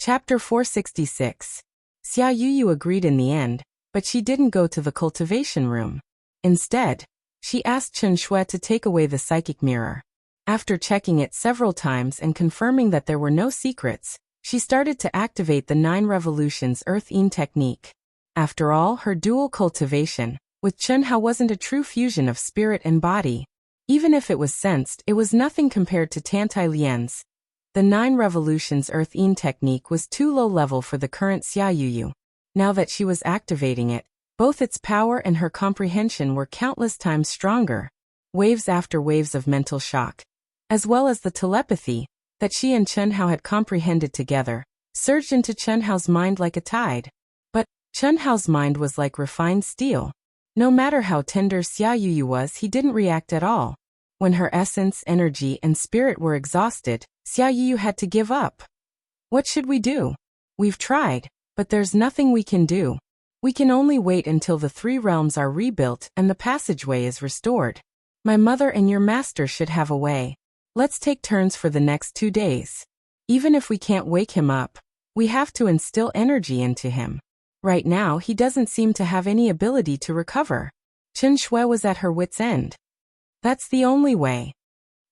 Chapter 466. Xia Yuyu agreed in the end, but she didn't go to the cultivation room. Instead, she asked Chen Shui to take away the psychic mirror. After checking it several times and confirming that there were no secrets, she started to activate the 9 revolutions Earth-Yin technique. After all, her dual cultivation with Chen Hao wasn't a true fusion of spirit and body. Even if it was sensed, it was nothing compared to Tantai Lian's. The 9 revolutions Earth-Yin technique was too low level for the current Xia Yuyu. Now that she was activating it, both its power and her comprehension were countless times stronger. Waves after waves of mental shock, as well as the telepathy that she and Chen Hao had comprehended together, surged into Chen Hao's mind like a tide. But Chen Hao's mind was like refined steel. No matter how tender Xia Yuyu was, he didn't react at all. When her essence, energy, and spirit were exhausted, Xia Yuyu had to give up. What should we do? We've tried, but there's nothing we can do. We can only wait until the 3 realms are rebuilt and the passageway is restored. My mother and your master should have a way. Let's take turns for the next 2 days. Even if we can't wake him up, we have to instill energy into him. Right now, he doesn't seem to have any ability to recover. Chen Shui was at her wit's end. That's the only way.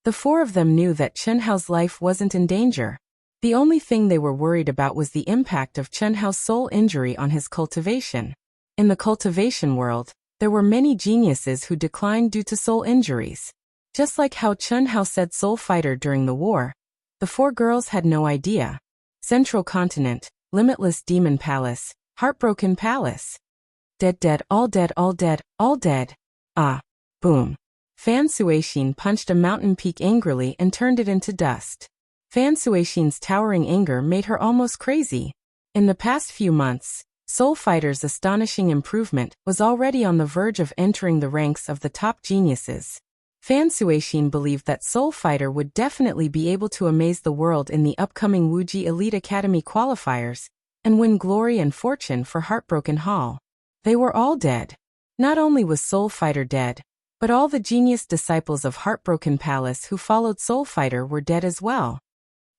The 4 of them knew that Chen Hao's life wasn't in danger. The only thing they were worried about was the impact of Chen Hao's soul injury on his cultivation. In the cultivation world, there were many geniuses who declined due to soul injuries. Just like how Chen Hao said soul fighter during the war, the 4 girls had no idea. Central Continent, Limitless Demon Palace, Heartbroken Palace. Dead, dead, all dead, all dead, all dead. Ah. Boom. Fan Suixin punched a mountain peak angrily and turned it into dust. Fan Suixin's towering anger made her almost crazy. In the past few months, Soul Fighter's astonishing improvement was already on the verge of entering the ranks of the top geniuses. Fan Suixin believed that Soul Fighter would definitely be able to amaze the world in the upcoming Wuji Elite Academy qualifiers and win glory and fortune for Heartbroken Hall. They were all dead. Not only was Soul Fighter dead, but all the genius disciples of Heartbroken Palace who followed Soul Fighter were dead as well.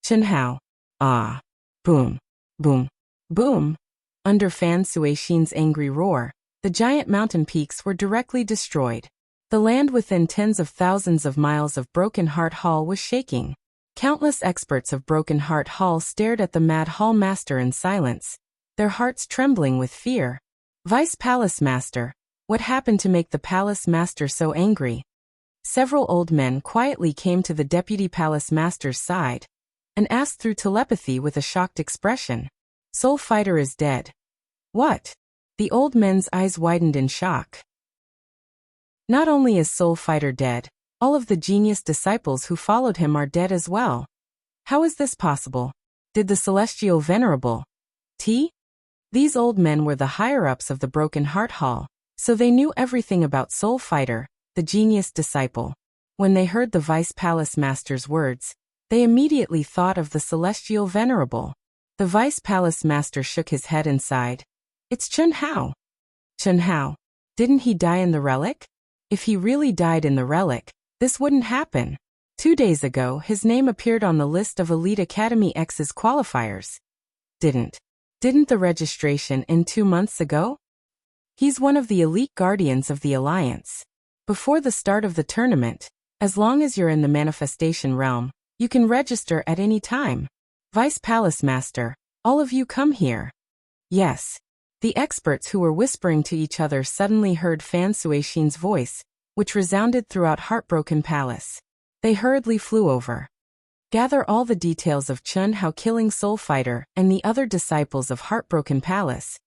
Chen Hao. Ah. Boom. Boom. Boom. Under Fan Suixin's angry roar, the giant mountain peaks were directly destroyed. The land within tens of thousands of miles of Broken Heart Hall was shaking. Countless experts of Broken Heart Hall stared at the Mad Hall Master in silence, their hearts trembling with fear. Vice Palace Master, what happened to make the Palace Master so angry? Several old men quietly came to the Deputy Palace Master's side and asked through telepathy with a shocked expression. Soul Fighter is dead. What? The old men's eyes widened in shock. Not only is Soul Fighter dead, all of the genius disciples who followed him are dead as well. How is this possible? Did the Celestial Venerable T? These old men were the higher-ups of the Broken Heart Hall, so they knew everything about Soul Fighter, the genius disciple. When they heard the Vice Palace Master's words, they immediately thought of the Celestial Venerable. The Vice Palace Master shook his head and sighed. It's Chen Hao. Chen Hao. Didn't he die in the relic? If he really died in the relic, this wouldn't happen. 2 days ago, his name appeared on the list of Elite Academy X's qualifiers. Didn't the registration end 2 months ago? He's one of the elite guardians of the Alliance. Before the start of the tournament, as long as you're in the manifestation realm, you can register at any time. Vice Palace Master, all of you come here. Yes. The experts who were whispering to each other suddenly heard Fan Suixin's voice, which resounded throughout Heartbroken Palace. They hurriedly flew over. Gather all the details of Chen Hao killing Soul Fighter and the other disciples of Heartbroken Palace,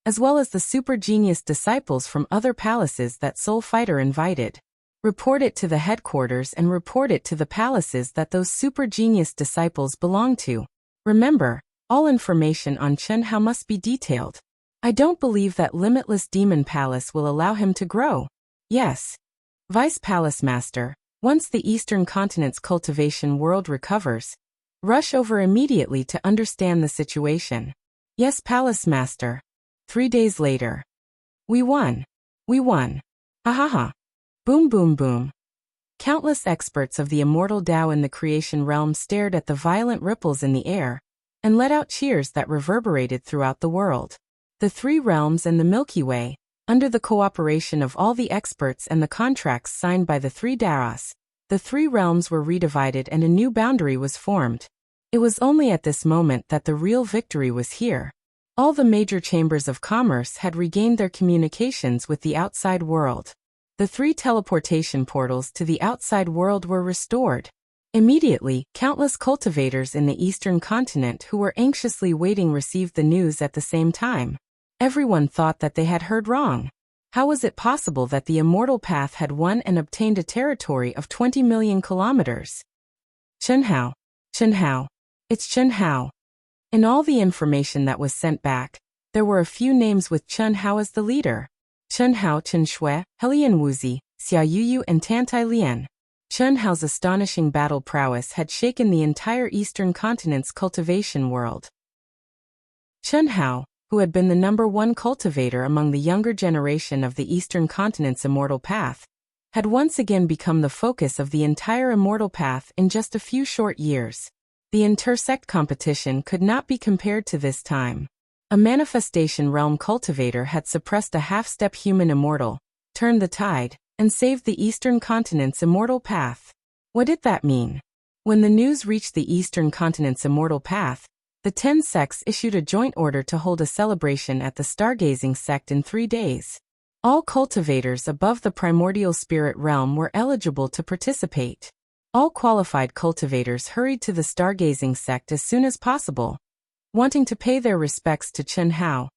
as well as the super genius disciples from other palaces that Soul Fighter invited. Report it to the headquarters and report it to the palaces that those super genius disciples belong to. Remember, all information on Chen Hao must be detailed. I don't believe that Limitless Demon Palace will allow him to grow. Yes. Vice Palace Master, once the Eastern Continent's cultivation world recovers, rush over immediately to understand the situation. Yes, Palace Master. 3 days later. We won. We won. Ha ha ha. Boom boom boom. Countless experts of the immortal Tao in the creation realm stared at the violent ripples in the air, and let out cheers that reverberated throughout the world. The three realms and the Milky Way, under the cooperation of all the experts and the contracts signed by the three Daras, the three realms were redivided and a new boundary was formed. It was only at this moment that the real victory was here. All the major chambers of commerce had regained their communications with the outside world. The three teleportation portals to the outside world were restored. Immediately, countless cultivators in the eastern continent who were anxiously waiting received the news at the same time. Everyone thought that they had heard wrong. How was it possible that the immortal path had won and obtained a territory of 20 million kilometers? Chunhao. Chunhao. It's Chunhao. In all the information that was sent back, there were a few names with Chunhao as the leader. Chunhao, Chunshue, Helian Wuxi, Xiaoyu and Tantai Lian. Chunhao's astonishing battle prowess had shaken the entire eastern continent's cultivation world. Chunhao, who had been the #1 cultivator among the younger generation of the eastern continent's immortal path, had once again become the focus of the entire immortal path in just a few short years. The intersect competition could not be compared to this time. A manifestation realm cultivator had suppressed a half-step human immortal, turned the tide, and saved the eastern continent's immortal path. What did that mean? When the news reached the eastern continent's immortal path, the 10 sects issued a joint order to hold a celebration at the stargazing sect in 3 days. All cultivators above the primordial spirit realm were eligible to participate. All qualified cultivators hurried to the stargazing sect as soon as possible, wanting to pay their respects to Chunhao,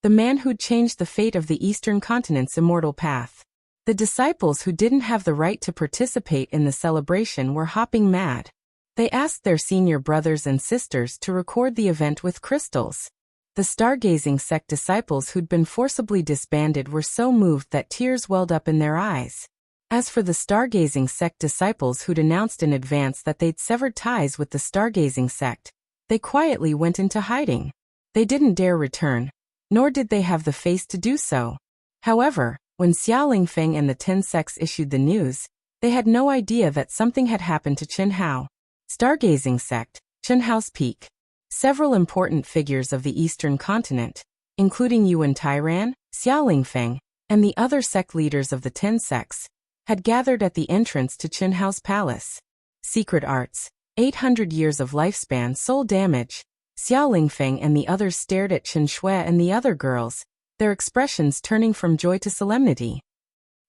the man who'd changed the fate of the eastern continent's immortal path. The disciples who didn't have the right to participate in the celebration were hopping mad. They asked their senior brothers and sisters to record the event with crystals. The stargazing sect disciples who'd been forcibly disbanded were so moved that tears welled up in their eyes. As for the stargazing sect disciples who'd announced in advance that they'd severed ties with the stargazing sect, they quietly went into hiding. They didn't dare return, nor did they have the face to do so. However, when Xiao Lingfeng and the 10 sects issued the news, they had no idea that something had happened to Chunhao. Stargazing sect, Chunhao's peak. Several important figures of the eastern continent, including Yuan Tairan, Xiao Lingfeng, and the other sect leaders of the 10 sects, had gathered at the entrance to Chunhao's palace. Secret arts, 800 years of lifespan, soul damage. Xiao Lingfeng and the others stared at Chunshue and the other girls, their expressions turning from joy to solemnity.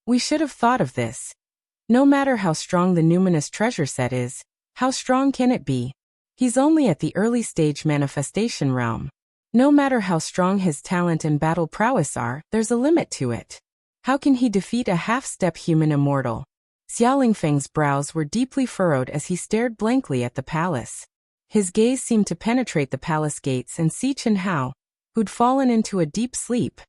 We should have thought of this. No matter how strong the numinous treasure set is, how strong can it be? He's only at the early stage manifestation realm. No matter how strong his talent and battle prowess are, there's a limit to it. How can he defeat a half-step human immortal? Xiao Lingfeng's brows were deeply furrowed as he stared blankly at the palace. His gaze seemed to penetrate the palace gates and see Chunhao, who'd fallen into a deep sleep.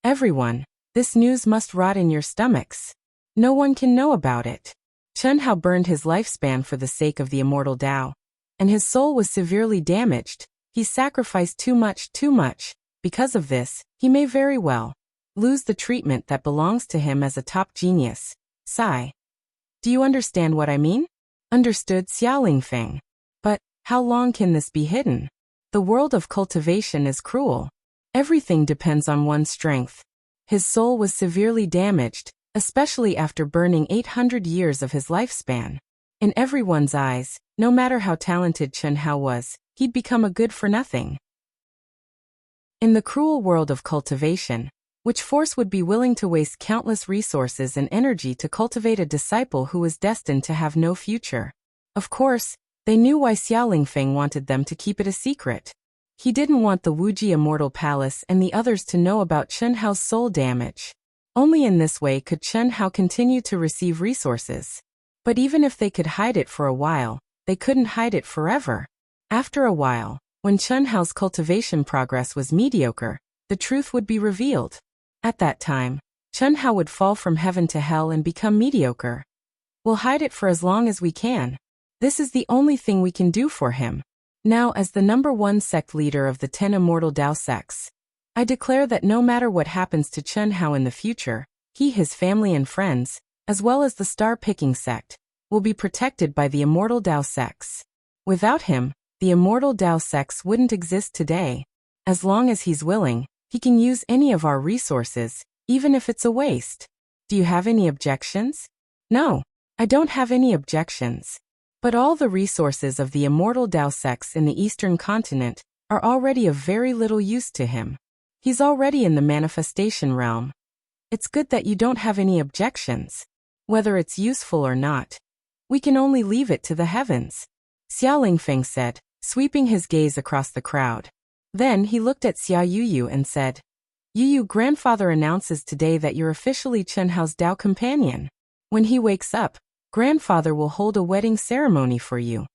Everyone, this news must rot in your stomachs. No one can know about it. Chunhao burned his lifespan for the sake of the immortal Tao, and his soul was severely damaged. He sacrificed too much. Because of this, he may very well lose the treatment that belongs to him as a top genius. Sigh. Do you understand what I mean? Understood, Xiao Lingfeng. But how long can this be hidden? The world of cultivation is cruel. Everything depends on one's strength. His soul was severely damaged, especially after burning 800 years of his lifespan. In everyone's eyes, no matter how talented Chunhao was, he'd become a good-for-nothing. In the cruel world of cultivation, which force would be willing to waste countless resources and energy to cultivate a disciple who was destined to have no future? Of course, they knew why Xiao Lingfeng wanted them to keep it a secret. He didn't want the Wuxia Immortal Palace and the others to know about Chunhao's soul damage. Only in this way could Chunhao continue to receive resources. But even if they could hide it for a while, they couldn't hide it forever. After a while, when Chunhao's cultivation progress was mediocre, the truth would be revealed. At that time, Chunhao would fall from heaven to hell and become mediocre. We'll hide it for as long as we can. This is the only thing we can do for him. Now, as the #1 sect leader of the 10 immortal Tao sects, I declare that no matter what happens to Chunhao in the future, he, his family and friends, as well as the star-picking sect, will be protected by the immortal Tao sects. Without him, the immortal Dao sex wouldn't exist today. As long as he's willing, he can use any of our resources, even if it's a waste. Do you have any objections? No, I don't have any objections. But all the resources of the immortal Dao sex in the Eastern continent are already of very little use to him. He's already in the manifestation realm. It's good that you don't have any objections. Whether it's useful or not, we can only leave it to the heavens, Xia Lingfeng said, sweeping his gaze across the crowd. Then he looked at Xia Yuyu and said, Yuyu, grandfather announces today that you're officially Chen Hao's Dao companion. When he wakes up, grandfather will hold a wedding ceremony for you.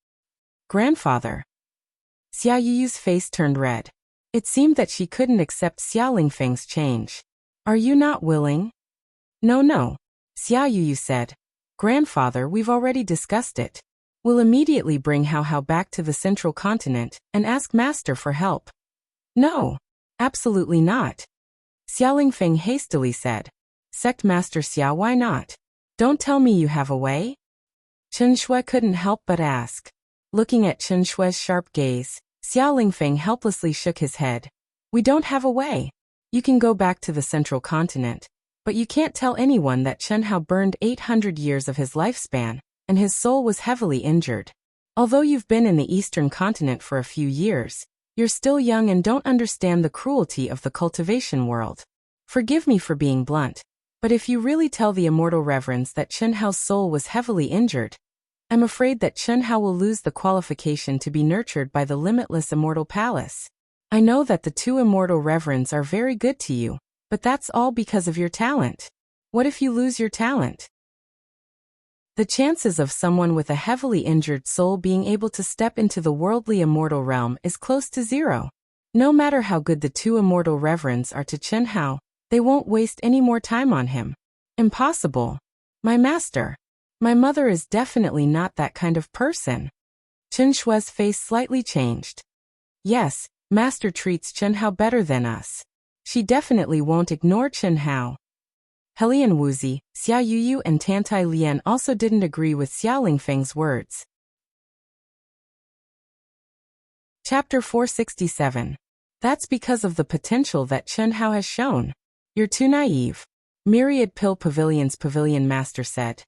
Grandfather. Xia Yuyu's face turned red. It seemed that she couldn't accept Xia Lingfeng's change. Are you not willing? No. Xia Yuyu said. Grandfather, we've already discussed it. We'll immediately bring Hao back to the central continent and ask Master for help. No, absolutely not. Xia Lingfeng hastily said. Sect Master Xia, why not? Don't tell me you have a way? Chen Shui couldn't help but ask. Looking at Chen Shui's sharp gaze, Xia Lingfeng helplessly shook his head. We don't have a way. You can go back to the central continent, but you can't tell anyone that Chen Hao burned 800 years of his lifespan, and his soul was heavily injured. Although you've been in the Eastern continent for a few years, you're still young and don't understand the cruelty of the cultivation world. Forgive me for being blunt, but if you really tell the immortal reverends that Chen Hao's soul was heavily injured, I'm afraid that Chen Hao will lose the qualification to be nurtured by the limitless immortal palace. I know that the two immortal reverends are very good to you, but that's all because of your talent. What if you lose your talent? The chances of someone with a heavily injured soul being able to step into the worldly immortal realm is close to zero. No matter how good the two immortal reverends are to Chen Hao, they won't waste any more time on him. Impossible. My master. My mother is definitely not that kind of person. Chen Shui's face slightly changed. Yes, Master treats Chen Hao better than us. She definitely won't ignore Chen Hao. Helian Wuxia, Xia Yuyu and Tantai Lian also didn't agree with Xia Lingfeng's words. Chapter 467. That's because of the potential that Chen Hao has shown. You're too naive. Myriad Pill Pavilion's Pavilion Master said.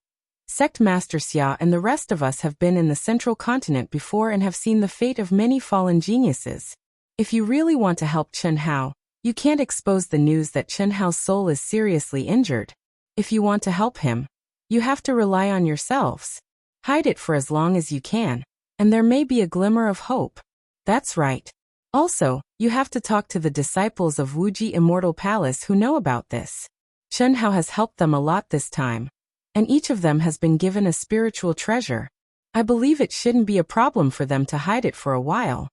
Sect Master Xia and the rest of us have been in the central continent before and have seen the fate of many fallen geniuses. If you really want to help Chen Hao, you can't expose the news that Chen Hao's soul is seriously injured. If you want to help him, you have to rely on yourselves. Hide it for as long as you can, and there may be a glimmer of hope. That's right. Also, you have to talk to the disciples of Wuxia Immortal Palace who know about this. Chen Hao has helped them a lot this time, and each of them has been given a spiritual treasure. I believe it shouldn't be a problem for them to hide it for a while,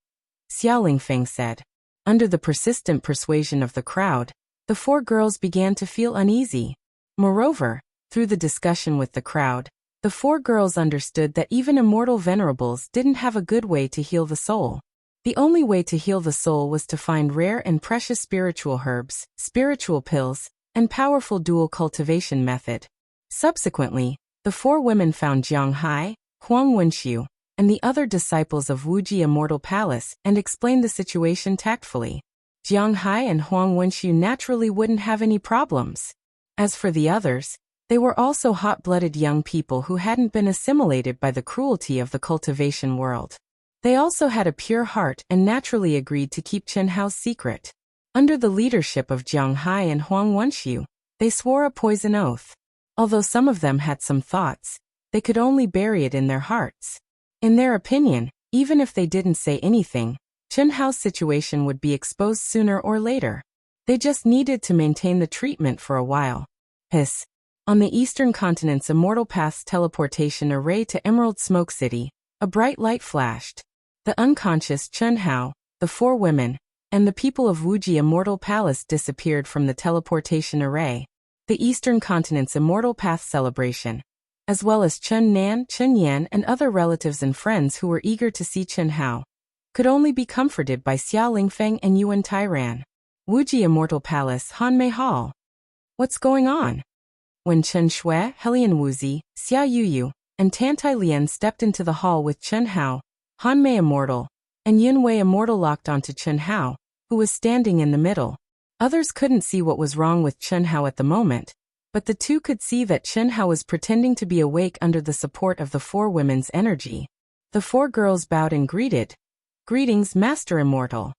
Xia Lingfeng said. Under the persistent persuasion of the crowd, the four girls began to feel uneasy. Moreover, through the discussion with the crowd, the four girls understood that even immortal venerables didn't have a good way to heal the soul. The only way to heal the soul was to find rare and precious spiritual herbs, spiritual pills, and powerful dual cultivation method. Subsequently, the four women found Jiang Hai, Huang Wenxiu, and the other disciples of Wuxia Immortal Palace and explained the situation tactfully. Jiang Hai and Huang Wenxiu naturally wouldn't have any problems. As for the others, they were also hot-blooded young people who hadn't been assimilated by the cruelty of the cultivation world. They also had a pure heart and naturally agreed to keep Chen Hao's secret. Under the leadership of Jiang Hai and Huang Wenxiu, they swore a poison oath. Although some of them had some thoughts, they could only bury it in their hearts. In their opinion, even if they didn't say anything, Chen Hao's situation would be exposed sooner or later. They just needed to maintain the treatment for a while. Hiss. On the Eastern Continent's Immortal Path's teleportation array to Emerald Smoke City, a bright light flashed. The unconscious Chen Hao, the four women, and the people of Wuxia Immortal Palace disappeared from the teleportation array. The Eastern Continent's Immortal Path celebration, as well as Chen Nan, Chen Yan, and other relatives and friends who were eager to see Chen Hao, could only be comforted by Xia Lingfeng and Yuan Tairan. Wuxia Immortal Palace, Hanmei Hall. What's going on? When Chen Shui, Helian Wuxia, Xia Yuyu, and Tantai Lian stepped into the hall with Chen Hao, Hanmei Immortal, and Yunwei Immortal locked onto Chen Hao, who was standing in the middle. Others couldn't see what was wrong with Chen Hao at the moment, but the two could see that Chen Hao was pretending to be awake under the support of the four women's energy. The four girls bowed and greeted. "Greetings, Master Immortal.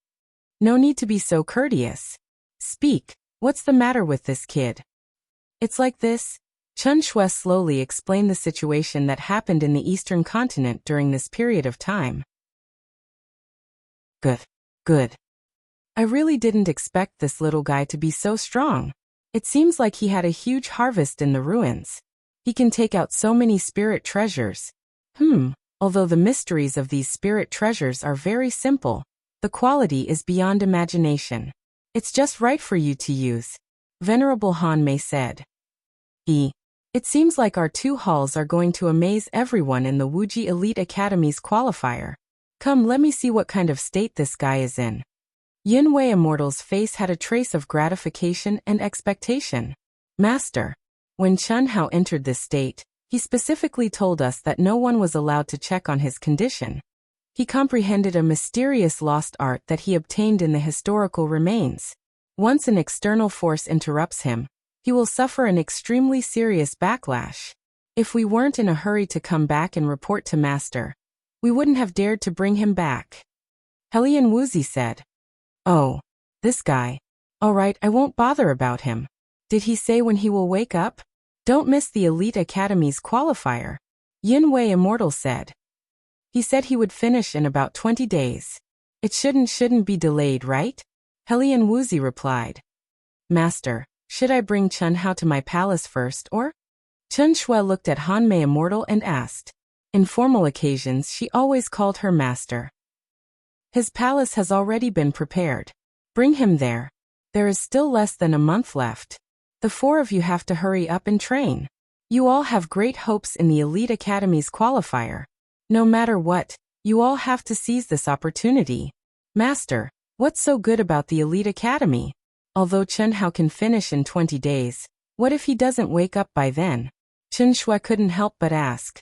No need to be so courteous. Speak, what's the matter with this kid?" "It's like this." Chen Shui slowly explained the situation that happened in the Eastern continent during this period of time. Good. I really didn't expect this little guy to be so strong. It seems like he had a huge harvest in the ruins. He can take out so many spirit treasures. Although the mysteries of these spirit treasures are very simple, the quality is beyond imagination. It's just right for you to use, Venerable Han Mei said. It seems like our two halls are going to amaze everyone in the Wuji Elite Academy's qualifier. Come, let me see what kind of state this guy is in. Yunwei Immortal's face had a trace of gratification and expectation. "Master." When Chen Hao entered this state, he specifically told us that no one was allowed to check on his condition. He comprehended a mysterious lost art that he obtained in the historical remains. Once an external force interrupts him, he will suffer an extremely serious backlash. If we weren't in a hurry to come back and report to Master, we wouldn't have dared to bring him back. Helian Wuzi said. "Oh, this guy. All right, I won't bother about him. Did he say when he will wake up?" "Don't miss the Elite Academy's qualifier," Yunwei Immortal said. "He said he would finish in about 20 days. It shouldn't be delayed, right?" Helian Wuzi replied. "Master, should I bring Chen Hao to my palace first or?" Chen Shui looked at Han Mei Immortal and asked. In formal occasions she always called her master. "His palace has already been prepared. Bring him there. There is still less than a month left. The four of you have to hurry up and train. You all have great hopes in the Elite Academy's qualifier. No matter what, you all have to seize this opportunity." "Master, what's so good about the Elite Academy? Although Chen Hao can finish in 20 days, what if he doesn't wake up by then?" Chen Shui couldn't help but ask.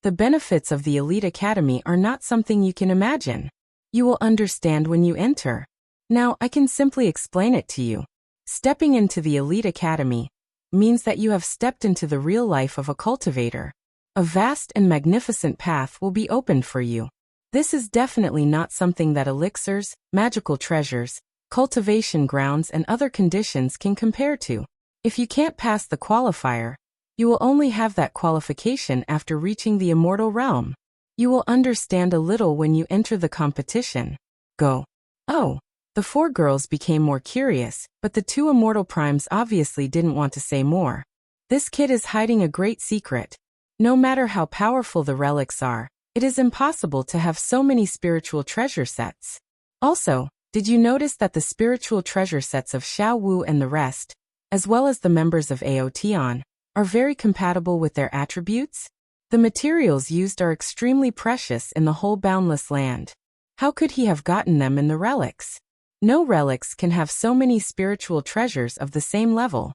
"The benefits of the Elite Academy are not something you can imagine. You will understand when you enter. Now I can simply explain it to you. Stepping into the Elite Academy means that you have stepped into the real life of a cultivator. A vast and magnificent path will be opened for you. This is definitely not something that elixirs, magical treasures, cultivation grounds and other conditions can compare to. If you can't pass the qualifier, you will only have that qualification after reaching the immortal realm. You will understand a little when you enter the competition. Go." "Oh." The four girls became more curious, but the two immortal primes obviously didn't want to say more. This kid is hiding a great secret. No matter how powerful the relics are, it is impossible to have so many spiritual treasure sets. Also, did you notice that the spiritual treasure sets of Xiao Wu and the rest, as well as the members of Aotian, are very compatible with their attributes? The materials used are extremely precious in the whole boundless land. How could he have gotten them in the relics? No relics can have so many spiritual treasures of the same level.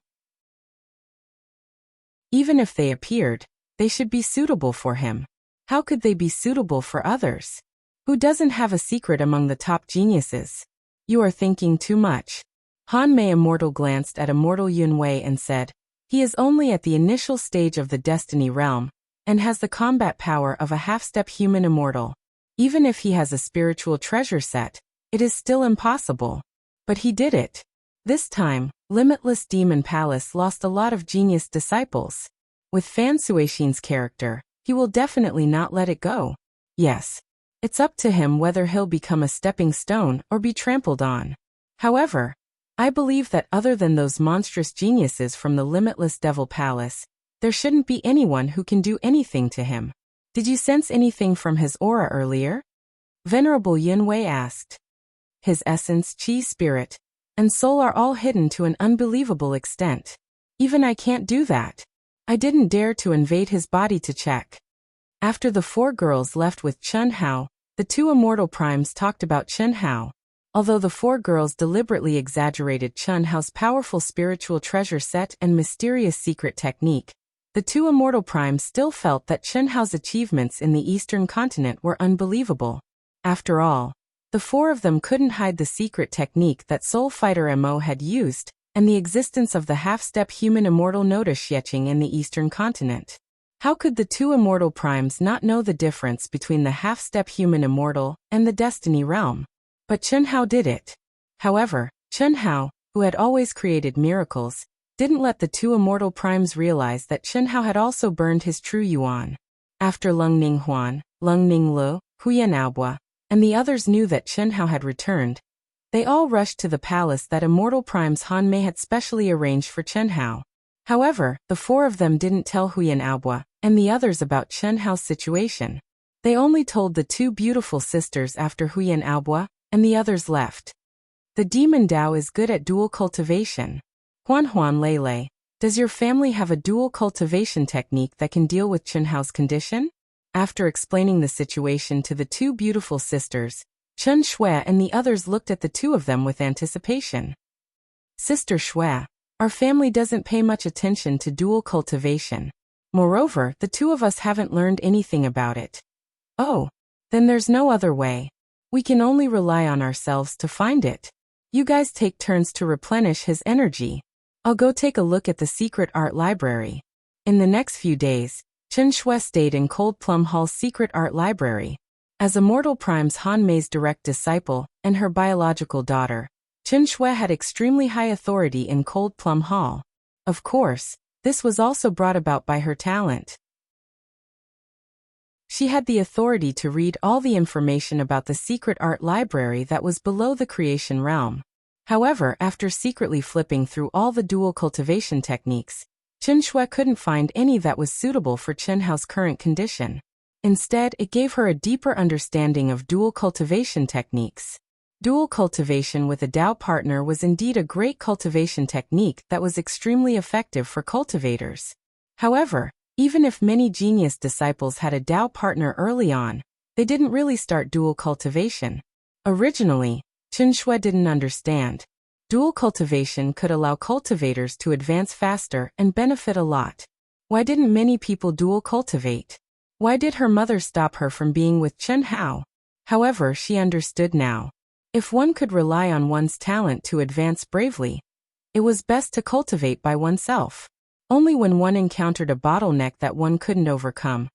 Even if they appeared, they should be suitable for him. How could they be suitable for others? Who doesn't have a secret among the top geniuses? You are thinking too much. Han Mei Immortal glanced at Immortal Yunwei and said, "He is only at the initial stage of the Destiny realm, and has the combat power of a half-step human immortal. Even if he has a spiritual treasure set, it is still impossible. But he did it. This time, Limitless Demon Palace lost a lot of genius disciples. With Fan Suixin's character, he will definitely not let it go. Yes. It's up to him whether he'll become a stepping stone or be trampled on. However, I believe that other than those monstrous geniuses from the Limitless Devil Palace, there shouldn't be anyone who can do anything to him." "Did you sense anything from his aura earlier?" Venerable Yunwei asked. "His essence, chi spirit, and soul are all hidden to an unbelievable extent. Even I can't do that. I didn't dare to invade his body to check." After the four girls left with Chen Hao, the two immortal primes talked about Chen Hao. Although the four girls deliberately exaggerated Chen Hao's powerful spiritual treasure set and mysterious secret technique, the two immortal primes still felt that Chen Hao's achievements in the Eastern continent were unbelievable. After all, The four of them couldn't hide the secret technique that Soul Fighter Mo had used, and the existence of the half-step human immortal notice Xieching in the Eastern continent. How could the two immortal primes not know the difference between the half-step human immortal and the destiny realm? But Chen Hao did it. However, Chen Hao, who had always created miracles, didn't let the two immortal primes realize that Chen Hao had also burned his true yuan. After Lung Ning Huan, Lung Ning Lu, Huyan Aobua, and the others knew that Chen Hao had returned, they all rushed to the palace that immortal primes Han Mei had specially arranged for Chen Hao. However, the four of them didn't tell Huyan Aobua and the others about Chen Hao's situation. They only told the two beautiful sisters after Huyan Aobua and the others left. The demon Dao is good at dual cultivation. Huan Lei, does your family have a dual cultivation technique that can deal with Chen Hao's condition? After explaining the situation to the two beautiful sisters, Chen Shui and the others looked at the two of them with anticipation. Sister Shui, our family doesn't pay much attention to dual cultivation. Moreover, the two of us haven't learned anything about it. Oh, then there's no other way. We can only rely on ourselves to find it. You guys take turns to replenish his energy. I'll go take a look at the secret art library. In the next few days, Chen Shui stayed in Cold Plum Hall's secret art library. As Immortal Prime's Han Mei's direct disciple and her biological daughter, Chen Shui had extremely high authority in Cold Plum Hall. Of course, this was also brought about by her talent. She had the authority to read all the information about the secret art library that was below the creation realm. However, after secretly flipping through all the dual cultivation techniques, Chen Shui couldn't find any that was suitable for Chen Hao's current condition. Instead, it gave her a deeper understanding of dual cultivation techniques. Dual cultivation with a Dao partner was indeed a great cultivation technique that was extremely effective for cultivators. However, even if many genius disciples had a Dao partner early on, they didn't really start dual cultivation. Originally, Chen Shui didn't understand. Dual cultivation could allow cultivators to advance faster and benefit a lot. Why didn't many people dual cultivate? Why did her mother stop her from being with Chen Hao? However, she understood now. If one could rely on one's talent to advance bravely, it was best to cultivate by oneself. Only when one encountered a bottleneck that one couldn't overcome,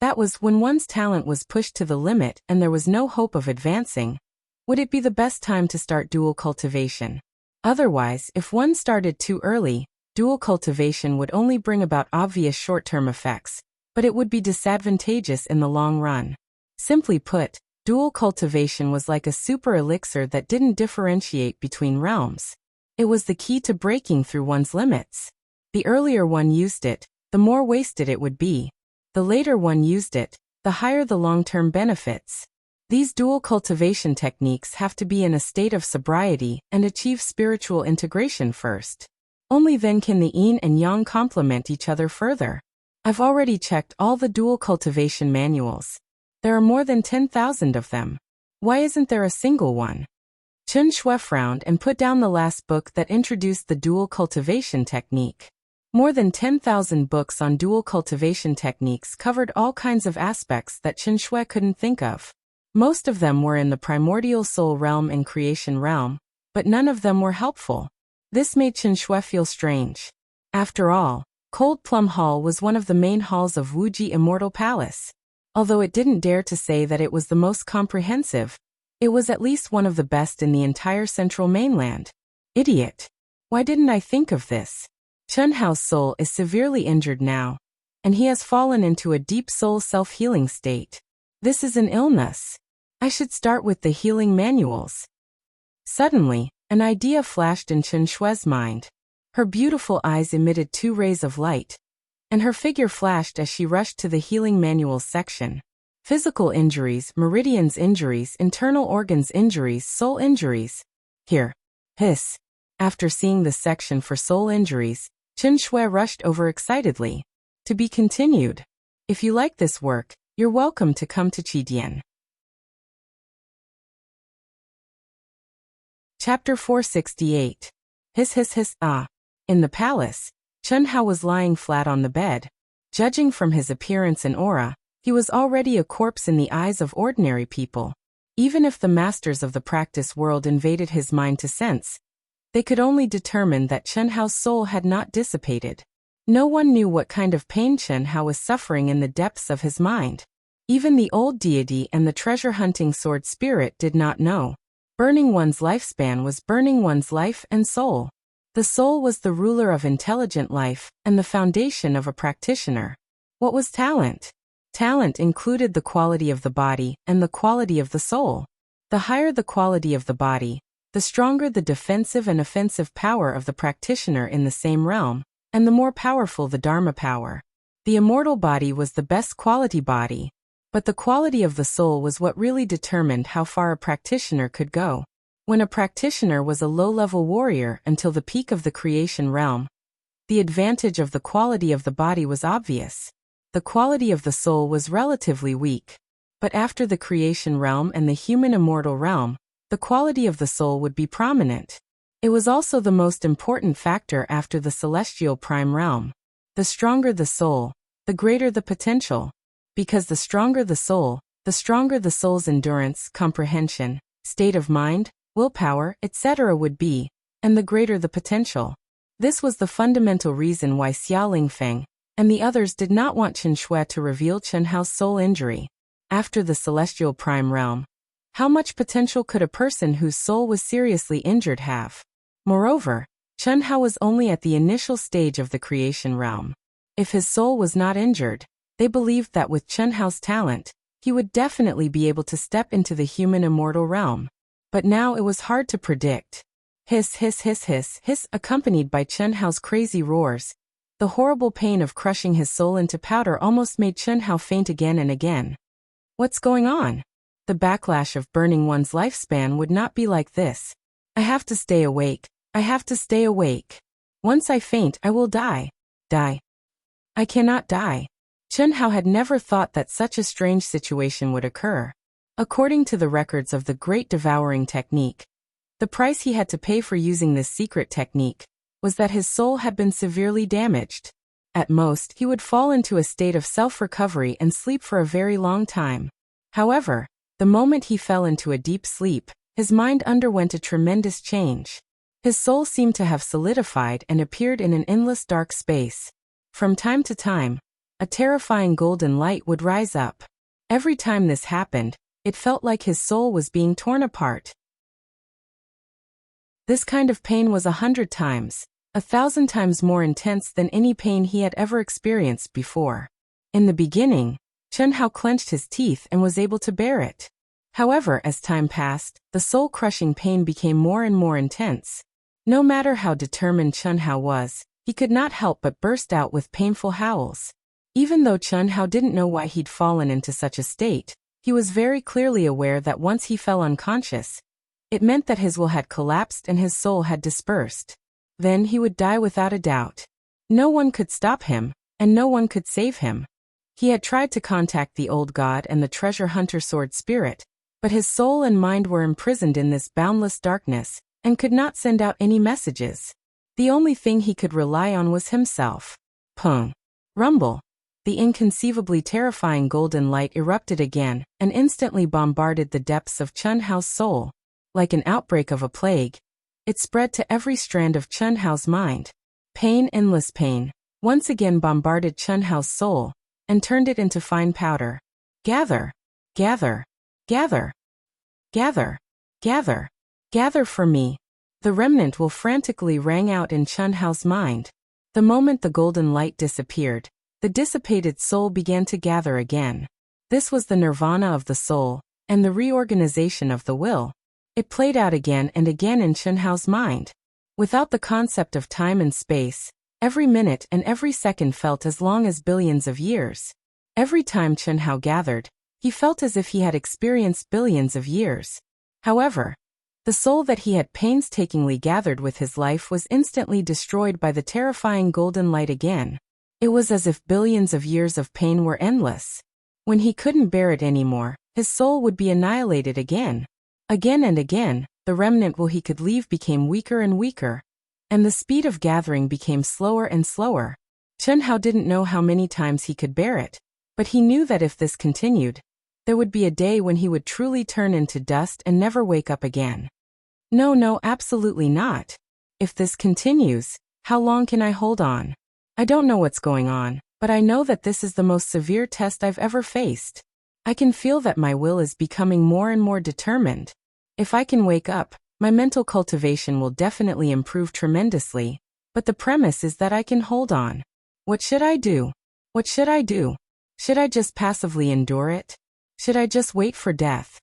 that was when one's talent was pushed to the limit and there was no hope of advancing, would it be the best time to start dual cultivation. Otherwise, if one started too early, dual cultivation would only bring about obvious short-term effects, but it would be disadvantageous in the long run. Simply put, dual cultivation was like a super elixir that didn't differentiate between realms. It was the key to breaking through one's limits. The earlier one used it, the more wasted it would be. The later one used it, the higher the long-term benefits. These dual cultivation techniques have to be in a state of sobriety and achieve spiritual integration first. Only then can the yin and yang complement each other further. I've already checked all the dual cultivation manuals. There are more than 10,000 of them. Why isn't there a single one? Chen Shui frowned and put down the last book that introduced the dual cultivation technique. More than 10,000 books on dual cultivation techniques covered all kinds of aspects that Chen Shui couldn't think of. Most of them were in the primordial soul realm and creation realm, but none of them were helpful. This made Chen Shui feel strange. After all, Cold Plum Hall was one of the main halls of Wuxia Immortal Palace. Although it didn't dare to say that it was the most comprehensive, it was at least one of the best in the entire central mainland. Idiot! Why didn't I think of this? Chen Hao's soul is severely injured now, and he has fallen into a deep soul self-healing state. This is an illness. I should start with the healing manuals. Suddenly, an idea flashed in Chen Shui's mind. Her beautiful eyes emitted 2 rays of light, and her figure flashed as she rushed to the healing manuals section. Physical injuries, meridians injuries, internal organs injuries, soul injuries. Here. Hiss. After seeing the section for soul injuries, Chen Shui rushed over excitedly. To be continued. If you like this work, you're welcome to come to Qidian. Chapter 468. Hiss. In the palace, Chen Hao was lying flat on the bed. Judging from his appearance and aura, he was already a corpse in the eyes of ordinary people. Even if the masters of the practice world invaded his mind to sense, they could only determine that Chen Hao's soul had not dissipated. No one knew what kind of pain Chen Hao was suffering in the depths of his mind. Even the old deity and the treasure-hunting sword spirit did not know. Burning one's lifespan was burning one's life and soul. The soul was the ruler of intelligent life and the foundation of a practitioner. What was talent? Talent included the quality of the body and the quality of the soul. The higher the quality of the body, the stronger the defensive and offensive power of the practitioner in the same realm, and the more powerful the Dharma power. The immortal body was the best quality body, but the quality of the soul was what really determined how far a practitioner could go. When a practitioner was a low-level warrior until the peak of the creation realm, the advantage of the quality of the body was obvious. The quality of the soul was relatively weak. But after the creation realm and the human immortal realm, the quality of the soul would be prominent. It was also the most important factor after the celestial prime realm. The stronger the soul, the greater the potential. Because the stronger the soul's endurance, comprehension, state of mind, willpower, etc. would be, and the greater the potential. This was the fundamental reason why Xiao Lingfeng and the others did not want Chen Shui to reveal Chen Hao's soul injury. After the celestial prime realm, how much potential could a person whose soul was seriously injured have? Moreover, Chen Hao was only at the initial stage of the creation realm. If his soul was not injured, they believed that with Chen Hao's talent, he would definitely be able to step into the human immortal realm. But now it was hard to predict. Hiss, hiss, hiss, hiss, hiss, accompanied by Chen Hao's crazy roars. The horrible pain of crushing his soul into powder almost made Chen Hao faint again and again. What's going on? The backlash of burning one's lifespan would not be like this. I have to stay awake. I have to stay awake. Once I faint, I will die. Die. I cannot die. Chen Hao had never thought that such a strange situation would occur. According to the records of the Great Devouring Technique, the price he had to pay for using this secret technique was that his soul had been severely damaged. At most, he would fall into a state of self-recovery and sleep for a very long time. However, the moment he fell into a deep sleep, his mind underwent a tremendous change. His soul seemed to have solidified and appeared in an endless dark space. From time to time, a terrifying golden light would rise up. Every time this happened, it felt like his soul was being torn apart. This kind of pain was 100 times, 1,000 times more intense than any pain he had ever experienced before. In the beginning, Chen Hao clenched his teeth and was able to bear it. However, as time passed, the soul-crushing pain became more and more intense. No matter how determined Chen Hao was, he could not help but burst out with painful howls. Even though Chen Hao didn't know why he'd fallen into such a state, he was very clearly aware that once he fell unconscious, it meant that his will had collapsed and his soul had dispersed. Then he would die without a doubt. No one could stop him, and no one could save him. He had tried to contact the old god and the treasure hunter sword spirit, but his soul and mind were imprisoned in this boundless darkness, and could not send out any messages. The only thing he could rely on was himself. Pung. Rumble. The inconceivably terrifying golden light erupted again, and instantly bombarded the depths of Chen Hao's soul. Like an outbreak of a plague, it spread to every strand of Chen Hao's mind. Pain, endless pain, once again bombarded Chen Hao's soul, and turned it into fine powder. Gather, gather, gather, gather, gather, gather for me. The remnant will frantically rang out in Chen Hao's mind. The moment the golden light disappeared, the dissipated soul began to gather again. This was the nirvana of the soul, and the reorganization of the will. It played out again and again in Chen Hao's mind. Without the concept of time and space, every minute and every second felt as long as billions of years. Every time Chen Hao gathered, he felt as if he had experienced billions of years. However, the soul that he had painstakingly gathered with his life was instantly destroyed by the terrifying golden light again. It was as if billions of years of pain were endless. When he couldn't bear it anymore, his soul would be annihilated again. Again and again, the remnant will he could leave became weaker and weaker, and the speed of gathering became slower and slower. Chen Hao didn't know how many times he could bear it, but he knew that if this continued, There would be a day when he would truly turn into dust and never wake up again. No, absolutely not. If this continues, how long can I hold on? I don't know what's going on, but I know that this is the most severe test I've ever faced. I can feel that my will is becoming more and more determined. If I can wake up, my mental cultivation will definitely improve tremendously, but the premise is that I can hold on. What should I do? What should I do? Should I just passively endure it? Should I just wait for death?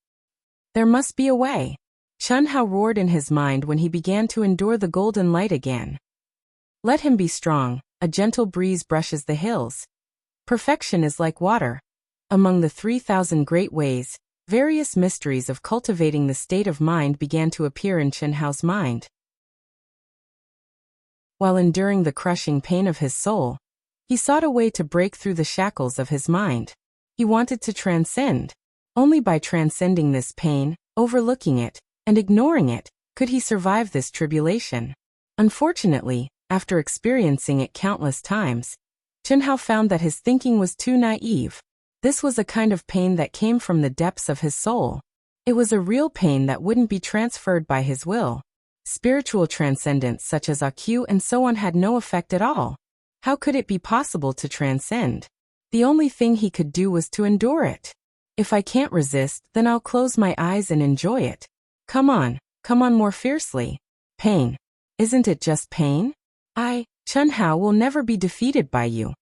There must be a way. Chun Hao roared in his mind when he began to endure the golden light again. Let him be strong, a gentle breeze brushes the hills. Perfection is like water. Among the 3,000 great ways, various mysteries of cultivating the state of mind began to appear in Chun Hao's mind. While enduring the crushing pain of his soul, he sought a way to break through the shackles of his mind. He wanted to transcend. Only by transcending this pain, overlooking it, and ignoring it, could he survive this tribulation. Unfortunately, after experiencing it countless times, Chun Hao found that his thinking was too naive. This was a kind of pain that came from the depths of his soul. It was a real pain that wouldn't be transferred by his will. Spiritual transcendence such as AQ and so on had no effect at all. How could it be possible to transcend? The only thing he could do was to endure it. If I can't resist, then I'll close my eyes and enjoy it. Come on more fiercely. Pain. Isn't it just pain? Chun Hao, will never be defeated by you.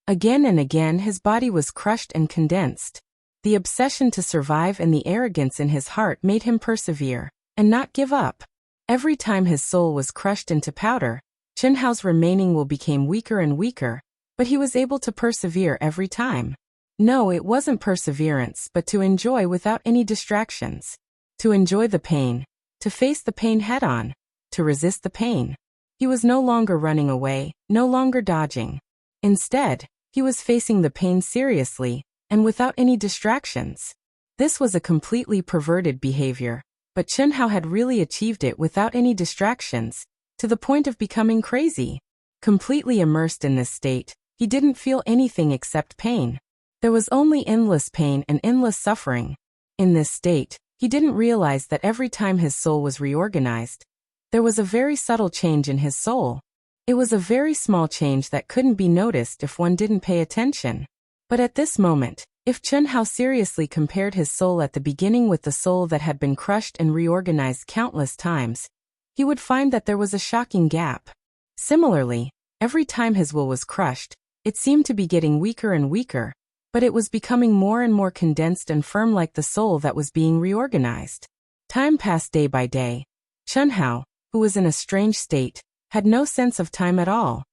Again and again his body was crushed and condensed. The obsession to survive and the arrogance in his heart made him persevere, and not give up. Every time his soul was crushed into powder, Chun Hao's remaining will became weaker and weaker, but he was able to persevere every time. No, it wasn't perseverance, but to enjoy without any distractions. To enjoy the pain, to face the pain head-on, to resist the pain. He was no longer running away, no longer dodging. Instead, he was facing the pain seriously, and without any distractions. This was a completely perverted behavior, but Chun Hao had really achieved it without any distractions, to the point of becoming crazy. Completely immersed in this state, he didn't feel anything except pain. There was only endless pain and endless suffering. In this state, he didn't realize that every time his soul was reorganized, there was a very subtle change in his soul. It was a very small change that couldn't be noticed if one didn't pay attention. But at this moment, if Chun Hao seriously compared his soul at the beginning with the soul that had been crushed and reorganized countless times, he would find that there was a shocking gap. Similarly, every time his will was crushed, it seemed to be getting weaker and weaker, but it was becoming more and more condensed and firm like the soul that was being reorganized. Time passed day by day. Chun Hao, who was in a strange state, had no sense of time at all.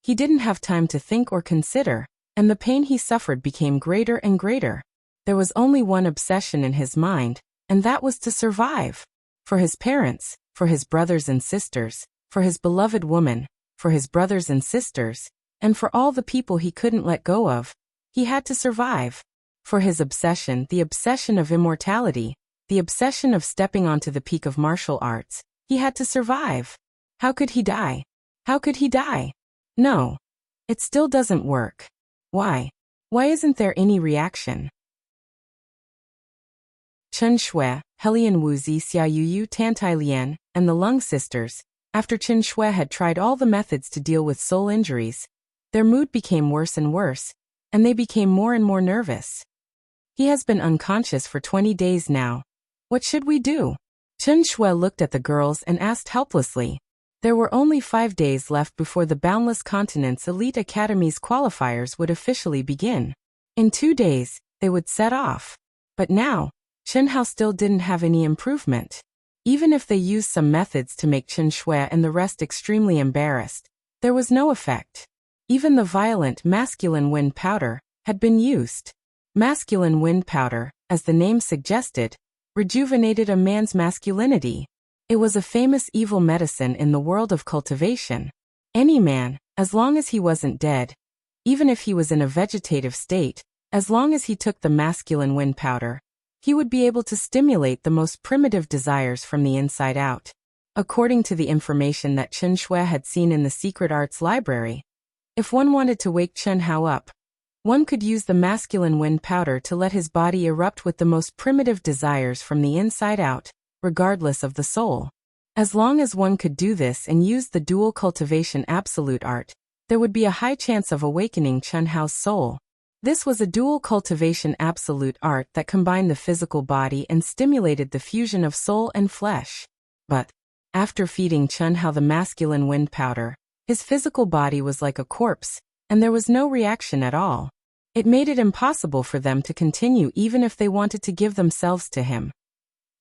He didn't have time to think or consider, and the pain he suffered became greater and greater. There was only one obsession in his mind, and that was to survive. For his parents, for his brothers and sisters, for his beloved woman, for his brothers and sisters, and for all the people he couldn't let go of, he had to survive. For his obsession, the obsession of immortality, the obsession of stepping onto the peak of martial arts, he had to survive. How could he die? How could he die? No. It still doesn't work. Why? Why isn't there any reaction? Chen Shui, Helian Wuzi Xiaoyu Tantai Lian, and the Lung sisters, after Chen Shui had tried all the methods to deal with soul injuries, their mood became worse and worse, and they became more and more nervous. He has been unconscious for 20 days now. What should we do? Chen Shui looked at the girls and asked helplessly. There were only 5 days left before the Boundless Continent's Elite Academy's qualifiers would officially begin. In 2 days, they would set off. But now, Chen Hao still didn't have any improvement. Even if they used some methods to make Chen Shui and the rest extremely embarrassed, there was no effect. Even the violent masculine wind powder had been used. Masculine wind powder, as the name suggested, rejuvenated a man's masculinity. It was a famous evil medicine in the world of cultivation. Any man, as long as he wasn't dead, even if he was in a vegetative state, as long as he took the masculine wind powder, he would be able to stimulate the most primitive desires from the inside out. According to the information that Chen Shui had seen in the Secret Arts Library, if one wanted to wake Chen Hao up, One could use the masculine wind powder to let his body erupt with the most primitive desires from the inside out, regardless of the soul. As long as one could do this and use the dual cultivation absolute art, there would be a high chance of awakening Chen Hao's soul. This was a dual cultivation absolute art that combined the physical body and stimulated the fusion of soul and flesh. But after feeding Chen Hao the masculine wind powder, his physical body was like a corpse, and there was no reaction at all. It made it impossible for them to continue even if they wanted to give themselves to him.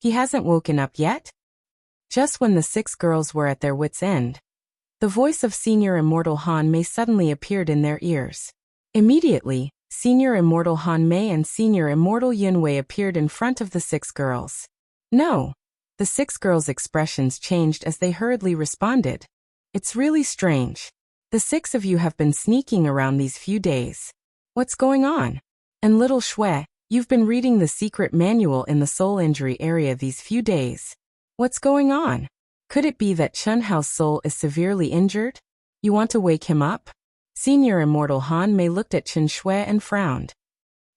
He hasn't woken up yet? Just when the 6 girls were at their wits' end, the voice of Senior Immortal Han Mei suddenly appeared in their ears. Immediately, Senior Immortal Han Mei and Senior Immortal Yun Wei appeared in front of the 6 girls. No. The 6 girls' expressions changed as they hurriedly responded. It's really strange. The 6 of you have been sneaking around these few days. What's going on? And little Shui, you've been reading the secret manual in the soul injury area these few days. What's going on? Could it be that Chen Hao's soul is severely injured? You want to wake him up? Senior Immortal Han Mei looked at Chen Shui and frowned.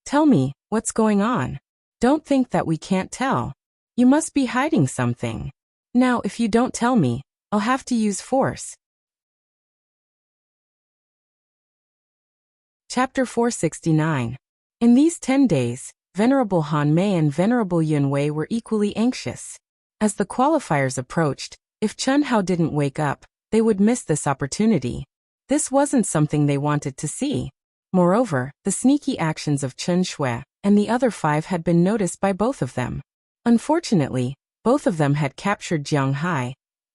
Tell me, what's going on? Don't think that we can't tell. You must be hiding something. Now if you don't tell me, I'll have to use force. Chapter 469. In these 10 days, Venerable Han Mei and Venerable Yun Wei were equally anxious. As the qualifiers approached, if Chen Hao didn't wake up, they would miss this opportunity. This wasn't something they wanted to see. Moreover, the sneaky actions of Chen Shui and the other 5 had been noticed by both of them. Unfortunately, both of them had captured Jiang Hai,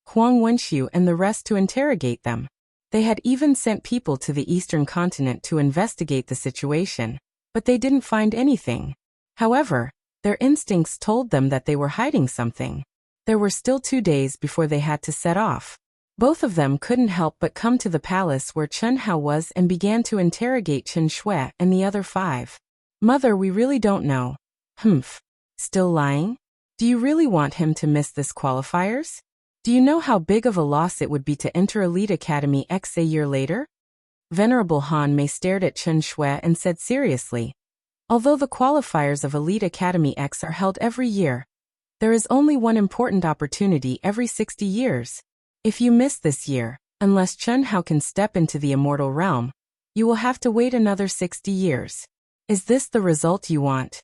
Huang Wenxiu and the rest to interrogate them. They had even sent people to the eastern continent to investigate the situation, but they didn't find anything. However, their instincts told them that they were hiding something. There were still 2 days before they had to set off. Both of them couldn't help but come to the palace where Chen Hao was and began to interrogate Chen Shui and the other 5. Mother, we really don't know. Humph. Still lying? Do you really want him to miss this qualifiers? Do you know how big of a loss it would be to enter Elite Academy X a year later? Venerable Han Mei stared at Chen Shui and said seriously, although the qualifiers of Elite Academy X are held every year, there is only one important opportunity every 60 years. If you miss this year, unless Chen Hao can step into the immortal realm, you will have to wait another 60 years. Is this the result you want?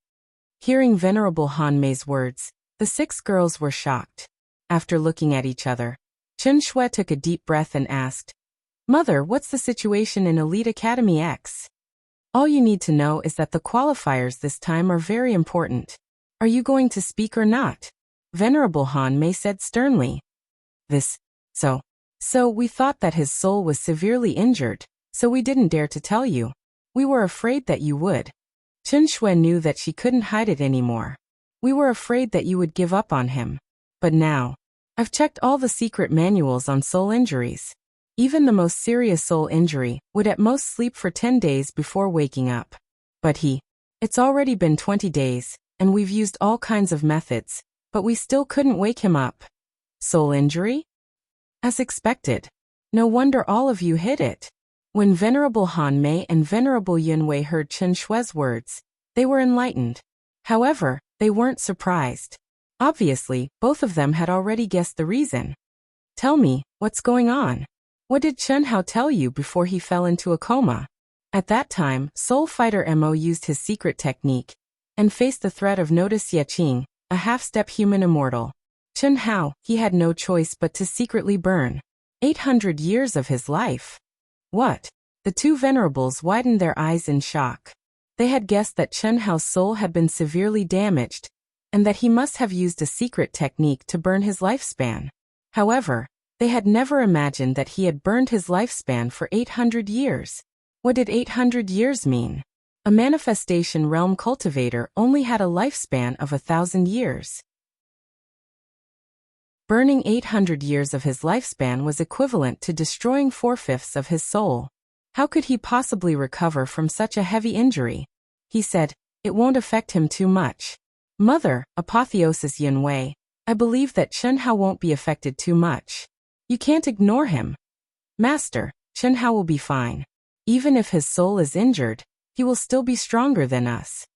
Hearing Venerable Han Mei's words, the 6 girls were shocked. After looking at each other, Chen Shui took a deep breath and asked, Mother, what's the situation in Elite Academy X? All you need to know is that the qualifiers this time are very important. Are you going to speak or not? Venerable Han Mei said sternly. So we thought that his soul was severely injured, so we didn't dare to tell you. We were afraid that you would. Chen Shui knew that she couldn't hide it anymore. We were afraid that you would give up on him. But now, I've checked all the secret manuals on soul injuries. Even the most serious soul injury would at most sleep for 10 days before waking up. But it's already been 20 days, and we've used all kinds of methods, but we still couldn't wake him up. Soul injury? As expected. No wonder all of you hid it. When Venerable Han Mei and Venerable Yun Wei heard Chen Shui's words, they were enlightened. However, they weren't surprised. Obviously, both of them had already guessed the reason. Tell me, what's going on? What did Chen Hao tell you before he fell into a coma? At that time, Soul Fighter Mo used his secret technique and faced the threat of Notice Yeqing, a half-step human immortal. Chen Hao, he had no choice but to secretly burn 800 years of his life. What? The 2 venerables widened their eyes in shock. They had guessed that Chen Hao's soul had been severely damaged, and that he must have used a secret technique to burn his lifespan. However, they had never imagined that he had burned his lifespan for 800 years. What did 800 years mean? A manifestation realm cultivator only had a lifespan of 1,000 years. Burning 800 years of his lifespan was equivalent to destroying 4/5 of his soul. How could he possibly recover from such a heavy injury? He said, it won't affect him too much. Mother, Apotheosis Yun Wei, I believe that Chen Hao won't be affected too much. You can't ignore him. Master, Chen Hao will be fine. Even if his soul is injured, he will still be stronger than us.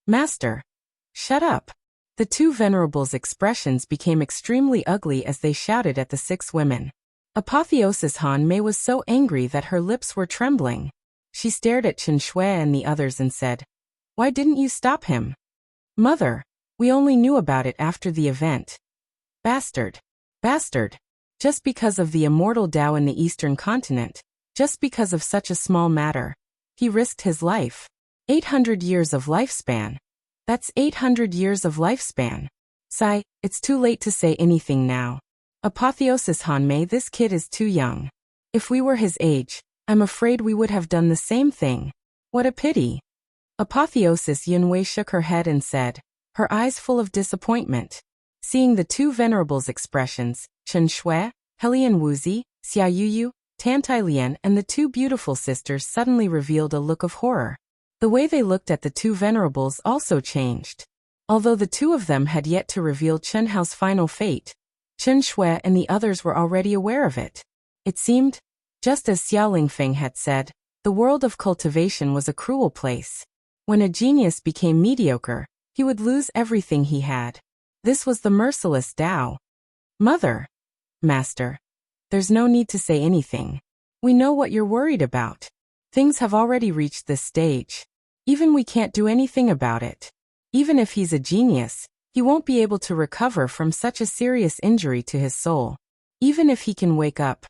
Master. Shut up. The two venerables' expressions became extremely ugly as they shouted at the 6 women. Apotheosis Han Mei was so angry that her lips were trembling. She stared at Chen Shui and the others and said, "Why didn't you stop him?" "Mother, we only knew about it after the event." "Bastard. Bastard. Just because of the immortal Tao in the Eastern continent, just because of such a small matter, he risked his life. 800 years of lifespan. That's 800 years of lifespan. Sigh, it's too late to say anything now. Apotheosis Han Mei, this kid is too young. If we were his age, I'm afraid we would have done the same thing. What a pity." Apotheosis Yunwei shook her head and said, her eyes full of disappointment. Seeing the two venerables' expressions, Chen Shui, Helian Wuxi, Xia Yuyu, Tan Tailian and the two beautiful sisters suddenly revealed a look of horror. The way they looked at the two venerables also changed. Although the two of them had yet to reveal Chen Hao's final fate, Chen Shui and the others were already aware of it. It seemed, just as Xiao Lingfeng had said, the world of cultivation was a cruel place. When a genius became mediocre, he would lose everything he had. This was the merciless Tao. "Mother." "Master. There's no need to say anything. We know what you're worried about. Things have already reached this stage. Even we can't do anything about it. Even if he's a genius, he won't be able to recover from such a serious injury to his soul. Even if he can wake up,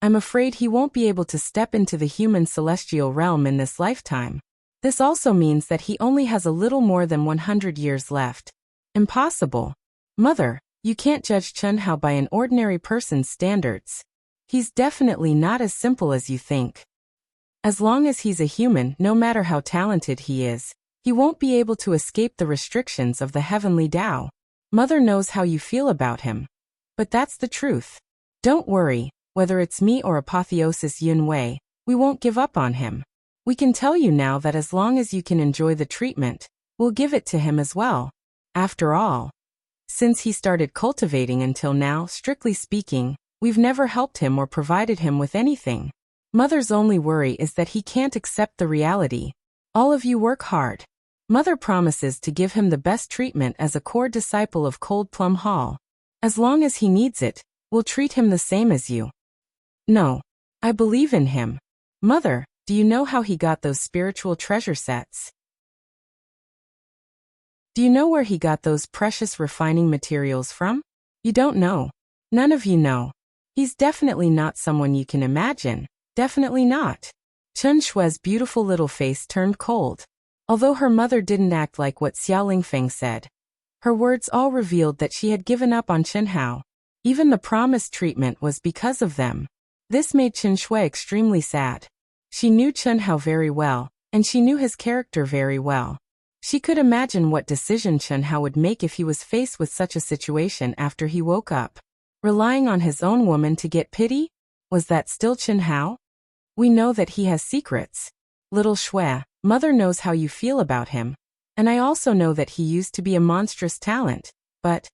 I'm afraid he won't be able to step into the human celestial realm in this lifetime. This also means that he only has a little more than 100 years left. Impossible. Mother, you can't judge Chen Hao by an ordinary person's standards. He's definitely not as simple as you think. As long as he's a human, no matter how talented he is, he won't be able to escape the restrictions of the heavenly Tao. Mother knows how you feel about him. But that's the truth. Don't worry, whether it's me or Apotheosis Yunwei, we won't give up on him. We can tell you now that as long as you can enjoy the treatment, we'll give it to him as well. After all, since he started cultivating until now, strictly speaking, we've never helped him or provided him with anything. Mother's only worry is that he can't accept the reality. All of you work hard. Mother promises to give him the best treatment as a core disciple of Cold Plum Hall. As long as he needs it, we'll treat him the same as you. No, I believe in him. Mother, do you know how he got those spiritual treasure sets? Do you know where he got those precious refining materials from? You don't know. None of you know. He's definitely not someone you can imagine. Definitely not. Chen Shui's beautiful little face turned cold. Although her mother didn't act like what Xiao Lingfeng said, her words all revealed that she had given up on Chen Hao. Even the promised treatment was because of them. This made Chen Shui extremely sad. She knew Chen Hao very well, and she knew his character very well. She could imagine what decision Chen Hao would make if he was faced with such a situation after he woke up. Relying on his own woman to get pity? Was that still Chen Hao? We know that he has secrets. Little Shui, Mother knows how you feel about him. And I also know that he used to be a monstrous talent, but...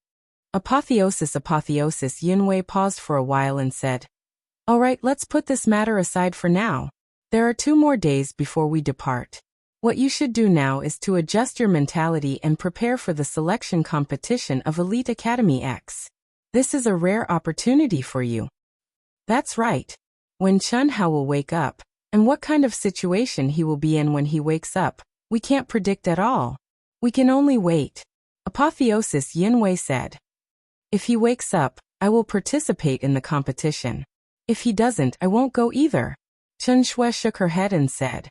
Apotheosis Yunwei paused for a while and said, "All right, let's put this matter aside for now. There are 2 more days before we depart. What you should do now is to adjust your mentality and prepare for the selection competition of Elite Academy X. This is a rare opportunity for you." That's right. When Chen Hao will wake up, and what kind of situation he will be in when he wakes up, we can't predict at all. We can only wait. Apotheosis Yunwei said. If he wakes up, I will participate in the competition. If he doesn't, I won't go either. Chen Shui shook her head and said.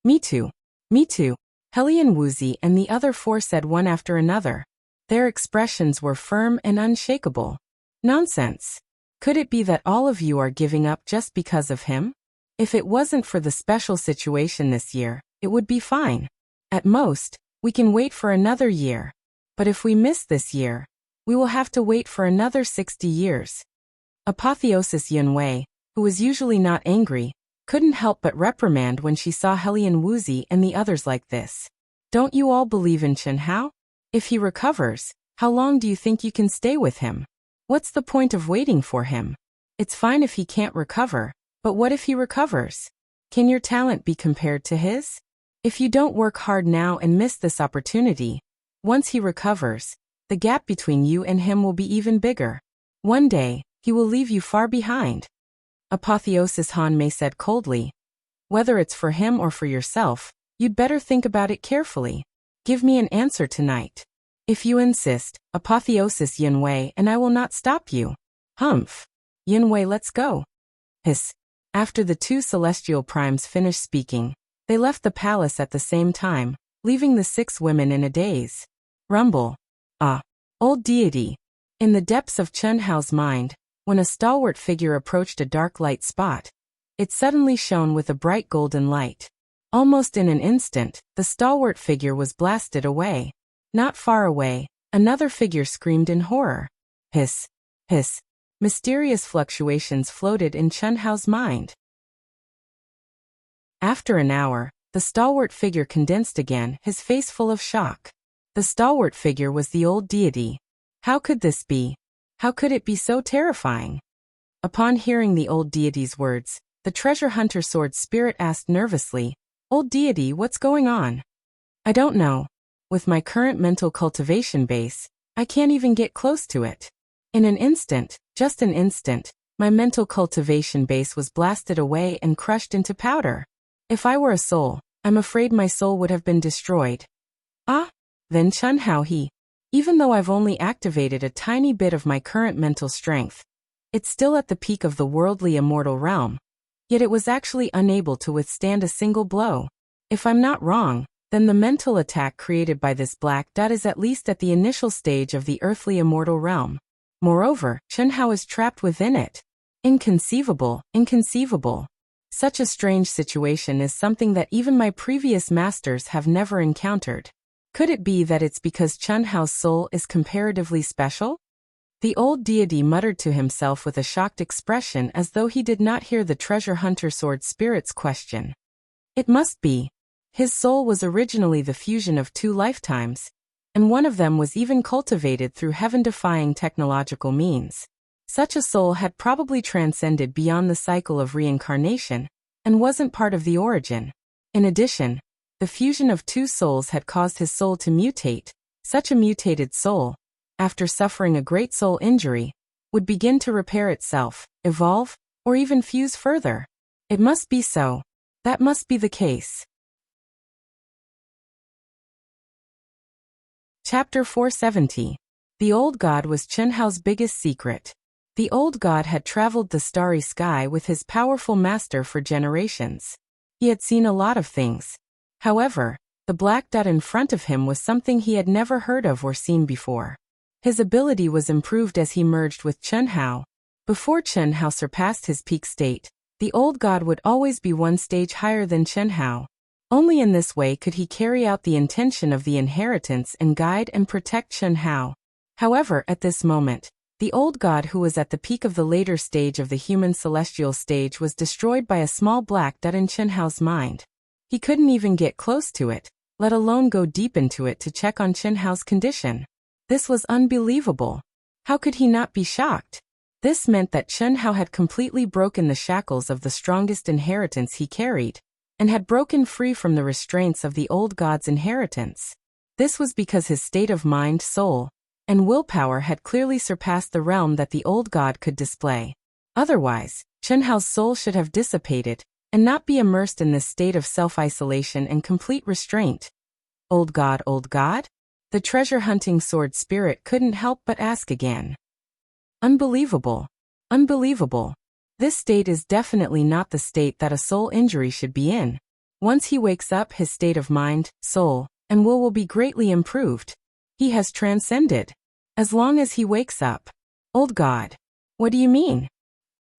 Me too. Me too. Helian Wuxi and the other 4 said one after another. Their expressions were firm and unshakable. Nonsense. Could it be that all of you are giving up just because of him? If it wasn't for the special situation this year, it would be fine. At most, we can wait for another year. But if we miss this year, we will have to wait for another 60 years. Apotheosis Yunwei, who was usually not angry, couldn't help but reprimand when she saw Helian Wuxi and the others like this. Don't you all believe in Chen Hao? If he recovers, how long do you think you can stay with him? What's the point of waiting for him? It's fine if he can't recover, but what if he recovers? Can your talent be compared to his? If you don't work hard now and miss this opportunity, once he recovers, the gap between you and him will be even bigger. One day, he will leave you far behind. Apotheosis Han Mei said coldly. Whether it's for him or for yourself, you'd better think about it carefully. Give me an answer tonight. If you insist, Apotheosis Yin Wei, and I will not stop you. Humph. Yin Wei, let's go. Hiss. After the two celestial primes finished speaking, they left the palace at the same time, leaving the 6 women in a daze. Rumble. Ah. Old deity. In the depths of Chen Hao's mind, when a stalwart figure approached a dark light spot, it suddenly shone with a bright golden light. Almost in an instant, the stalwart figure was blasted away. Not far away, another figure screamed in horror. Hiss. Hiss. Mysterious fluctuations floated in Chen Hao's mind. After an hour, the stalwart figure condensed again, his face full of shock. The stalwart figure was the old deity. How could this be? How could it be so terrifying? Upon hearing the old deity's words, the treasure hunter sword spirit asked nervously, "Old deity, what's going on?" "I don't know. With my current mental cultivation base, I can't even get close to it. In an instant, just an instant, my mental cultivation base was blasted away and crushed into powder. If I were a soul, I'm afraid my soul would have been destroyed." "Ah? Then Chen Hao even though I've only activated a tiny bit of my current mental strength, it's still at the peak of the worldly immortal realm, yet it was actually unable to withstand a single blow. If I'm not wrong, then the mental attack created by this black dot is at least at the initial stage of the earthly immortal realm. Moreover, Chen Hao is trapped within it. Inconceivable, inconceivable. Such a strange situation is something that even my previous masters have never encountered. Could it be that it's because Chen Hao's soul is comparatively special?" The old deity muttered to himself with a shocked expression as though he did not hear the treasure hunter sword spirit's question. It must be. His soul was originally the fusion of 2 lifetimes, and one of them was even cultivated through heaven-defying technological means. Such a soul had probably transcended beyond the cycle of reincarnation, and wasn't part of the origin. In addition, the fusion of 2 souls had caused his soul to mutate. Such a mutated soul, after suffering a great soul injury, would begin to repair itself, evolve, or even fuse further. It must be so. That must be the case. Chapter 470. The old god was Chen Hao's biggest secret. The old god had traveled the starry sky with his powerful master for generations. He had seen a lot of things. However, the black dot in front of him was something he had never heard of or seen before. His ability was improved as he merged with Chen Hao. Before Chen Hao surpassed his peak state, the old god would always be 1 stage higher than Chen Hao. Only in this way could he carry out the intention of the inheritance and guide and protect Chen Hao. However, at this moment, the old god who was at the peak of the later stage of the human celestial stage was destroyed by a small black dot in Chen Hao's mind. He couldn't even get close to it, let alone go deep into it to check on Chen Hao's condition. This was unbelievable. How could he not be shocked? This meant that Chen Hao had completely broken the shackles of the strongest inheritance he carried, and had broken free from the restraints of the old god's inheritance. This was because his state of mind, soul, and willpower had clearly surpassed the realm that the old god could display. Otherwise, Chen Hao's soul should have dissipated, and not be immersed in this state of self-isolation and complete restraint. Old god, old god? The treasure-hunting sword spirit couldn't help but ask again. Unbelievable. Unbelievable. This state is definitely not the state that a soul injury should be in. Once he wakes up, his state of mind, soul, and will be greatly improved. He has transcended. As long as he wakes up. Old god. What do you mean?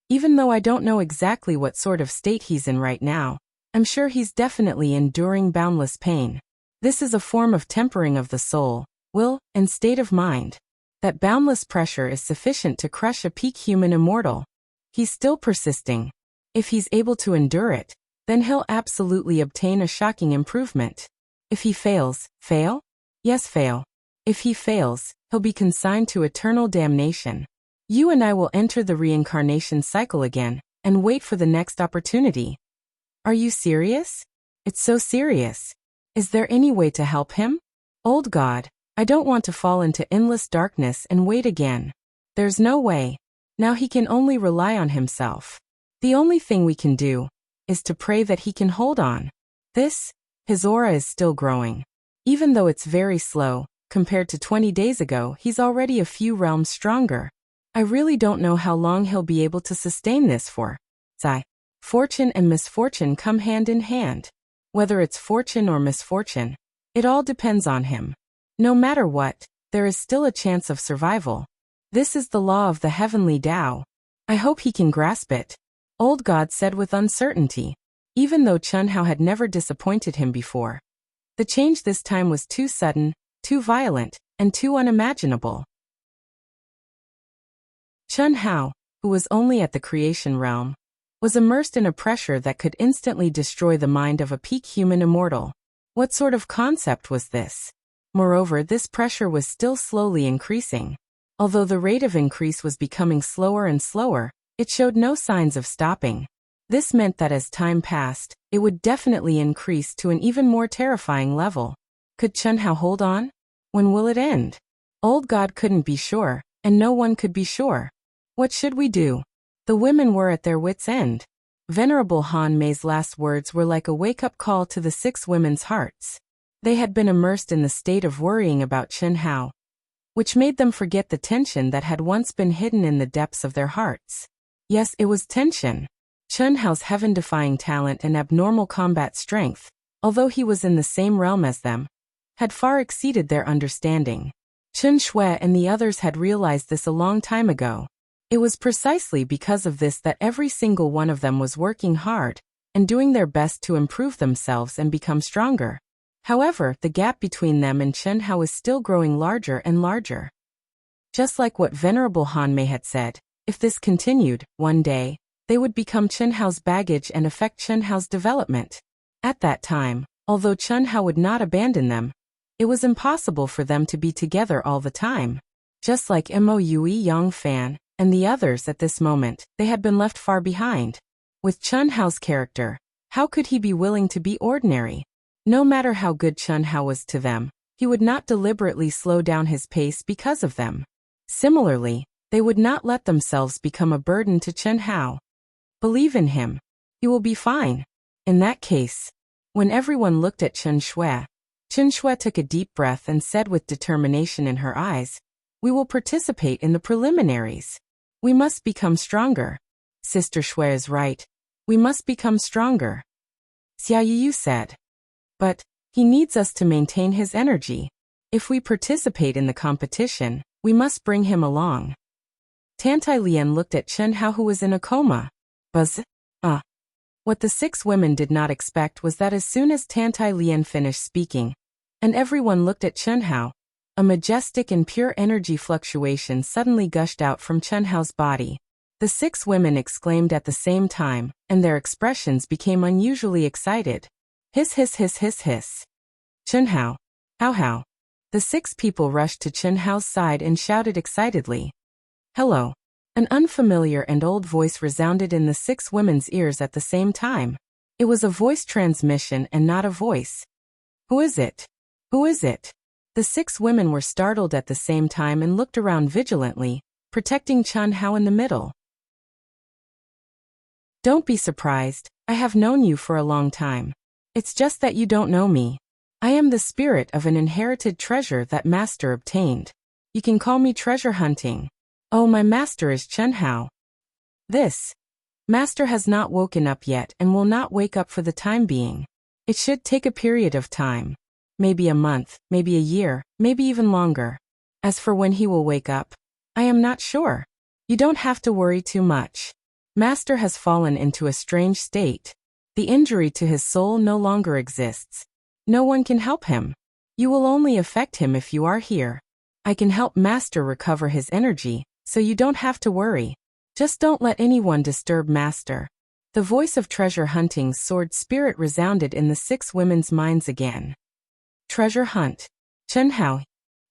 Even though I don't know exactly what sort of state he's in right now, I'm sure he's definitely enduring boundless pain. This is a form of tempering of the soul, will, and state of mind. That boundless pressure is sufficient to crush a peak human immortal. He's still persisting. If he's able to endure it, then he'll absolutely obtain a shocking improvement. If he fails, fail? Yes, fail. If he fails, he'll be consigned to eternal damnation. You and I will enter the reincarnation cycle again, and wait for the next opportunity. Are you serious? It's so serious. Is there any way to help him? Old God, I don't want to fall into endless darkness and wait again. There's no way. Now he can only rely on himself. The only thing we can do is to pray that he can hold on. His aura is still growing. Even though it's very slow, compared to 20 days ago, he's already a few realms stronger. I really don't know how long he'll be able to sustain this for. Fortune and misfortune come hand in hand. Whether it's fortune or misfortune, it all depends on him. No matter what, there is still a chance of survival. This is the law of the heavenly Tao. I hope he can grasp it. Old God said with uncertainty, even though Chun Hao had never disappointed him before. The change this time was too sudden, too violent, and too unimaginable. Chun Hao, who was only at the creation realm, was immersed in a pressure that could instantly destroy the mind of a peak human immortal. What sort of concept was this? Moreover, this pressure was still slowly increasing. Although the rate of increase was becoming slower and slower, it showed no signs of stopping. This meant that as time passed, it would definitely increase to an even more terrifying level. Could Chun Hao hold on? When will it end? Old God couldn't be sure, and no one could be sure. What should we do? The women were at their wits' end. Venerable Han Mei's last words were like a wake-up call to the 6 women's hearts. They had been immersed in the state of worrying about Chun Hao, which made them forget the tension that had once been hidden in the depths of their hearts. Yes, it was tension. Chun Hao's heaven-defying talent and abnormal combat strength, although he was in the same realm as them, had far exceeded their understanding. Chun Shui and the others had realized this a long time ago. It was precisely because of this that every single one of them was working hard and doing their best to improve themselves and become stronger. However, the gap between them and Chun Hao is still growing larger and larger. Just like what Venerable Han Mei had said, if this continued, one day, they would become Chun Hao's baggage and affect Chun Hao's development. At that time, although Chun Hao would not abandon them, it was impossible for them to be together all the time. Just like Moue Yang Fan and the others at this moment, they had been left far behind. With Chun Hao's character, how could he be willing to be ordinary? No matter how good Chun Hao was to them, he would not deliberately slow down his pace because of them. Similarly, they would not let themselves become a burden to Chun Hao. Believe in him. He will be fine. In that case, when everyone looked at Chun Shui took a deep breath and said with determination in her eyes, "We will participate in the preliminaries. We must become stronger." Sister Shui is right. We must become stronger. Xia Yu said. But he needs us to maintain his energy. If we participate in the competition, we must bring him along. Tantai Lian looked at Chun Hao, who was in a coma. What the 6 women did not expect was that as soon as Tantai Lian finished speaking, and everyone looked at Chun Hao, a majestic and pure energy fluctuation suddenly gushed out from Chun Hao's body. The 6 women exclaimed at the same time, and their expressions became unusually excited. Hiss hiss hiss hiss hiss. Chun Hao. How. The 6 people rushed to Chun Hao's side and shouted excitedly. Hello. An unfamiliar and old voice resounded in the 6 women's ears at the same time. It was a voice transmission and not a voice. Who is it? Who is it? The 6 women were startled at the same time and looked around vigilantly, protecting Chun Hao in the middle. Don't be surprised, I have known you for a long time. It's just that you don't know me. I am the spirit of an inherited treasure that Master obtained. You can call me treasure hunting. Oh, my master is Chun Hao. This master has not woken up yet and will not wake up for the time being. It should take a period of time. Maybe a month, maybe a year, maybe even longer. As for when he will wake up, I am not sure. You don't have to worry too much. Master has fallen into a strange state. The injury to his soul no longer exists. No one can help him. You will only affect him if you are here. I can help Master recover his energy, so you don't have to worry. Just don't let anyone disturb Master. The voice of Treasure Hunting's sword spirit resounded in the 6 women's minds again. Treasure hunt. Chun Hao.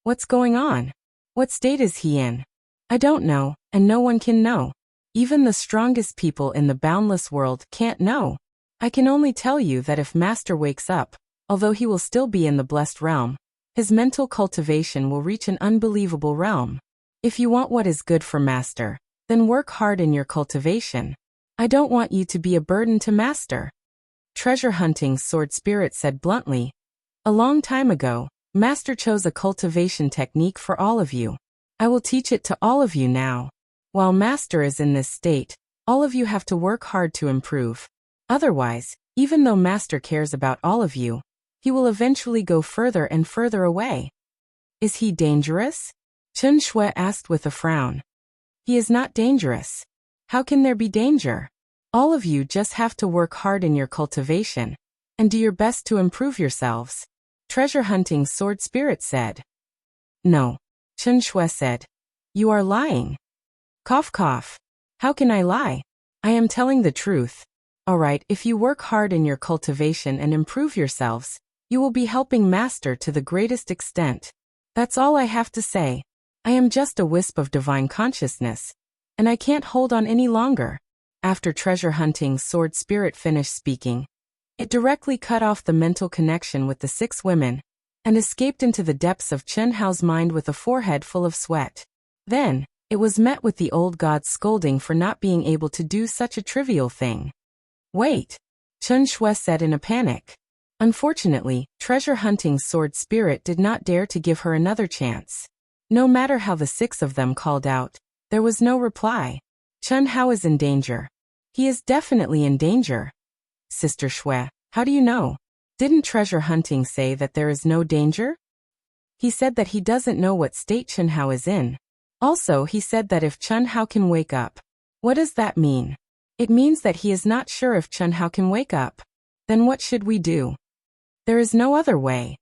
What's going on? What state is he in? I don't know, and no one can know. Even the strongest people in the boundless world can't know. I can only tell you that if Master wakes up, although he will still be in the blessed realm, his mental cultivation will reach an unbelievable realm. If you want what is good for Master, then work hard in your cultivation. I don't want you to be a burden to Master. Treasure hunting sword spirit said bluntly. A long time ago, Master chose a cultivation technique for all of you. I will teach it to all of you now. While Master is in this state, all of you have to work hard to improve. Otherwise, even though Master cares about all of you, he will eventually go further and further away. Is he dangerous? Chen Shui asked with a frown. He is not dangerous. How can there be danger? All of you just have to work hard in your cultivation, and do your best to improve yourselves. Treasure hunting sword spirit said. No. Chen Shui said. You are lying. Cough cough. How can I lie? I am telling the truth. Alright, if you work hard in your cultivation and improve yourselves, you will be helping Master to the greatest extent. That's all I have to say. I am just a wisp of divine consciousness, and I can't hold on any longer. After treasure hunting sword spirit finished speaking, it directly cut off the mental connection with the 6 women, and escaped into the depths of Chen Hao's mind with a forehead full of sweat. Then, it was met with the old god's scolding for not being able to do such a trivial thing. Wait! Chen Shui said in a panic. Unfortunately, treasure hunting sword spirit did not dare to give her another chance. No matter how the 6 of them called out, there was no reply. Chen Hao is in danger. He is definitely in danger. Sister Shui, how do you know? Didn't treasure hunting say that there is no danger? He said that he doesn't know what state Chen Hao is in. Also, he said that if Chen Hao can wake up. What does that mean? It means that he is not sure if Chen Hao can wake up. Then what should we do? There is no other way.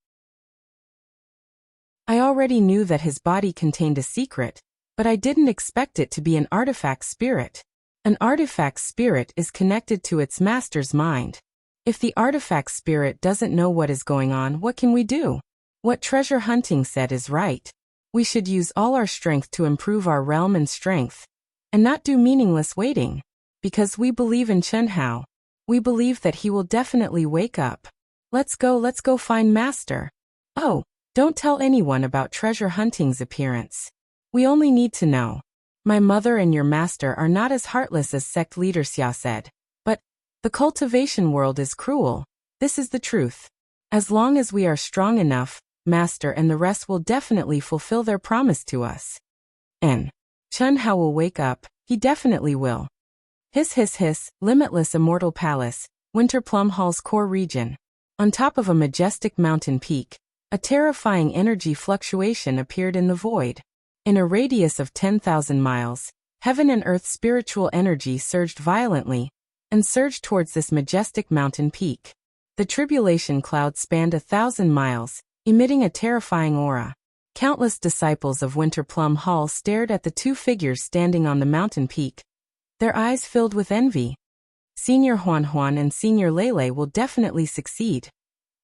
I already knew that his body contained a secret, but I didn't expect it to be an artifact spirit. An artifact spirit is connected to its master's mind. If the artifact spirit doesn't know what is going on, what can we do? What treasure hunting said is right. We should use all our strength to improve our realm and strength, and not do meaningless waiting. Because we believe in Chen Hao. We believe that he will definitely wake up. Let's go find Master. Oh, don't tell anyone about treasure hunting's appearance. We only need to know. My mother and your master are not as heartless as sect leader Xia said. But the cultivation world is cruel. This is the truth. As long as we are strong enough, Master and the rest will definitely fulfill their promise to us. And Chen Hao will wake up. He definitely will. Hiss hiss hiss, limitless immortal palace, Winter Plum Hall's core region. On top of a majestic mountain peak, a terrifying energy fluctuation appeared in the void. In a radius of 10,000 miles, heaven and earth spiritual energy surged violently, and surged towards this majestic mountain peak. The tribulation cloud spanned 1,000 miles, emitting a terrifying aura. Countless disciples of Winter Plum Hall stared at the 2 figures standing on the mountain peak, their eyes filled with envy. Senior Huan Huan and Senior Lele will definitely succeed.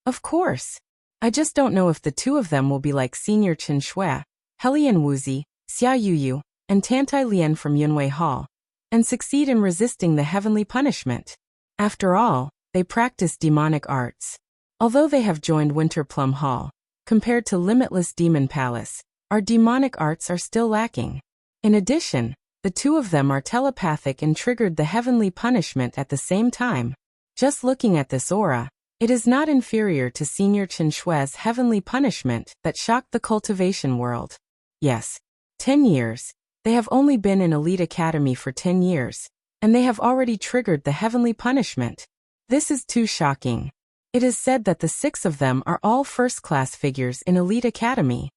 Of course. I just don't know if the 2 of them will be like Senior Chen Shui, Helian Wuzi, Xia Yuyu, and Tantai Lian from Yunwei Hall, and succeed in resisting the heavenly punishment. After all, they practice demonic arts. Although they have joined Winter Plum Hall, compared to Limitless Demon Palace, our demonic arts are still lacking. In addition, the 2 of them are telepathic and triggered the heavenly punishment at the same time. Just looking at this aura, it is not inferior to Senior Chen Shui's heavenly punishment that shocked the cultivation world. Yes. 10 years. They have only been in Elite Academy for 10 years, and they have already triggered the heavenly punishment. This is too shocking. It is said that the 6 of them are all first-class figures in Elite Academy.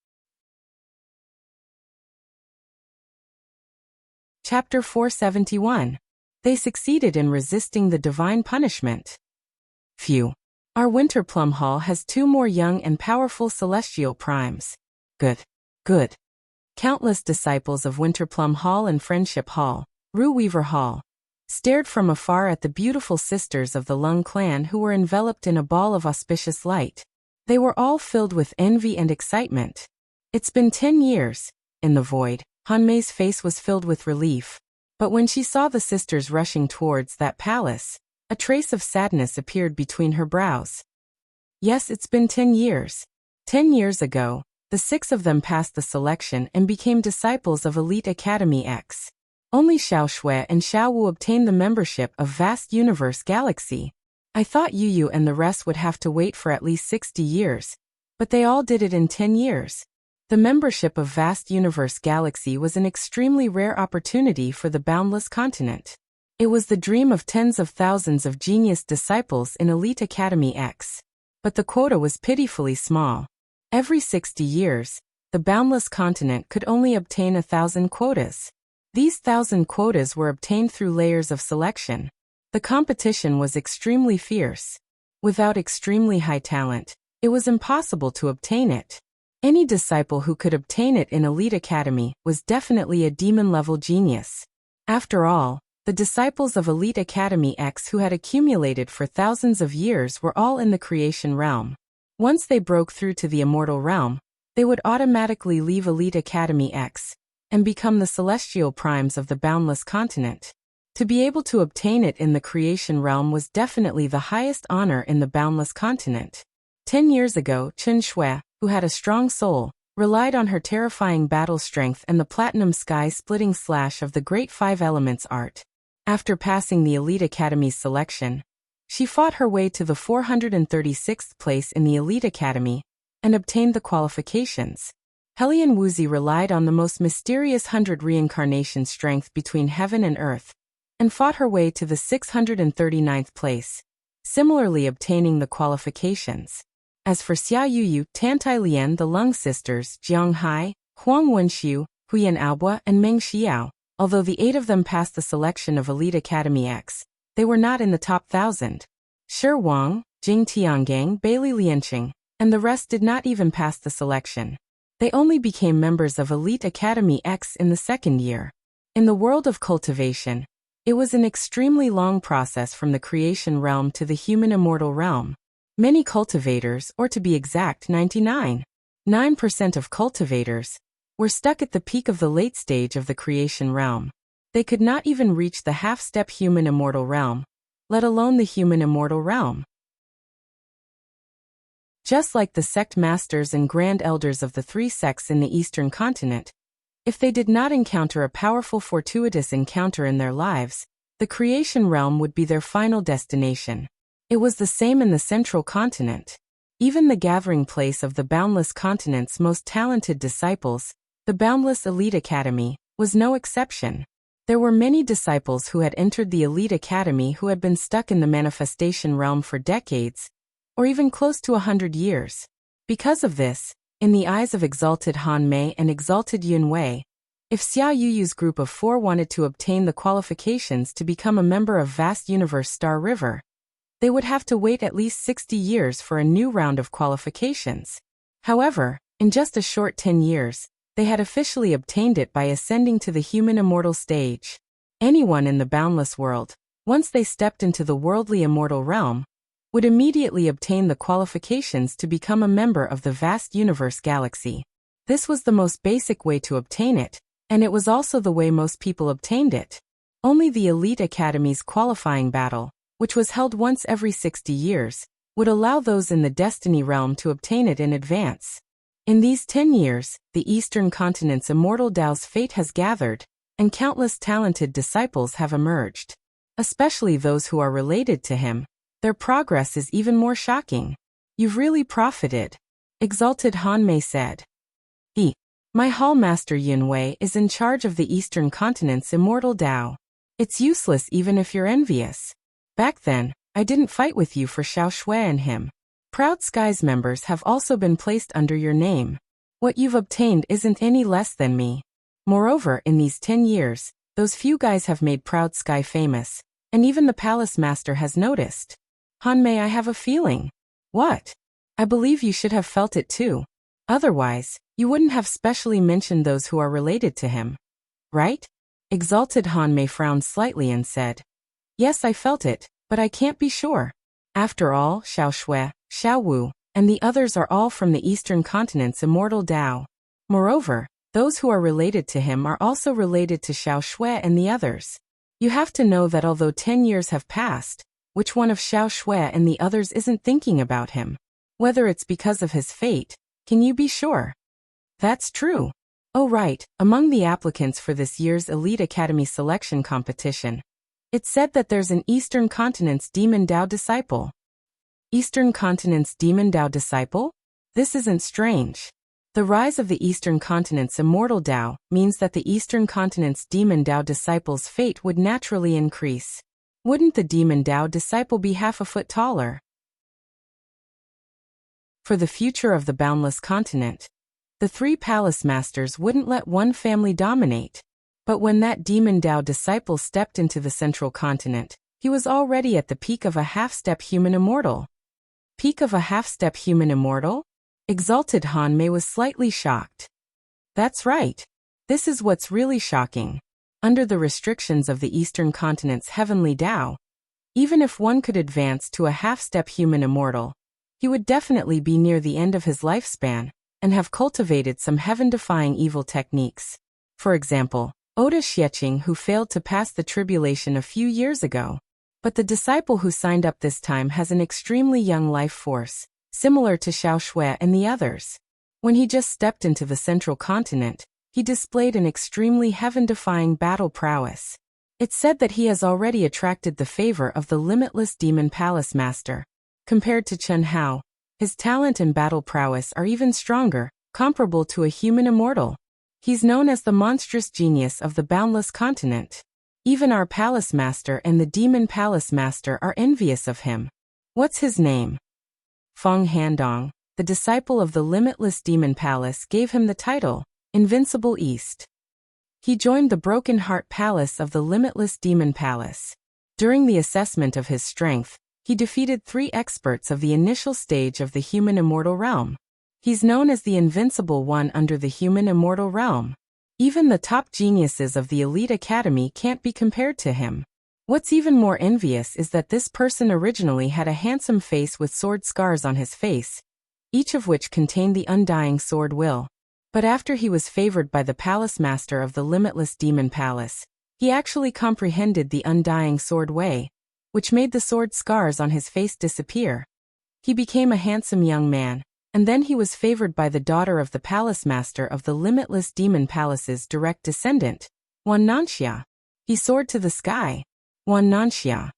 Chapter 471. They succeeded in resisting the divine punishment. Phew. Our Winter Plum Hall has 2 more young and powerful celestial primes. Good. Good. Countless disciples of Winter Plum Hall and Friendship Hall, Rue Weaver Hall, stared from afar at the beautiful sisters of the Lung clan who were enveloped in a ball of auspicious light. They were all filled with envy and excitement. It's been 10 years. In the void, Hanmei's face was filled with relief. But when she saw the sisters rushing towards that palace, A trace of sadness appeared between her brows. Yes, it's been 10 years. 10 years ago, the 6 of them passed the selection and became disciples of Elite Academy X. Only Xiao Shui and Xiao Wu obtained the membership of Vast Universe Galaxy. I thought Yu and the rest would have to wait for at least 60 years, but they all did it in 10 years. The membership of Vast Universe Galaxy was an extremely rare opportunity for the boundless continent. It was the dream of tens of thousands of genius disciples in Elite Academy X. But the quota was pitifully small. Every 60 years, the boundless continent could only obtain 1,000 quotas. These 1,000 quotas were obtained through layers of selection. The competition was extremely fierce. Without extremely high talent, it was impossible to obtain it. Any disciple who could obtain it in Elite Academy was definitely a demon-level genius. After all, the disciples of Elite Academy X who had accumulated for thousands of years were all in the creation realm. Once they broke through to the immortal realm, they would automatically leave Elite Academy X and become the celestial primes of the boundless continent. To be able to obtain it in the creation realm was definitely the highest honor in the boundless continent. 10 years ago, Chen Shui, who had a strong soul, relied on her terrifying battle strength and the platinum sky-splitting slash of the Great Five Elements art. After passing the Elite Academy's selection, she fought her way to the 436th place in the Elite Academy and obtained the qualifications. Hellion Wuxia relied on the most mysterious 100 reincarnation strength between heaven and earth and fought her way to the 639th place, similarly obtaining the qualifications. As for Xia Yuyu, Tantai Lian, the Lung sisters, Jiang Hai, Huang Wenxiu, Huyan Aobo, and Meng Xiao, although the 8 of them passed the selection of Elite Academy X, they were not in the top 1,000. Shi Wang, Jing Tiangang, Bailey Lianqing, and the rest did not even pass the selection. They only became members of Elite Academy X in the second year. In the world of cultivation, it was an extremely long process from the creation realm to the human immortal realm. Many cultivators, or to be exact 99.9% of cultivators, were stuck at the peak of the late stage of the creation realm. They could not even reach the half-step human immortal realm, let alone the human immortal realm. Just like the sect masters and grand elders of the 3 sects in the eastern continent, if they did not encounter a powerful fortuitous encounter in their lives, the creation realm would be their final destination. It was the same in the central continent. Even the gathering place of the boundless continent's most talented disciples, the Boundless Elite Academy, was no exception. There were many disciples who had entered the Elite Academy who had been stuck in the manifestation realm for decades, or even close to 100 years. Because of this, in the eyes of Exalted Han Mei and Exalted Yun Wei, if Xia Yuyu's group of 4 wanted to obtain the qualifications to become a member of Vast Universe Star River, they would have to wait at least 60 years for a new round of qualifications. However, in just a short 10 years, they had officially obtained it by ascending to the human immortal stage. Anyone in the boundless world, once they stepped into the worldly immortal realm, would immediately obtain the qualifications to become a member of the Vast Universe Galaxy. This was the most basic way to obtain it, and it was also the way most people obtained it. Only the Elite Academy's qualifying battle, which was held once every 60 years, would allow those in the Destiny realm to obtain it in advance. In these 10 years, the Eastern Continent's immortal Tao's fate has gathered, and countless talented disciples have emerged. Especially those who are related to him, their progress is even more shocking. You've really profited, Exalted Han Mei said. My Hall Master Yun Wei is in charge of the Eastern Continent's immortal Tao. It's useless even if you're envious. Back then, I didn't fight with you for Xiao Shui and him. Proud Skies members have also been placed under your name. What you've obtained isn't any less than me. Moreover, in these 10 years, those few guys have made Proud Sky famous, and even the Palace Master has noticed. Han Mei, I have a feeling. What? I believe you should have felt it too. Otherwise, you wouldn't have specially mentioned those who are related to him. Right? Exalted Han Mei frowned slightly and said, Yes, I felt it, but I can't be sure. After all, Xiao Shui, Xiao Wu, and the others are all from the Eastern Continent's immortal Tao. Moreover, those who are related to him are also related to Xiao Shui and the others. You have to know that although 10 years have passed, Which one of Xiao Shui and the others isn't thinking about him? Whether it's because of his fate, can you be sure? That's true. Oh right, among the applicants for this year's Elite Academy selection competition, it's said that there's an Eastern Continent's Demon Dao disciple. Eastern Continent's Demon Dao disciple? This isn't strange. The rise of the Eastern Continent's immortal Dao means that the Eastern Continent's Demon Dao disciple's fate would naturally increase. Wouldn't the Demon Dao disciple be half a foot taller? For the future of the boundless continent, the three palace masters wouldn't let one family dominate. But when that Demon Dao disciple stepped into the central continent, he was already at the peak of a half-step human immortal. Peak of a half-step human immortal? Exalted Han Mei was slightly shocked. That's right. This is what's really shocking. Under the restrictions of the Eastern Continent's heavenly Dao, even if one could advance to a half-step human immortal, he would definitely be near the end of his lifespan and have cultivated some heaven-defying evil techniques. For example, Oda Xieching, who failed to pass the tribulation a few years ago. But the disciple who signed up this time has an extremely young life force, similar to Xiao Shui and the others. When he just stepped into the central continent, he displayed an extremely heaven-defying battle prowess. It's said that he has already attracted the favor of the limitless Demon Palace Master. Compared to Chen Hao, his talent and battle prowess are even stronger, comparable to a human immortal. He's known as the monstrous genius of the boundless continent. Even our Palace Master and the Demon Palace Master are envious of him. What's his name? Feng Handong, the disciple of the limitless Demon Palace, gave him the title, Invincible East. He joined the Broken Heart Palace of the limitless Demon Palace. During the assessment of his strength, he defeated 3 experts of the initial stage of the human immortal realm. He's known as the Invincible One under the human immortal realm. Even the top geniuses of the Elite Academy can't be compared to him. What's even more envious is that this person originally had a handsome face with sword scars on his face, each of which contained the undying sword will. But after he was favored by the Palace Master of the Limitless Demon Palace, he actually comprehended the undying sword way, which made the sword scars on his face disappear. He became a handsome young man, and then he was favored by the daughter of the Palace Master of the Limitless Demon Palace's direct descendant, Wan Nanxia. He soared to the sky. Wan Nanxia.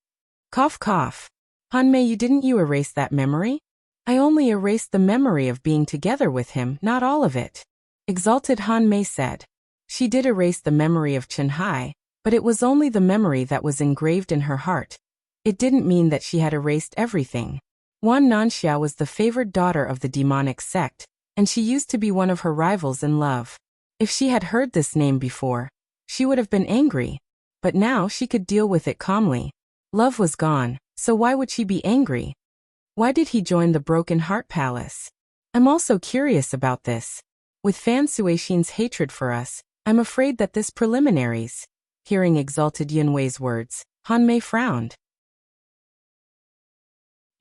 Cough cough. Han Mei, didn't you erase that memory? I only erased the memory of being together with him, not all of it. Exalted Han Mei said. She did erase the memory of Chen Hai, but it was only the memory that was engraved in her heart. It didn't mean that she had erased everything. Wan Nanxia was the favored daughter of the demonic sect, and she used to be one of her rivals in love. If she had heard this name before, she would have been angry. But now she could deal with it calmly. Love was gone, so why would she be angry? Why did he join the Broken Heart Palace? I'm also curious about this. With Fan Suixin's hatred for us, I'm afraid that this preliminaries. Hearing Exalted Yunwei's words, Han Mei frowned.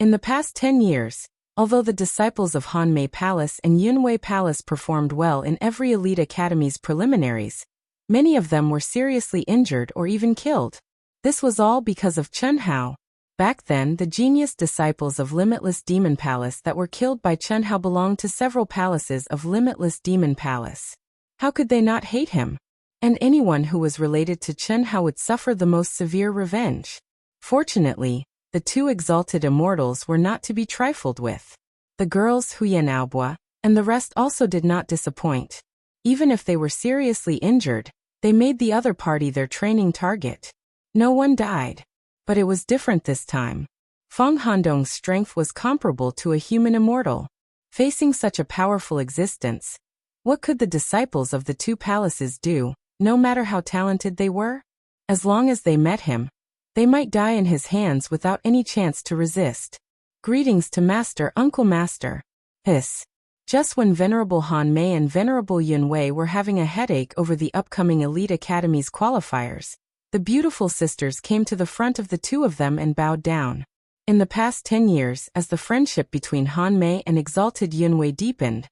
In the past 10 years, although the disciples of Han Mei Palace and Yunwei Palace performed well in every Elite Academy's preliminaries, many of them were seriously injured or even killed. This was all because of Chen Hao. Back then, the genius disciples of Limitless Demon Palace that were killed by Chen Hao belonged to several palaces of Limitless Demon Palace. How could they not hate him? And anyone who was related to Chen Hao would suffer the most severe revenge. Fortunately, the 2 exalted immortals were not to be trifled with. The girls Huyan Aobua and the rest also did not disappoint. Even if they were seriously injured, they made the other party their training target. No one died. But it was different this time. Feng Handong's strength was comparable to a human immortal. Facing such a powerful existence, what could the disciples of the 2 palaces do, no matter how talented they were? As long as they met him, they might die in his hands without any chance to resist. Greetings to Master, Uncle Master. Hiss. Just when Venerable Han Mei and Venerable Yunwei were having a headache over the upcoming Elite Academy's qualifiers, the beautiful sisters came to the front of the 2 of them and bowed down. In the past 10 years, as the friendship between Han Mei and Exalted Yunwei deepened,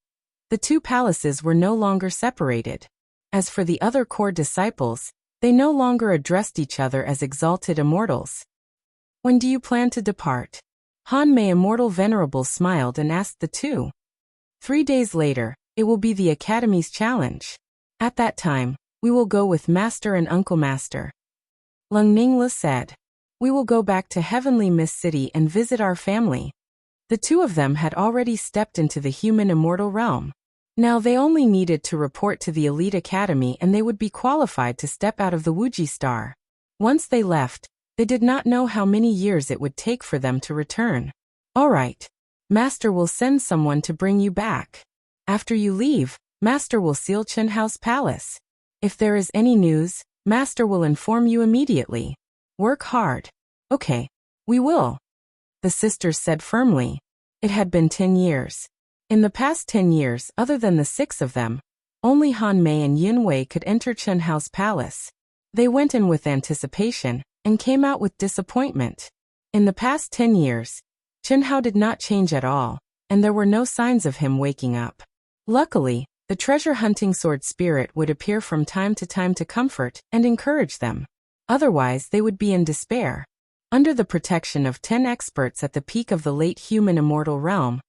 the 2 palaces were no longer separated. As for the other core disciples, they no longer addressed each other as exalted immortals. When do you plan to depart? Han Mei Immortal Venerable smiled and asked the two. 3 days later, it will be the Academy's challenge. At that time, we will go with Master and Uncle Master. Lung Ningla said. We will go back to Heavenly Mist City and visit our family. The two of them had already stepped into the human immortal realm. Now they only needed to report to the Elite Academy and they would be qualified to step out of the Wuji Star. Once they left, they did not know how many years it would take for them to return. All right. Master will send someone to bring you back. After you leave, Master will seal Chenhao's palace. If there is any news, Master will inform you immediately. Work hard. Okay. We will. The sisters said firmly. It had been 10 years. In the past 10 years, other than the 6 of them, only Han Mei and Yin Wei could enter Chenhao's palace. They went in with anticipation and came out with disappointment. In the past 10 years, Chenhao did not change at all, and there were no signs of him waking up. Luckily, the treasure-hunting sword spirit would appear from time to comfort and encourage them. Otherwise, they would be in despair. Under the protection of 10 experts at the peak of the late human immortal realm,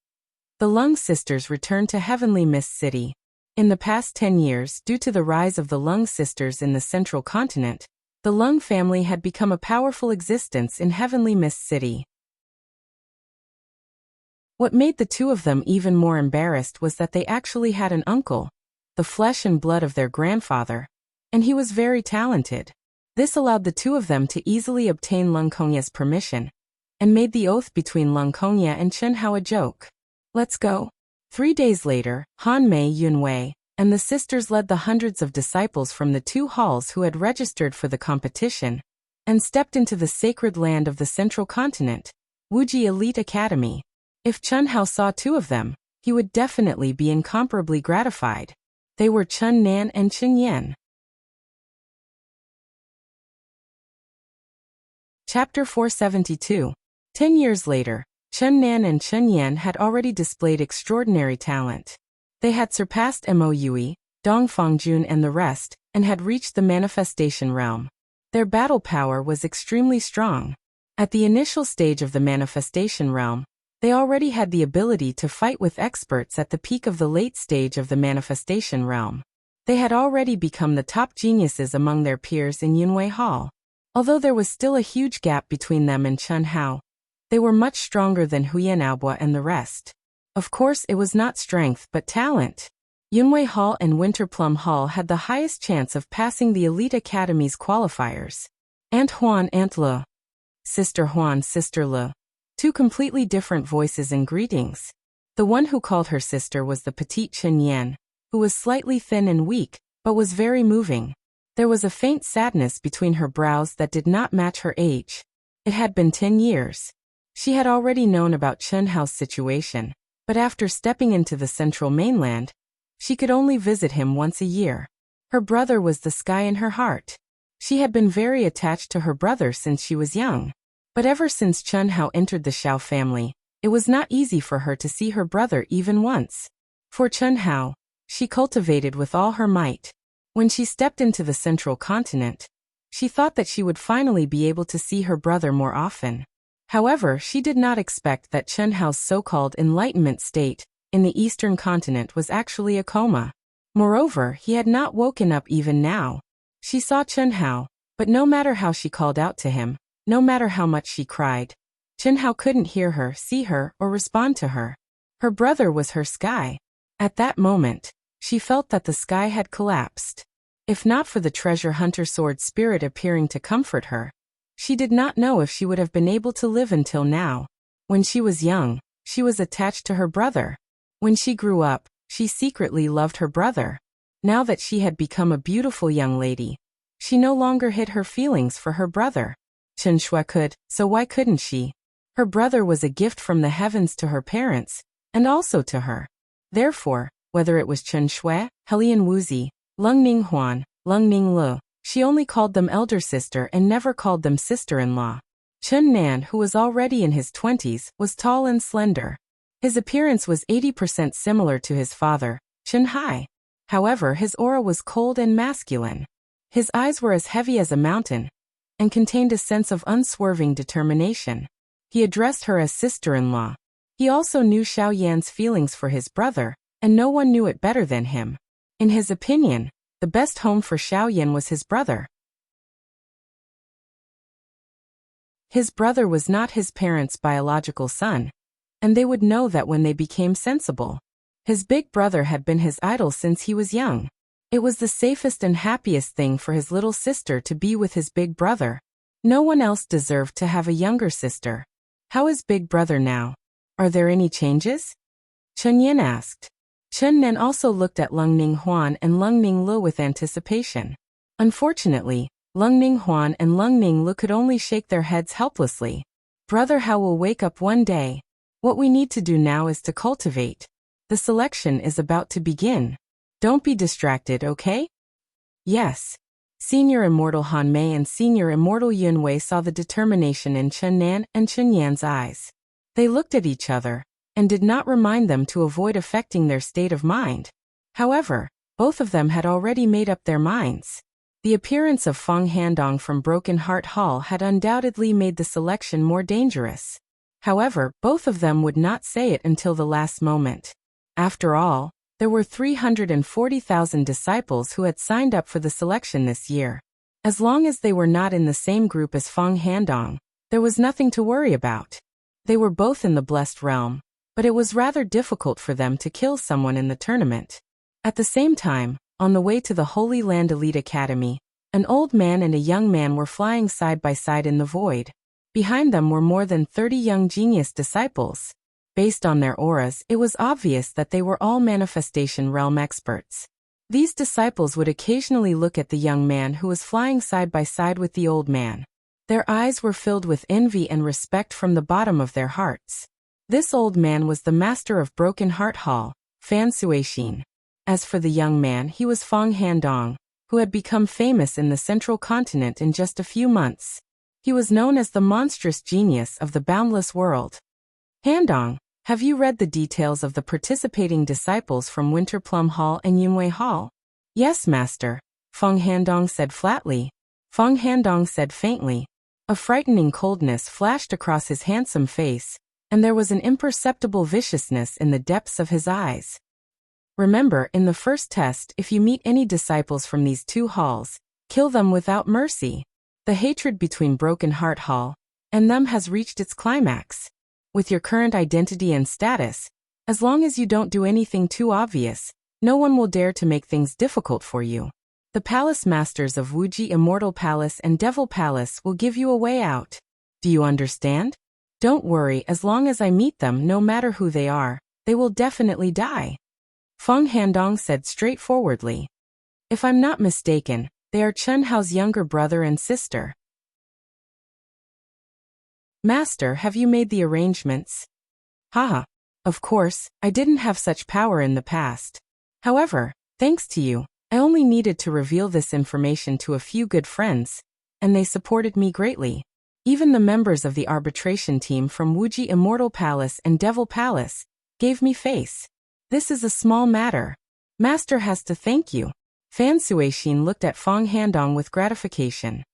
the Lung sisters returned to Heavenly Mist City. In the past 10 years, due to the rise of the Lung sisters in the central continent, the Lung family had become a powerful existence in Heavenly Mist City. What made the two of them even more embarrassed was that they actually had an uncle, the flesh and blood of their grandfather, and he was very talented. This allowed the two of them to easily obtain Lung Kongya's permission, and made the oath between Lung Kongya and Chenhao a joke. Let's go. 3 days later, Han Mei, Yun Wei, and the sisters led the hundreds of disciples from the 2 halls who had registered for the competition, and stepped into the sacred land of the central continent, Wuji Elite Academy. If Chenhao saw 2 of them, he would definitely be incomparably gratified. They were Chen Nan and Chen Yan. Chapter 472. 10 years later, Chen Nan and Chen Yan had already displayed extraordinary talent. They had surpassed Mo Yui, Dong Fongjun and the rest, and had reached the manifestation realm. Their battle power was extremely strong. At the initial stage of the manifestation realm, they already had the ability to fight with experts at the peak of the late stage of the manifestation realm. They had already become the top geniuses among their peers in Yunwei Hall. Although there was still a huge gap between them and Chenhao, they were much stronger than Huyan Aobo and the rest. Of course, it was not strength but talent. Yunwei Hall and Winter Plum Hall had the highest chance of passing the Elite Academy's qualifiers. Aunt Huan, Aunt Le. Sister Huan, Sister Le. 2 completely different voices and greetings. The one who called her sister was the petite Chen Yan, who was slightly thin and weak, but was very moving. There was a faint sadness between her brows that did not match her age. It had been 10 years. She had already known about Chenhao's situation, but after stepping into the central mainland, she could only visit him once a year. Her brother was the sky in her heart. She had been very attached to her brother since she was young. But ever since Chenhao entered the Xiao family, it was not easy for her to see her brother even once. For Chenhao, she cultivated with all her might. When she stepped into the central continent, she thought that she would finally be able to see her brother more often. However, she did not expect that Chenhao's so-called enlightenment state in the eastern continent was actually a coma. Moreover, he had not woken up even now. She saw Chenhao, but no matter how she called out to him, no matter how much she cried, Chenhao couldn't hear her, see her, or respond to her. Her brother was her sky. At that moment, she felt that the sky had collapsed. If not for the treasure hunter sword spirit appearing to comfort her, she did not know if she would have been able to live until now. When she was young, she was attached to her brother. When she grew up, she secretly loved her brother. Now that she had become a beautiful young lady, she no longer hid her feelings for her brother. Chen Shui could, so why couldn't she? Her brother was a gift from the heavens to her parents, and also to her. Therefore, whether it was Chen Shui, Helian Wuzi, Lung Ning Huan, Lung Ning Le, she only called them elder sister and never called them sister-in-law. Chen Nan, who was already in his 20s, was tall and slender. His appearance was 80% similar to his father, Chen Hai. However, his aura was cold and masculine. His eyes were as heavy as a mountain, and contained a sense of unswerving determination. He addressed her as sister-in-law. He also knew Xiao Yan's feelings for his brother, and no one knew it better than him. In his opinion, the best home for Xiao Yan was his brother. His brother was not his parents' biological son, and they would know that when they became sensible. His big brother had been his idol since he was young. It was the safest and happiest thing for his little sister to be with his big brother. No one else deserved to have a younger sister. How is big brother now? Are there any changes? Chen Yin asked. Chen Nen also looked at Lung Ning Huan and Lung Ning Lu with anticipation. Unfortunately, Lung Ning Huan and Lung Ning Lu could only shake their heads helplessly. Brother Hao will wake up one day. What we need to do now is to cultivate. The selection is about to begin. Don't be distracted, okay? Yes. Senior Immortal Han Mei and Senior Immortal Yun Wei saw the determination in Chen Nan and Chen Yan's eyes. They looked at each other, and did not remind them to avoid affecting their state of mind. However, both of them had already made up their minds. The appearance of Feng Handong from Broken Heart Hall had undoubtedly made the selection more dangerous. However, both of them would not say it until the last moment. After all, there were 340,000 disciples who had signed up for the selection this year. As long as they were not in the same group as Feng Handong, there was nothing to worry about. They were both in the blessed realm, but it was rather difficult for them to kill someone in the tournament. At the same time, on the way to the Holy Land Elite Academy, an old man and a young man were flying side by side in the void. Behind them were more than 30 young genius disciples. Based on their auras, it was obvious that they were all manifestation realm experts. These disciples would occasionally look at the young man who was flying side by side with the old man. Their eyes were filled with envy and respect from the bottom of their hearts. This old man was the master of Broken Heart Hall, Fan Suixin. As for the young man, he was Feng Handong, who had become famous in the central continent in just a few months. He was known as the monstrous genius of the boundless world. Handong, have you read the details of the participating disciples from Winter Plum Hall and Yunwei Hall? Yes, master, Feng Handong said flatly. Feng Handong said faintly. A frightening coldness flashed across his handsome face, and there was an imperceptible viciousness in the depths of his eyes. Remember, in the first test, if you meet any disciples from these two halls, kill them without mercy. The hatred between Broken Heart Hall and them has reached its climax. With your current identity and status, as long as you don't do anything too obvious, no one will dare to make things difficult for you. The palace masters of Wuxia Immortal Palace and Devil Palace will give you a way out. Do you understand? Don't worry, as long as I meet them, no matter who they are, they will definitely die. Feng Handong said straightforwardly. If I'm not mistaken, they are Chen Hao's younger brother and sister. Master, have you made the arrangements? Haha. Of course, I didn't have such power in the past. However, thanks to you, I only needed to reveal this information to a few good friends, and they supported me greatly. Even the members of the arbitration team from Wuxia Immortal Palace and Devil Palace gave me face. This is a small matter. Master has to thank you. Fan Suixin looked at Feng Handong with gratification.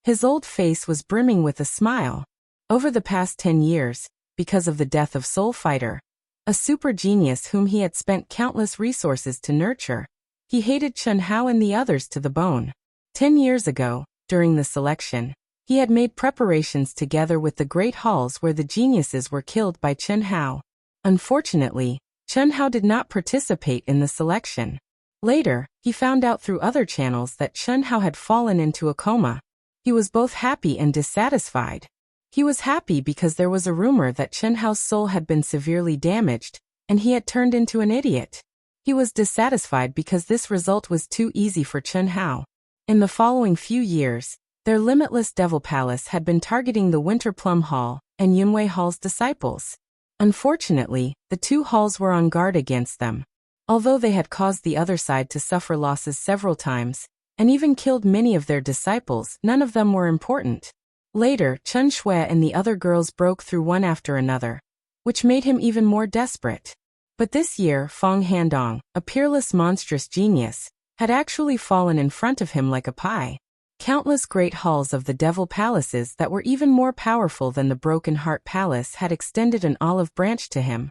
His old face was brimming with a smile. Over the past 10 years, because of the death of Soul Fighter, a super genius whom he had spent countless resources to nurture, he hated Chen Hao and the others to the bone. 10 years ago, during the selection, he had made preparations together with the great halls where the geniuses were killed by Chen Hao. Unfortunately, Chen Hao did not participate in the selection. Later, he found out through other channels that Chen Hao had fallen into a coma. He was both happy and dissatisfied. He was happy because there was a rumor that Chen Hao's soul had been severely damaged, and he had turned into an idiot. He was dissatisfied because this result was too easy for Chen Hao. In the following few years, their limitless Devil Palace had been targeting the Winter Plum Hall and Yunwei Hall's disciples. Unfortunately, the two halls were on guard against them. Although they had caused the other side to suffer losses several times, and even killed many of their disciples, none of them were important. Later, Chen Shui and the other girls broke through one after another, which made him even more desperate. But this year, Feng Handong, a peerless monstrous genius, had actually fallen in front of him like a pie. Countless great halls of the devil palaces that were even more powerful than the Broken Heart Palace had extended an olive branch to him.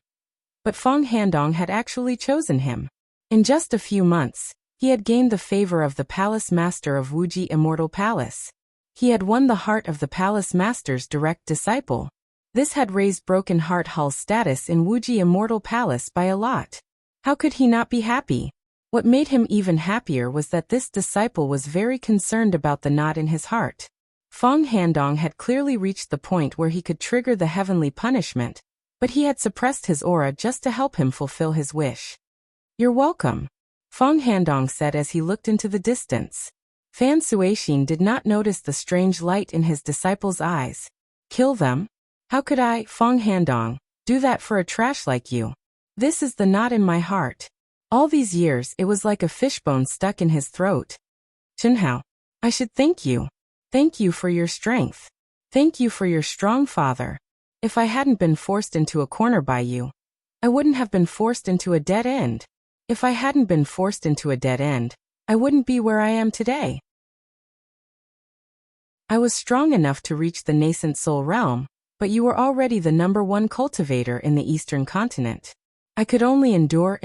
But Fong Handong had actually chosen him. In just a few months, he had gained the favor of the palace master of Wuxia Immortal Palace. He had won the heart of the palace master's direct disciple. This had raised Broken Heart Hall's status in Wuxia Immortal Palace by a lot. How could he not be happy? What made him even happier was that this disciple was very concerned about the knot in his heart. Fong Handong had clearly reached the point where he could trigger the heavenly punishment, but he had suppressed his aura just to help him fulfill his wish. "You're welcome," Fong Handong said as he looked into the distance. Fan Suixin did not notice the strange light in his disciple's eyes. "Kill them? How could I, Fong Handong, do that for a trash like you? This is the knot in my heart." All these years it was like a fishbone stuck in his throat. "Chunhao, I should thank you. Thank you for your strength. Thank you for your strong father. If I hadn't been forced into a corner by you, I wouldn't have been forced into a dead end. If I hadn't been forced into a dead end, I wouldn't be where I am today. I was strong enough to reach the nascent soul realm, but you were already the #1 cultivator in the Eastern continent. I could only endure.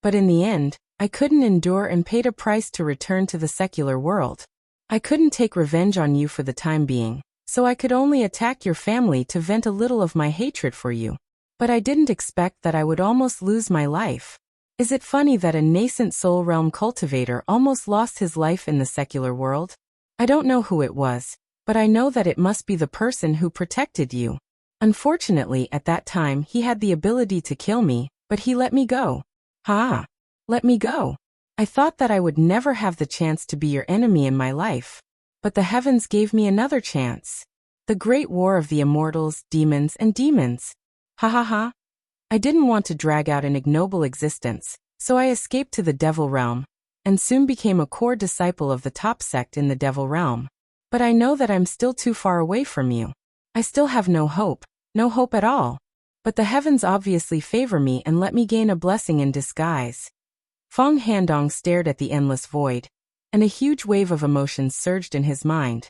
But in the end, I couldn't endure and paid a price to return to the secular world. I couldn't take revenge on you for the time being, so I could only attack your family to vent a little of my hatred for you. But I didn't expect that I would almost lose my life. Is it funny that a nascent soul realm cultivator almost lost his life in the secular world? I don't know who it was, but I know that it must be the person who protected you. Unfortunately, at that time he had the ability to kill me, but he let me go. Ha! Let me go. I thought that I would never have the chance to be your enemy in my life. But the heavens gave me another chance. The great war of the immortals, demons, and demons. Ha ha ha. I didn't want to drag out an ignoble existence, so I escaped to the devil realm, and soon became a core disciple of the top sect in the devil realm. But I know that I'm still too far away from you. I still have no hope at all. But the heavens obviously favor me and let me gain a blessing in disguise. Fong Handong stared at the endless void, and a huge wave of emotions surged in his mind.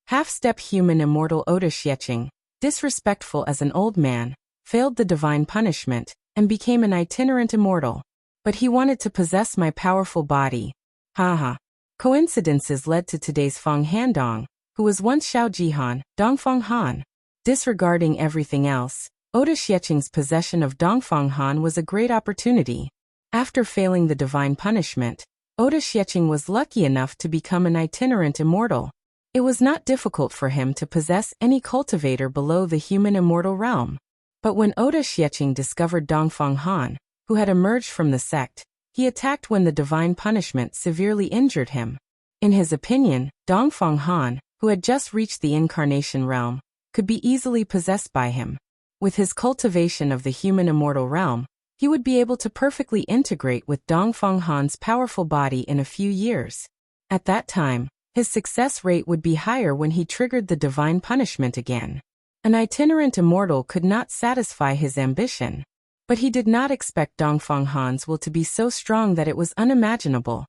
Half-step human immortal Oda Xiecheng, disrespectful as an old man, failed the divine punishment, and became an itinerant immortal. But he wanted to possess my powerful body. Haha. Coincidences led to today's Fong Handong, who was once Xiao Jihan, Dongfeng Han. Disregarding everything else, Oda Xiecheng's possession of Dongfeng Han was a great opportunity. After failing the divine punishment, Oda Xiecheng was lucky enough to become an itinerant immortal. It was not difficult for him to possess any cultivator below the human immortal realm. But when Oda Xiecheng discovered Dongfeng Han, who had emerged from the sect, he attacked when the divine punishment severely injured him. In his opinion, Dongfeng Han, who had just reached the incarnation realm, could be easily possessed by him. With his cultivation of the human immortal realm, he would be able to perfectly integrate with Dongfeng Han's powerful body in a few years. At that time, his success rate would be higher when he triggered the divine punishment again. An itinerant immortal could not satisfy his ambition. But he did not expect Dongfeng Han's will to be so strong that it was unimaginable,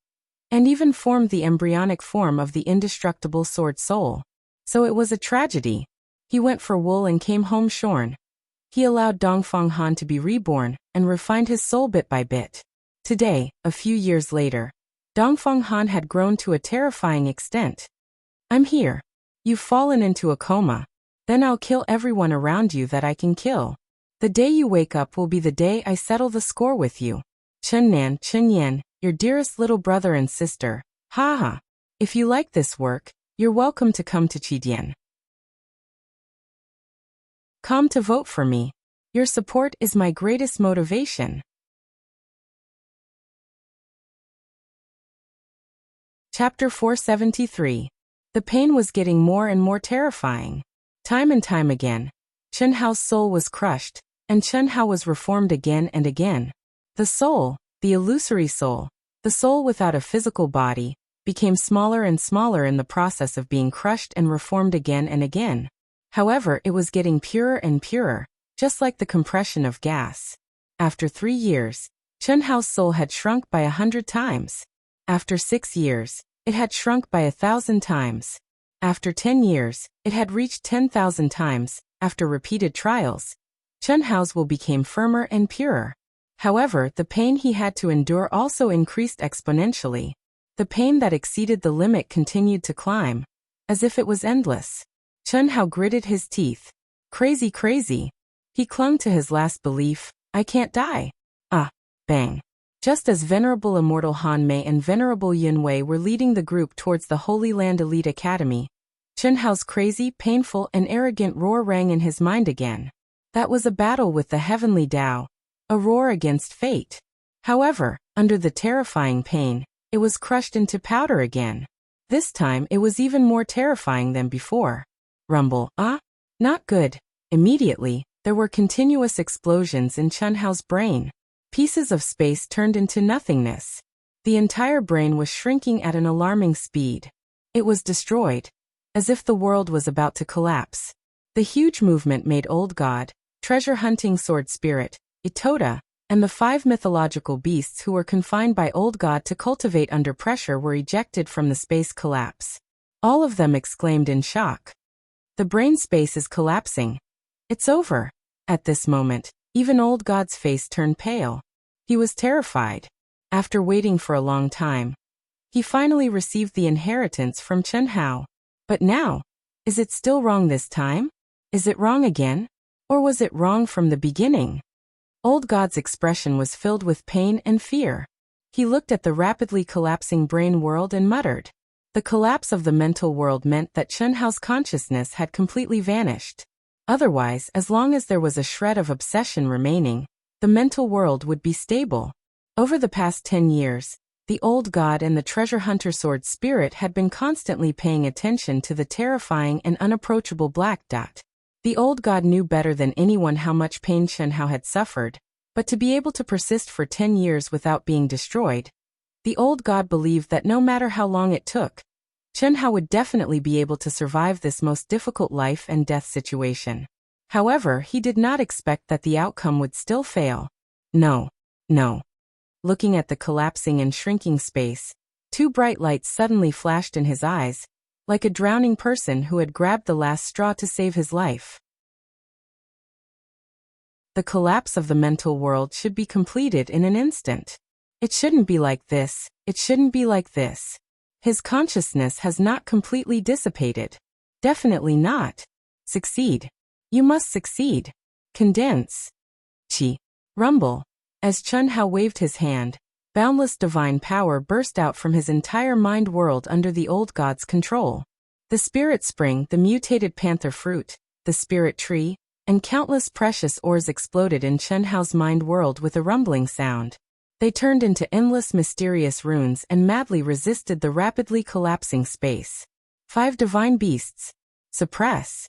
and even formed the embryonic form of the indestructible sword soul. So it was a tragedy. He went for wool and came home shorn. He allowed Dongfeng Han to be reborn and refined his soul bit by bit. Today, a few years later, Dongfeng Han had grown to a terrifying extent. "I'm here. You've fallen into a coma. Then I'll kill everyone around you that I can kill. The day you wake up will be the day I settle the score with you. Chunnan, Chunyan, your dearest little brother and sister. Ha. If you like this work, you're welcome to come to Chidian. Come to vote for me. Your support is my greatest motivation." Chapter 473. The pain was getting more and more terrifying. Time and time again, Chen Hao's soul was crushed, and Chen Hao was reformed again and again. The soul, the illusory soul, the soul without a physical body, became smaller and smaller in the process of being crushed and reformed again and again. However, it was getting purer and purer, just like the compression of gas. After 3 years, Chen Hao's soul had shrunk by 100 times. After 6 years, It had shrunk by 1,000 times. After 10 years, it had reached 10,000 times. After repeated trials, Chen Hao's will became firmer and purer. However, the pain he had to endure also increased exponentially. The pain that exceeded the limit continued to climb, as if it was endless. Chen Hao gritted his teeth. Crazy, crazy. He clung to his last belief, I can't die. Ah, bang. Just as Venerable Immortal Han Mei and Venerable Yun Wei were leading the group towards the Holy Land Elite Academy, Chen Hao's crazy, painful, and arrogant roar rang in his mind again. That was a battle with the heavenly Tao, a roar against fate. However, under the terrifying pain, it was crushed into powder again. This time it was even more terrifying than before. Rumble, not good. Immediately, there were continuous explosions in Chen Hao's brain. Pieces of space turned into nothingness. The entire brain was shrinking at an alarming speed. It was destroyed, as if the world was about to collapse. The huge movement made Old God, treasure-hunting sword spirit, Itoda, and the 5 mythological beasts who were confined by Old God to cultivate under pressure were ejected from the space collapse. All of them exclaimed in shock. The brain space is collapsing. It's over. At this moment, even Old God's face turned pale. He was terrified. After waiting for a long time, he finally received the inheritance from Chen Hao. But now, is it still wrong this time? Is it wrong again? Or was it wrong from the beginning? Old God's expression was filled with pain and fear. He looked at the rapidly collapsing brain world and muttered. The collapse of the mental world meant that Chen Hao's consciousness had completely vanished. Otherwise, as long as there was a shred of obsession remaining, the mental world would be stable. Over the past 10 years, the Old God and the treasure hunter sword spirit had been constantly paying attention to the terrifying and unapproachable black dot. The Old God knew better than anyone how much pain Chen Hao had suffered, but to be able to persist for 10 years without being destroyed, the Old God believed that no matter how long it took, Chen Hao would definitely be able to survive this most difficult life and death situation. However, he did not expect that the outcome would still fail. No. Looking at the collapsing and shrinking space, 2 bright lights suddenly flashed in his eyes, like a drowning person who had grabbed the last straw to save his life. The collapse of the mental world should be completed in an instant. It shouldn't be like this. It shouldn't be like this. His consciousness has not completely dissipated. Definitely not. Succeed. You must succeed. Condense. Chi. Rumble. As Chen Hao waved his hand, boundless divine power burst out from his entire mind world under the Old God's control. The spirit spring, the mutated panther fruit, the spirit tree, and countless precious ores exploded in Chen Hao's mind world with a rumbling sound. They turned into endless mysterious runes and madly resisted the rapidly collapsing space. 5 divine beasts. Suppress.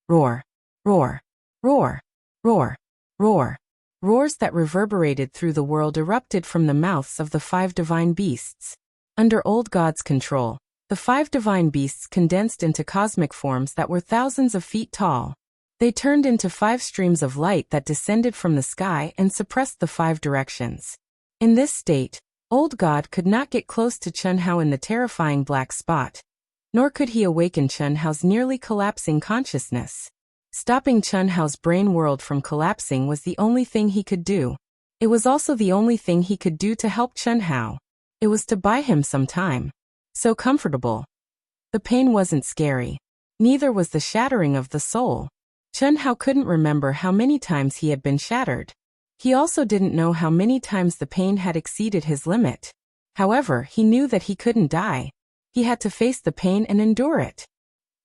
Roar. Roar. Roar. Roar. Roar. Roars that reverberated through the world erupted from the mouths of the 5 divine beasts. Under Old God's control, the 5 divine beasts condensed into cosmic forms that were thousands of feet tall. They turned into 5 streams of light that descended from the sky and suppressed the 5 directions. In this state, Old God could not get close to Chen Hao in the terrifying black spot, nor could he awaken Chen Hao's nearly collapsing consciousness. Stopping Chen Hao's brain world from collapsing was the only thing he could do. It was also the only thing he could do to help Chen Hao. It was to buy him some time. So comfortable. The pain wasn't scary. Neither was the shattering of the soul. Chen Hao couldn't remember how many times he had been shattered. He also didn't know how many times the pain had exceeded his limit. However, he knew that he couldn't die. He had to face the pain and endure it.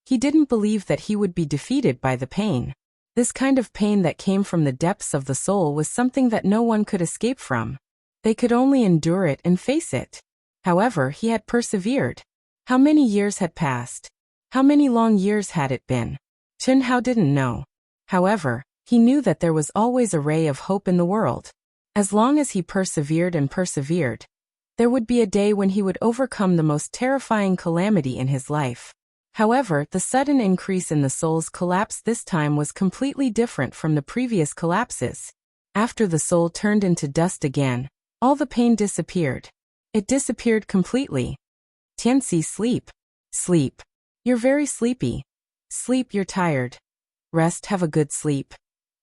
He didn't believe that he would be defeated by the pain. This kind of pain that came from the depths of the soul was something that no one could escape from. They could only endure it and face it. However, he had persevered. How many years had passed? How many long years had it been? Chen Hao didn't know. However, he knew that there was always a ray of hope in the world. As long as he persevered and persevered, there would be a day when he would overcome the most terrifying calamity in his life. However, the sudden increase in the soul's collapse this time was completely different from the previous collapses. After the soul turned into dust again, all the pain disappeared. It disappeared completely. Tianxi, sleep. Sleep. You're very sleepy. Sleep, you're tired. Rest, have a good sleep.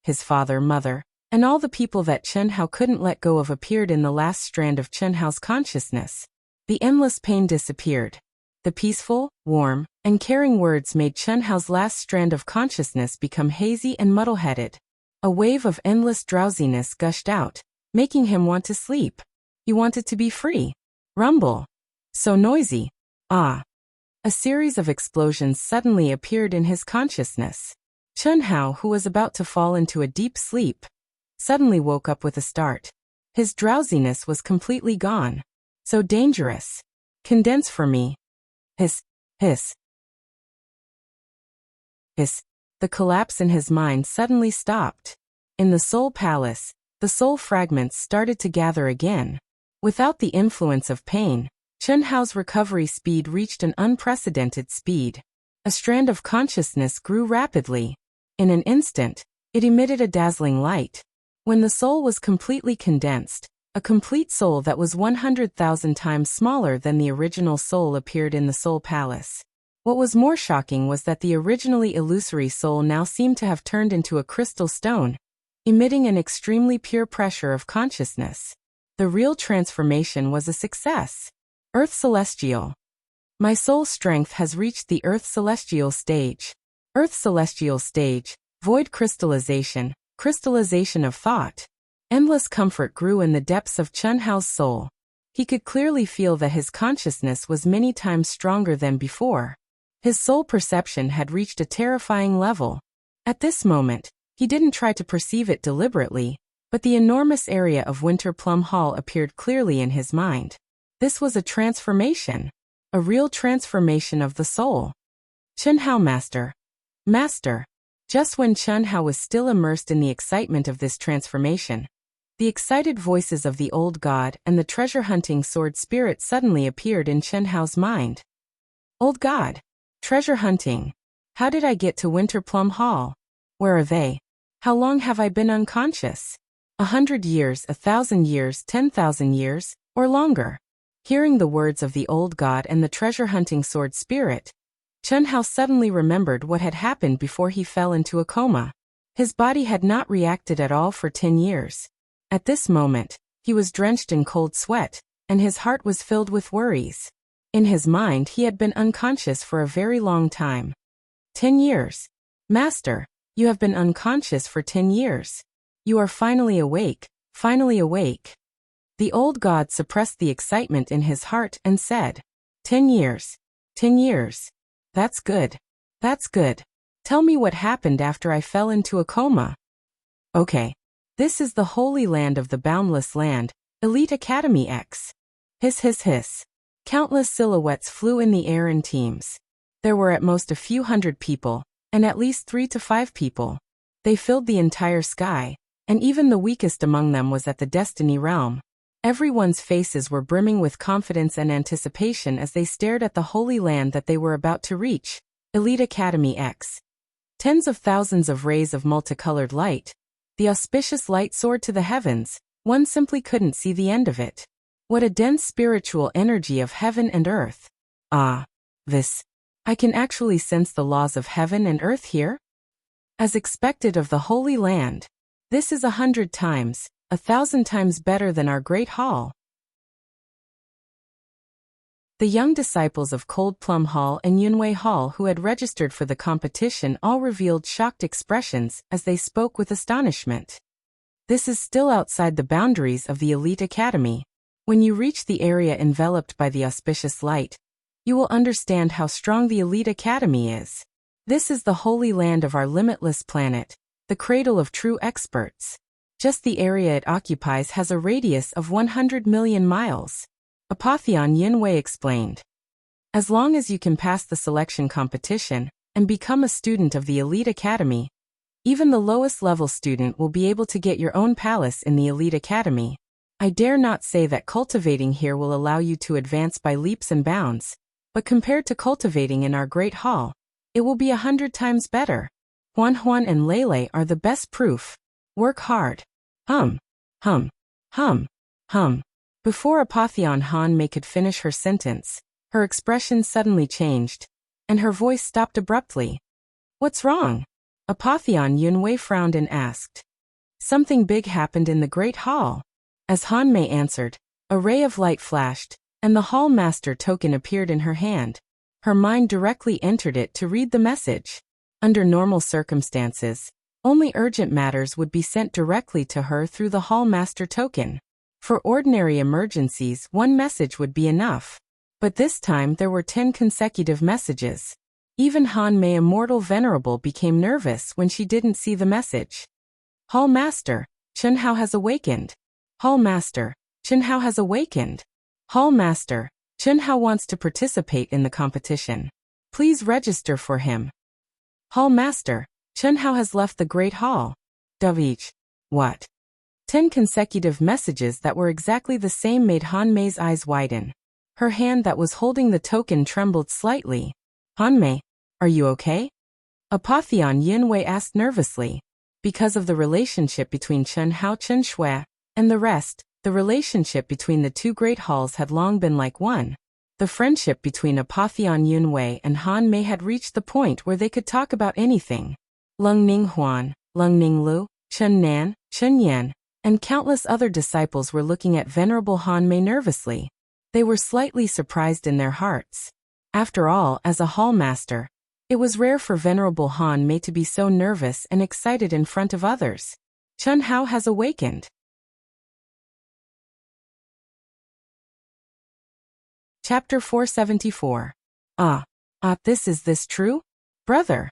His father, mother, and all the people that Chen Hao couldn't let go of appeared in the last strand of Chen Hao's consciousness. The endless pain disappeared. The peaceful, warm, and caring words made Chen Hao's last strand of consciousness become hazy and muddle-headed. A wave of endless drowsiness gushed out, making him want to sleep. He wanted to be free. Rumble. So noisy. Ah. A series of explosions suddenly appeared in his consciousness. Chen Hao, who was about to fall into a deep sleep, suddenly woke up with a start. His drowsiness was completely gone. So dangerous. Condense for me. Hiss, hiss, hiss. The collapse in his mind suddenly stopped. In the soul palace, the soul fragments started to gather again. Without the influence of pain, Chen Hao's recovery speed reached an unprecedented speed. A strand of consciousness grew rapidly. In an instant, it emitted a dazzling light. When the soul was completely condensed, a complete soul that was 100,000 times smaller than the original soul appeared in the soul palace. What was more shocking was that the originally illusory soul now seemed to have turned into a crystal stone, emitting an extremely pure pressure of consciousness. The real transformation was a success. Earth Celestial. My soul strength has reached the Earth Celestial stage. Earth Celestial stage, void crystallization, crystallization of thought. Endless comfort grew in the depths of Chen Hao's soul. He could clearly feel that his consciousness was many times stronger than before. His soul perception had reached a terrifying level. At this moment, he didn't try to perceive it deliberately, but the enormous area of Winter Plum Hall appeared clearly in his mind. This was a transformation. A real transformation of the soul. Chen Hao, Master. Master. Just when Chen Hao was still immersed in the excitement of this transformation, the excited voices of the old god and the treasure-hunting sword spirit suddenly appeared in Chen Hao's mind. Old god. Treasure hunting. How did I get to Winter Plum Hall? Where are they? How long have I been unconscious? 100 years, 1,000 years, 10,000 years, or longer? Hearing the words of the old god and the treasure-hunting sword spirit, Chen Hao suddenly remembered what had happened before he fell into a coma. His body had not reacted at all for 10 years. At this moment, he was drenched in cold sweat, and his heart was filled with worries. In his mind, he had been unconscious for a very long time. 10 years. Master, you have been unconscious for 10 years. You are finally awake, finally awake. The old god suppressed the excitement in his heart and said, 10 years. 10 years. That's good. That's good. Tell me what happened after I fell into a coma. Okay. This is the Holy Land of the Boundless Land, Elite Academy X. Hiss, hiss, hiss. Countless silhouettes flew in the air in teams. There were at most a few hundred people, and at least 3 to 5 people. They filled the entire sky, and even the weakest among them was at the Destiny Realm. Everyone's faces were brimming with confidence and anticipation as they stared at the Holy Land that they were about to reach, Elite Academy X. Tens of thousands of rays of multicolored light. The auspicious light soared to the heavens. One simply couldn't see the end of it. What a dense spiritual energy of heaven and earth. Ah, this. I can actually sense the laws of heaven and earth here? As expected of the Holy Land, this is 100 times, 1,000 times better than our Great Hall. The young disciples of Cold Plum Hall and Yunwei Hall who had registered for the competition all revealed shocked expressions as they spoke with astonishment. This is still outside the boundaries of the Elite Academy. When you reach the area enveloped by the auspicious light, you will understand how strong the Elite Academy is. This is the holy land of our limitless planet, the cradle of true experts. Just the area it occupies has a radius of 100 million miles. Apotheon Yinwei explained. As long as you can pass the selection competition and become a student of the Elite Academy, even the lowest level student will be able to get your own palace in the Elite Academy. I dare not say that cultivating here will allow you to advance by leaps and bounds, but compared to cultivating in our Great Hall, it will be 100 times better. Huan Huan and Lele are the best proof. Work hard. Hum. Hum. Hum. Hum. Before Apotheon Han Mei could finish her sentence, Her expression suddenly changed, and her voice stopped abruptly. What's wrong? Apotheon Yunwei frowned and asked. Something big happened in the Great Hall. As Han Mei answered, a ray of light flashed, and the Hall Master token appeared in her hand. Her mind directly entered it to read the message. Under normal circumstances, only urgent matters would be sent directly to her through the Hall Master token. For ordinary emergencies, one message would be enough. But this time there were 10 consecutive messages. Even Han Mei Immortal Venerable became nervous when she didn't see the message. Hall Master, Chen Hao has awakened. Hall Master, Chen Hao has awakened. Hall Master, Chen Hao wants to participate in the competition. Please register for him. Hall Master, Chen Hao has left the Great Hall. Each. What? 10 consecutive messages that were exactly the same made Han Mei's eyes widen. Her hand that was holding the token trembled slightly. Han Mei, are you okay? Apotheon Yunwei asked nervously. Because of the relationship between Chen Hao Chen Shui and the rest, the relationship between the two great halls had long been like one. The friendship between Apotheon Yunwei and Han Mei had reached the point where they could talk about anything. Lung Ning Huan, Lung Ning Lu, Chen Nan, Chen Yan, and countless other disciples were looking at Venerable Han Mei nervously. They were slightly surprised in their hearts. After all, as a hall master, it was rare for Venerable Han Mei to be so nervous and excited in front of others. Chen Hao has awakened. Chapter 474. This is this true? Brother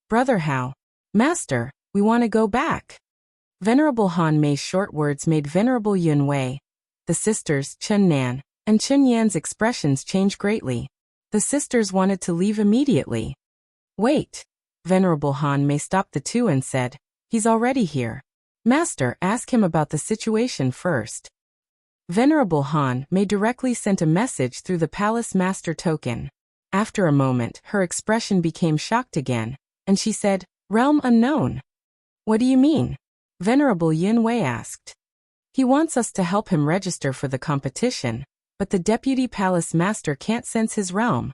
Hao. Master, we want to go back. Venerable Han Mei's short words made Venerable Yunwei, the sisters Chen Nan, and Chen Yan's expressions change greatly. The sisters wanted to leave immediately. Wait. Venerable Han Mei stopped the two and said, he's already here. Master, ask him about the situation first. Venerable Han Mei directly sent a message through the Palace Master token. After a moment, her expression became shocked again, and she said, Realm unknown. What do you mean? Venerable Yunwei asked. He wants us to help him register for the competition, but the Deputy Palace Master can't sense his realm.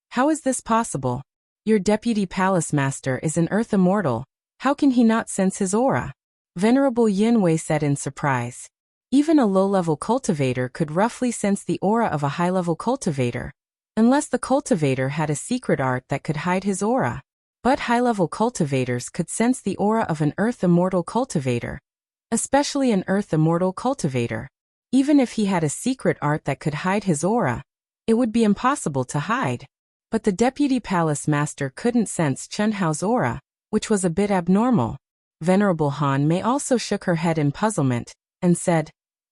How is this possible? Your Deputy Palace Master is an Earth Immortal. How can he not sense his aura? Venerable Yunwei said in surprise. Even a low-level cultivator could roughly sense the aura of a high-level cultivator, unless the cultivator had a secret art that could hide his aura. But high-level cultivators could sense the aura of an Earth Immortal cultivator, especially an Earth Immortal cultivator. Even if he had a secret art that could hide his aura, it would be impossible to hide. But the Deputy Palace Master couldn't sense Chen Hao's aura, which was a bit abnormal. Venerable Han Mei also shook her head in puzzlement, and said,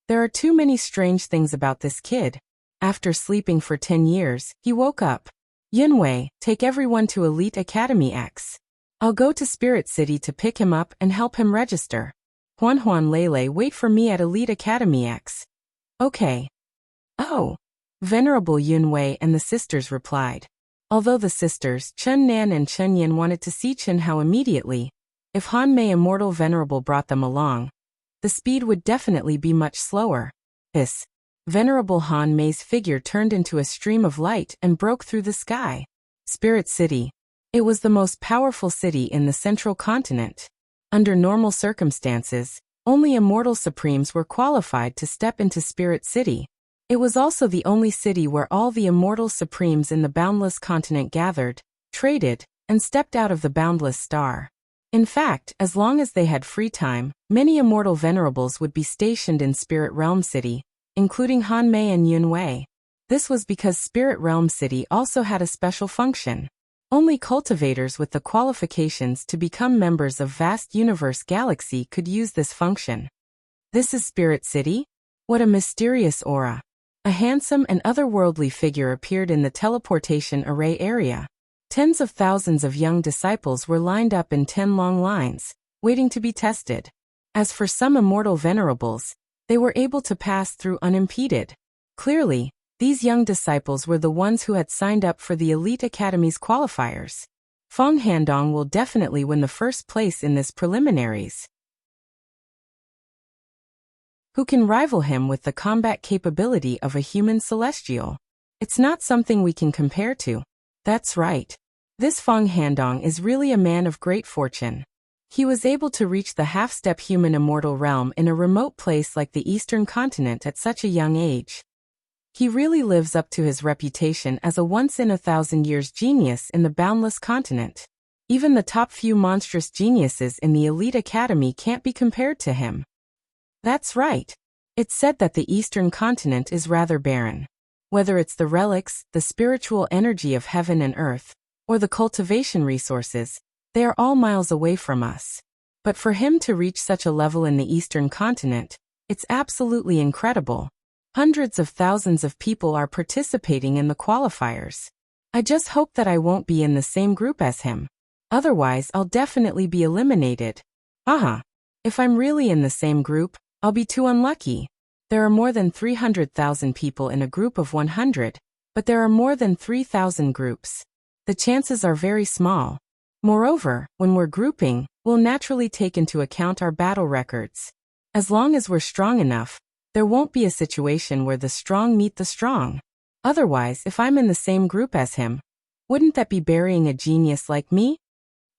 there are too many strange things about this kid. After sleeping for 10 years, he woke up. Yunwei, take everyone to Elite Academy X. I'll go to Spirit City to pick him up and help him register. Huan Lele, wait for me at Elite Academy X. Okay. Oh. Venerable Yunwei and the sisters replied. Although the sisters, Chen Nan and Chen Yan, wanted to see Chen Hao immediately, if Han Mei Immortal Venerable brought them along, the speed would definitely be much slower. Venerable Han Mei's figure turned into a stream of light and broke through the sky. Spirit City. It was the most powerful city in the central continent. Under normal circumstances, only Immortal Supremes were qualified to step into Spirit City. It was also the only city where all the Immortal Supremes in the Boundless Continent gathered, traded, and stepped out of the Boundless Star. In fact, as long as they had free time, many Immortal Venerables would be stationed in Spirit Realm City, including Han Mei and Yunwei. This was because Spirit Realm City also had a special function. Only cultivators with the qualifications to become members of Vast Universe Galaxy could use this function. This is Spirit City? What a mysterious aura. A handsome and otherworldly figure appeared in the teleportation array area. Tens of thousands of young disciples were lined up in 10 long lines, waiting to be tested. As for some Immortal Venerables, they were able to pass through unimpeded. Clearly, these young disciples were the ones who had signed up for the Elite Academy's qualifiers. Feng Handong will definitely win the first place in this preliminaries. Who can rival him with the combat capability of a human celestial? It's not something we can compare to. That's right. This Feng Handong is really a man of great fortune. He was able to reach the half-step human immortal realm in a remote place like the Eastern continent at such a young age. He really lives up to his reputation as a once-in-a-thousand-years genius in the boundless continent. Even the top few monstrous geniuses in the elite academy can't be compared to him. That's right. It's said that the Eastern continent is rather barren. Whether it's the relics, the spiritual energy of heaven and earth, or the cultivation resources, they are all miles away from us. But for him to reach such a level in the Eastern continent, it's absolutely incredible. Hundreds of thousands of people are participating in the qualifiers. I just hope that I won't be in the same group as him. Otherwise, I'll definitely be eliminated. If I'm really in the same group, I'll be too unlucky. There are more than 300,000 people in a group of 100, but there are more than 3,000 groups. The chances are very small. Moreover, when we're grouping, we'll naturally take into account our battle records. As long as we're strong enough, there won't be a situation where the strong meet the strong. Otherwise, if I'm in the same group as him, wouldn't that be burying a genius like me?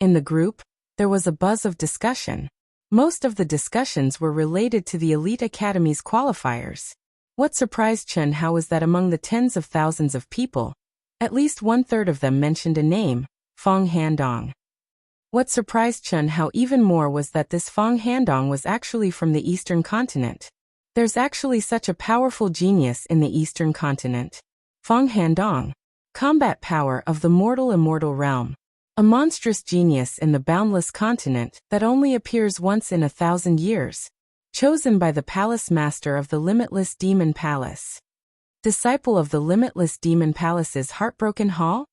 In the group, there was a buzz of discussion. Most of the discussions were related to the Elite Academy's qualifiers. What surprised Chen Hao was that among the tens of thousands of people, at least one-third of them mentioned a name, Feng Handong. What surprised Chen Hao even more was that this Feng Handong was actually from the Eastern continent. There's actually such a powerful genius in the Eastern continent. Feng Handong, combat power of the mortal immortal realm. A monstrous genius in the boundless continent that only appears once in 1,000 years. Chosen by the palace master of the Limitless Demon Palace. Disciple of the Limitless Demon Palace's Heartbroken Hall?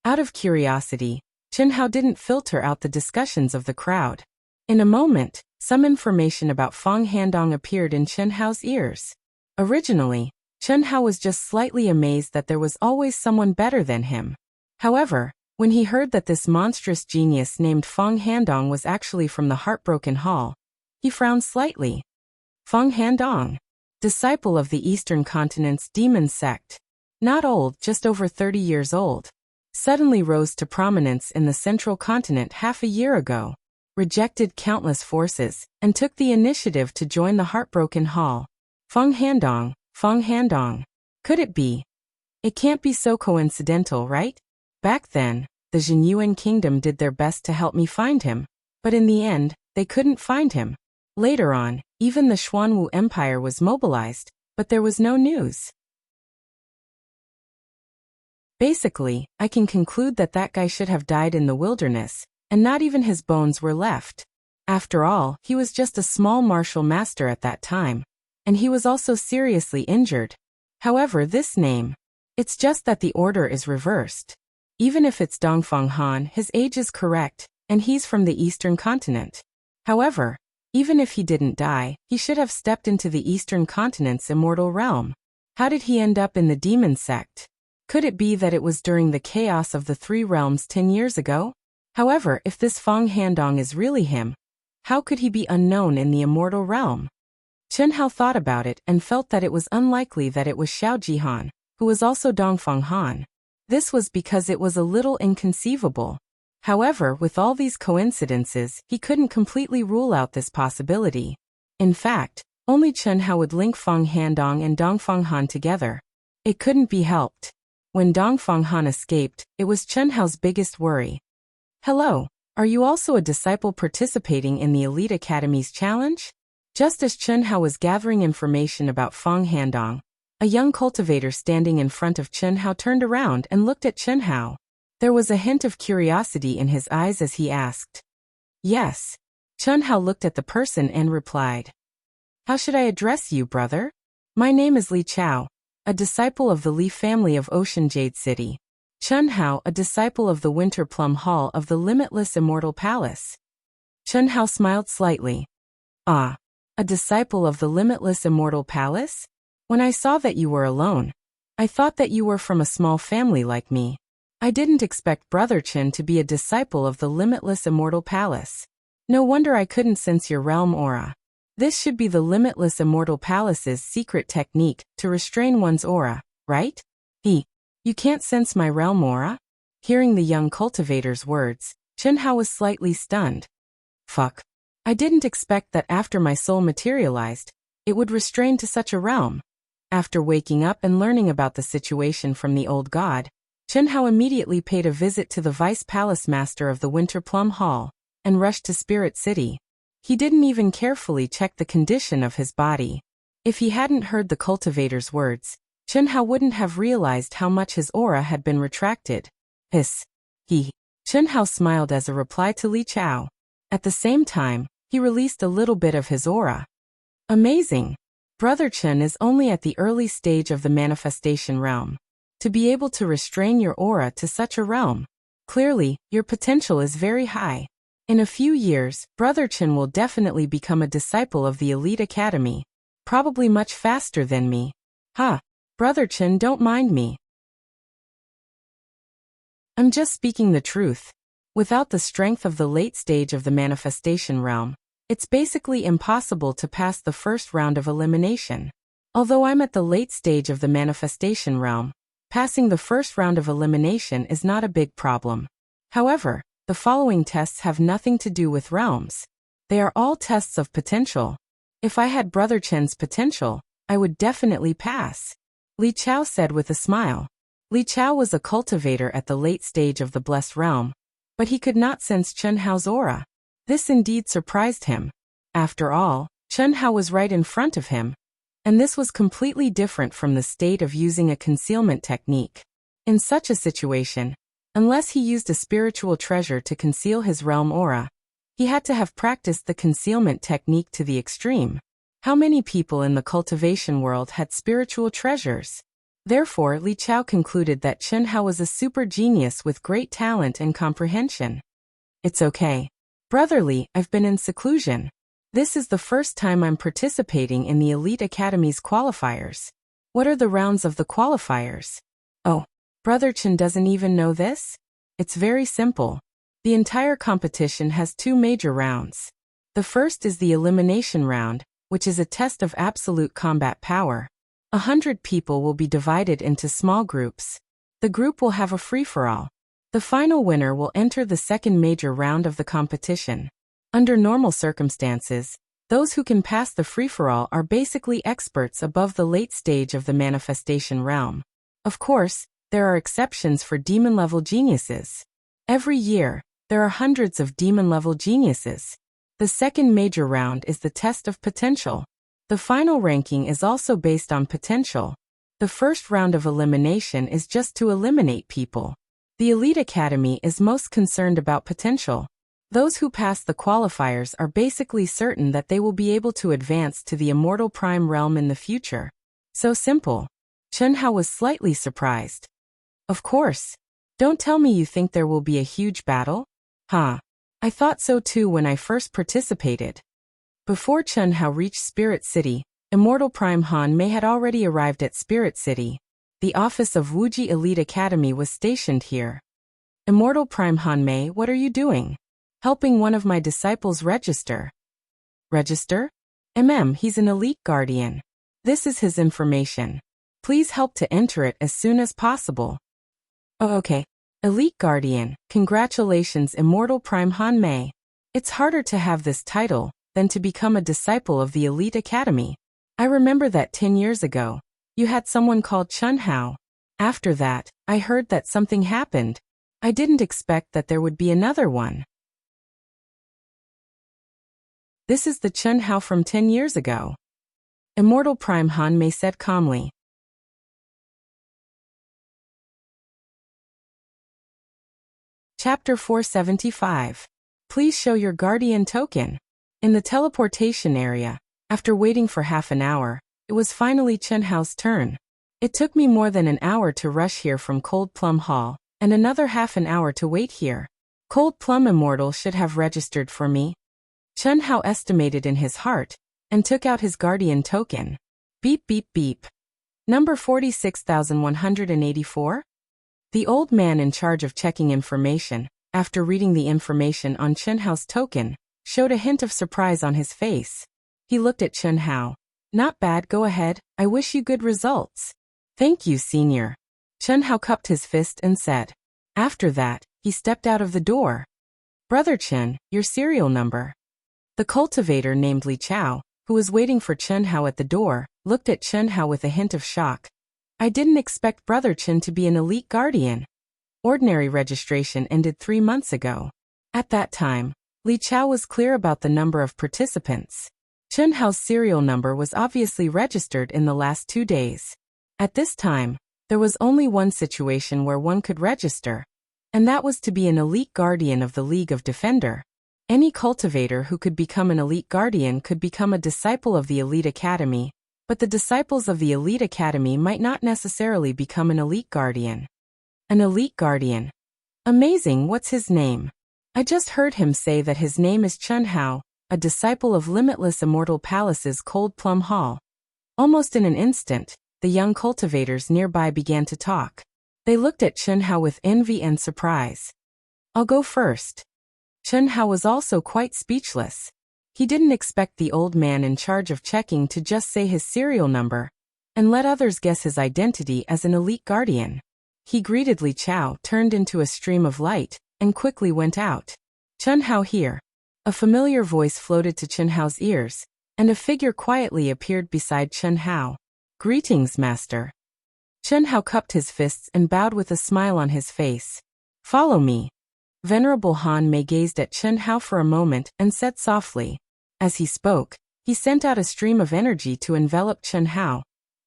Out of curiosity, Chen Hao didn't filter out the discussions of the crowd. In a moment, some information about Feng Handong appeared in Chen Hao's ears. Originally, Chen Hao was just slightly amazed that there was always someone better than him. However, when he heard that this monstrous genius named Feng Handong was actually from the Heartbroken Hall, he frowned slightly. Feng Handong, disciple of the Eastern continent's demon sect, not old, just over 30 years old, suddenly rose to prominence in the central continent half a year ago, rejected countless forces, and took the initiative to join the Heartbroken Hall. Feng Handong, Feng Handong. Could it be? It can't be so coincidental, right? Back then, the Zhenyuan kingdom did their best to help me find him, but in the end, they couldn't find him. Later on, even the Xuanwu Empire was mobilized, but there was no news. Basically, I can conclude that that guy should have died in the wilderness, and not even his bones were left. After all, he was just a small martial master at that time, and he was also seriously injured. However, this name, it's just that the order is reversed. Even if it's Dongfeng Han, his age is correct, and he's from the Eastern continent. However, even if he didn't die, he should have stepped into the Eastern continent's immortal realm. How did he end up in the demon sect? Could it be that it was during the chaos of the three realms 10 years ago? However, if this Feng Handong is really him, how could he be unknown in the immortal realm? Chen Hao thought about it and felt that it was unlikely that it was Xiao Jihan, who was also Dongfeng Han. This was because it was a little inconceivable. However, with all these coincidences, he couldn't completely rule out this possibility. In fact, only Chen Hao would link Feng Handong and Dongfeng Han together. It couldn't be helped. When Dongfeng Han escaped, it was Chen Hao's biggest worry. Hello, are you also a disciple participating in the Elite Academy's challenge? Just as Chen Hao was gathering information about Feng Handong, a young cultivator standing in front of Chen Hao turned around and looked at Chen Hao. There was a hint of curiosity in his eyes as he asked. Yes. Chen Hao looked at the person and replied. How should I address you, brother? My name is Li Chao, a disciple of the Li family of Ocean Jade City. Chen Hao, a disciple of the Winter Plum Hall of the Limitless Immortal Palace. Chen Hao smiled slightly. Ah, a disciple of the Limitless Immortal Palace? When I saw that you were alone, I thought that you were from a small family like me. I didn't expect Brother Chen to be a disciple of the Limitless Immortal Palace. No wonder I couldn't sense your realm aura. This should be the Limitless Immortal Palace's secret technique to restrain one's aura, right? He You can't sense my realm aura? Hearing the young cultivator's words, Chen Hao was slightly stunned. Fuck. I didn't expect that after my soul materialized, it would restrain to such a realm. After waking up and learning about the situation from the old god, Chen Hao immediately paid a visit to the vice palace master of the Winter Plum Hall, and rushed to Spirit City. He didn't even carefully check the condition of his body. If he hadn't heard the cultivator's words, Chen Hao wouldn't have realized how much his aura had been retracted. Chen Hao smiled as a reply to Li Chao. At the same time, he released a little bit of his aura. Amazing! Brother Chen is only at the early stage of the manifestation realm. To be able to restrain your aura to such a realm, clearly, your potential is very high. In a few years, Brother Chen will definitely become a disciple of the Elite Academy. Probably much faster than me. Brother Chen, don't mind me. I'm just speaking the truth. Without the strength of the late stage of the manifestation realm, it's basically impossible to pass the first round of elimination. Although I'm at the late stage of the manifestation realm, passing the first round of elimination is not a big problem. However, the following tests have nothing to do with realms. They are all tests of potential. If I had Brother Chen's potential, I would definitely pass. Li Chao said with a smile. Li Chao was a cultivator at the late stage of the blessed realm, but he could not sense Chen Hao's aura. This indeed surprised him. After all, Chen Hao was right in front of him, and this was completely different from the state of using a concealment technique. In such a situation, unless he used a spiritual treasure to conceal his realm aura, he had to have practiced the concealment technique to the extreme. How many people in the cultivation world had spiritual treasures? Therefore, Li Chao concluded that Chen Hao was a super genius with great talent and comprehension. It's okay. Brotherly, I've been in seclusion. This is the first time I'm participating in the Elite Academy's qualifiers. What are the rounds of the qualifiers? Oh, Brother Chen doesn't even know this? It's very simple. The entire competition has two major rounds. The first is the elimination round, which is a test of absolute combat power. 100 people will be divided into small groups. The group will have a free-for-all. The final winner will enter the second major round of the competition. Under normal circumstances, those who can pass the free-for-all are basically experts above the late stage of the manifestation realm. Of course, there are exceptions for demon-level geniuses. Every year, there are hundreds of demon-level geniuses. The second major round is the test of potential. The final ranking is also based on potential. The first round of elimination is just to eliminate people. The Elite Academy is most concerned about potential. Those who pass the qualifiers are basically certain that they will be able to advance to the Immortal Prime realm in the future. So simple. Chen Hao was slightly surprised. Of course. Don't tell me you think there will be a huge battle? I thought so too when I first participated. Before Chen Hao reached Spirit City, Immortal Prime Han Mei had already arrived at Spirit City. The office of Wuxia Elite Academy was stationed here. Immortal Prime Han Mei, what are you doing? Helping one of my disciples register. Register? He's an elite guardian. This is his information. Please help to enter it as soon as possible. Oh, okay. Elite Guardian, congratulations Immortal Prime Han Mei. It's harder to have this title than to become a disciple of the Elite Academy. I remember that 10 years ago, you had someone called Chen Hao. After that, I heard that something happened. I didn't expect that there would be another one. This is the Chen Hao from 10 years ago. Immortal Prime Han Mei said calmly. Chapter 475. Please show your guardian token. In the teleportation area, after waiting for half an hour, it was finally Chen Hao's turn. It took me more than an hour to rush here from Cold Plum Hall, and another half an hour to wait here. Cold Plum Immortal should have registered for me. Chen Hao estimated in his heart, and took out his guardian token. Beep beep beep. Number 46,184? The old man in charge of checking information, after reading the information on Chen Hao's token, showed a hint of surprise on his face. He looked at Chen Hao. Not bad, go ahead, I wish you good results. Thank you, senior. Chen Hao cupped his fist and said. After that, he stepped out of the door. Brother Chen, your serial number. The cultivator named Li Chao, who was waiting for Chen Hao at the door, looked at Chen Hao with a hint of shock. I didn't expect Brother Chen to be an elite guardian. Ordinary registration ended 3 months ago. At that time, Li Chao was clear about the number of participants. Chen Hao's serial number was obviously registered in the last 2 days. At this time, there was only one situation where one could register, and that was to be an elite guardian of the League of Defender. Any cultivator who could become an elite guardian could become a disciple of the elite academy, but the disciples of the elite academy might not necessarily become an elite guardian. An elite guardian. Amazing, what's his name? I just heard him say that his name is Chen Hao, a disciple of Limitless Immortal Palace's Cold Plum Hall. Almost in an instant, the young cultivators nearby began to talk. They looked at Chen Hao with envy and surprise. I'll go first. Chen Hao was also quite speechless. He didn't expect the old man in charge of checking to just say his serial number and let others guess his identity as an elite guardian. He greeted Li Chao, turned into a stream of light, and quickly went out. Chen Hao here. A familiar voice floated to Chen Hao's ears, and a figure quietly appeared beside Chen Hao. Greetings, master. Chen Hao cupped his fists and bowed with a smile on his face. Follow me. Venerable Han Mei gazed at Chen Hao for a moment and said softly. As he spoke, he sent out a stream of energy to envelop Chen Hao,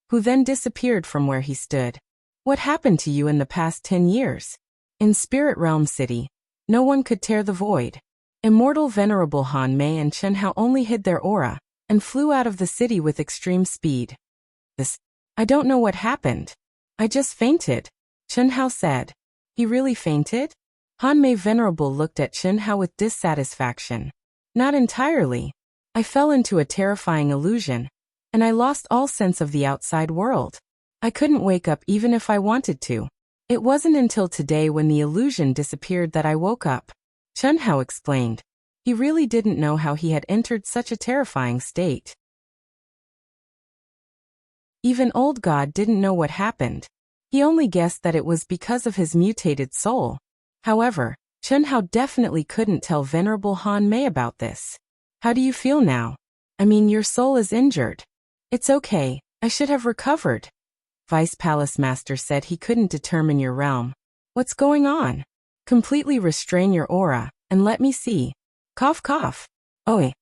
who then disappeared from where he stood. What happened to you in the past 10 years? In Spirit Realm City, no one could tear the void. Immortal Venerable Han Mei and Chen Hao only hid their aura and flew out of the city with extreme speed. I don't know what happened. I just fainted, Chen Hao said. He really fainted? Han Mei Venerable looked at Chen Hao with dissatisfaction. Not entirely. I fell into a terrifying illusion, and I lost all sense of the outside world. I couldn't wake up even if I wanted to. It wasn't until today when the illusion disappeared that I woke up, Chen Hao explained. He really didn't know how he had entered such a terrifying state. Even Old God didn't know what happened. He only guessed that it was because of his mutated soul. However, Chen Hao definitely couldn't tell Venerable Han Mei about this. How do you feel now? I mean, your soul is injured. It's okay, I should have recovered. Vice Palace Master said he couldn't determine your realm. What's going on? Completely restrain your aura, and let me see. Cough cough. Oi.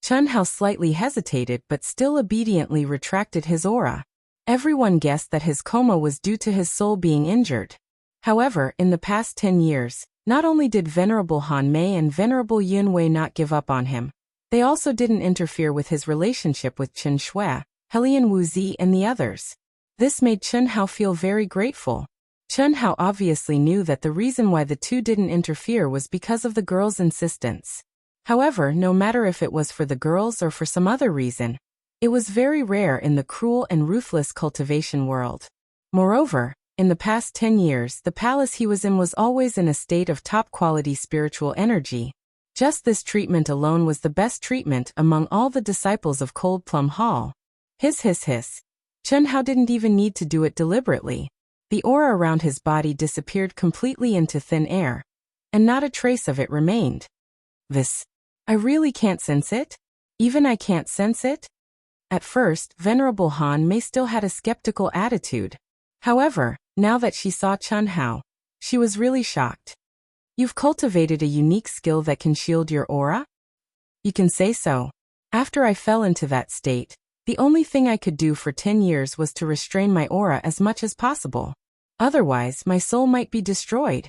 Chen Hao slightly hesitated but still obediently retracted his aura. Everyone guessed that his coma was due to his soul being injured. However, in the past 10 years, not only did Venerable Han Mei and Venerable Yun Wei not give up on him, they also didn't interfere with his relationship with Chen Shui, Helian Wuzi and the others. This made Chen Hao feel very grateful. Chen Hao obviously knew that the reason why the two didn't interfere was because of the girl's insistence. However, no matter if it was for the girls or for some other reason, it was very rare in the cruel and ruthless cultivation world. Moreover, in the past 10 years, the palace he was in was always in a state of top-quality spiritual energy. Just this treatment alone was the best treatment among all the disciples of Cold Plum Hall. Hiss hiss hiss. Chen Hao didn't even need to do it deliberately. The aura around his body disappeared completely into thin air, and not a trace of it remained. I really can't sense it? Even I can't sense it? At first, Venerable Han Mei still had a skeptical attitude. However, now that she saw Chen Hao, she was really shocked. You've cultivated a unique skill that can shield your aura? You can say so. After I fell into that state, the only thing I could do for 10 years was to restrain my aura as much as possible. Otherwise, my soul might be destroyed.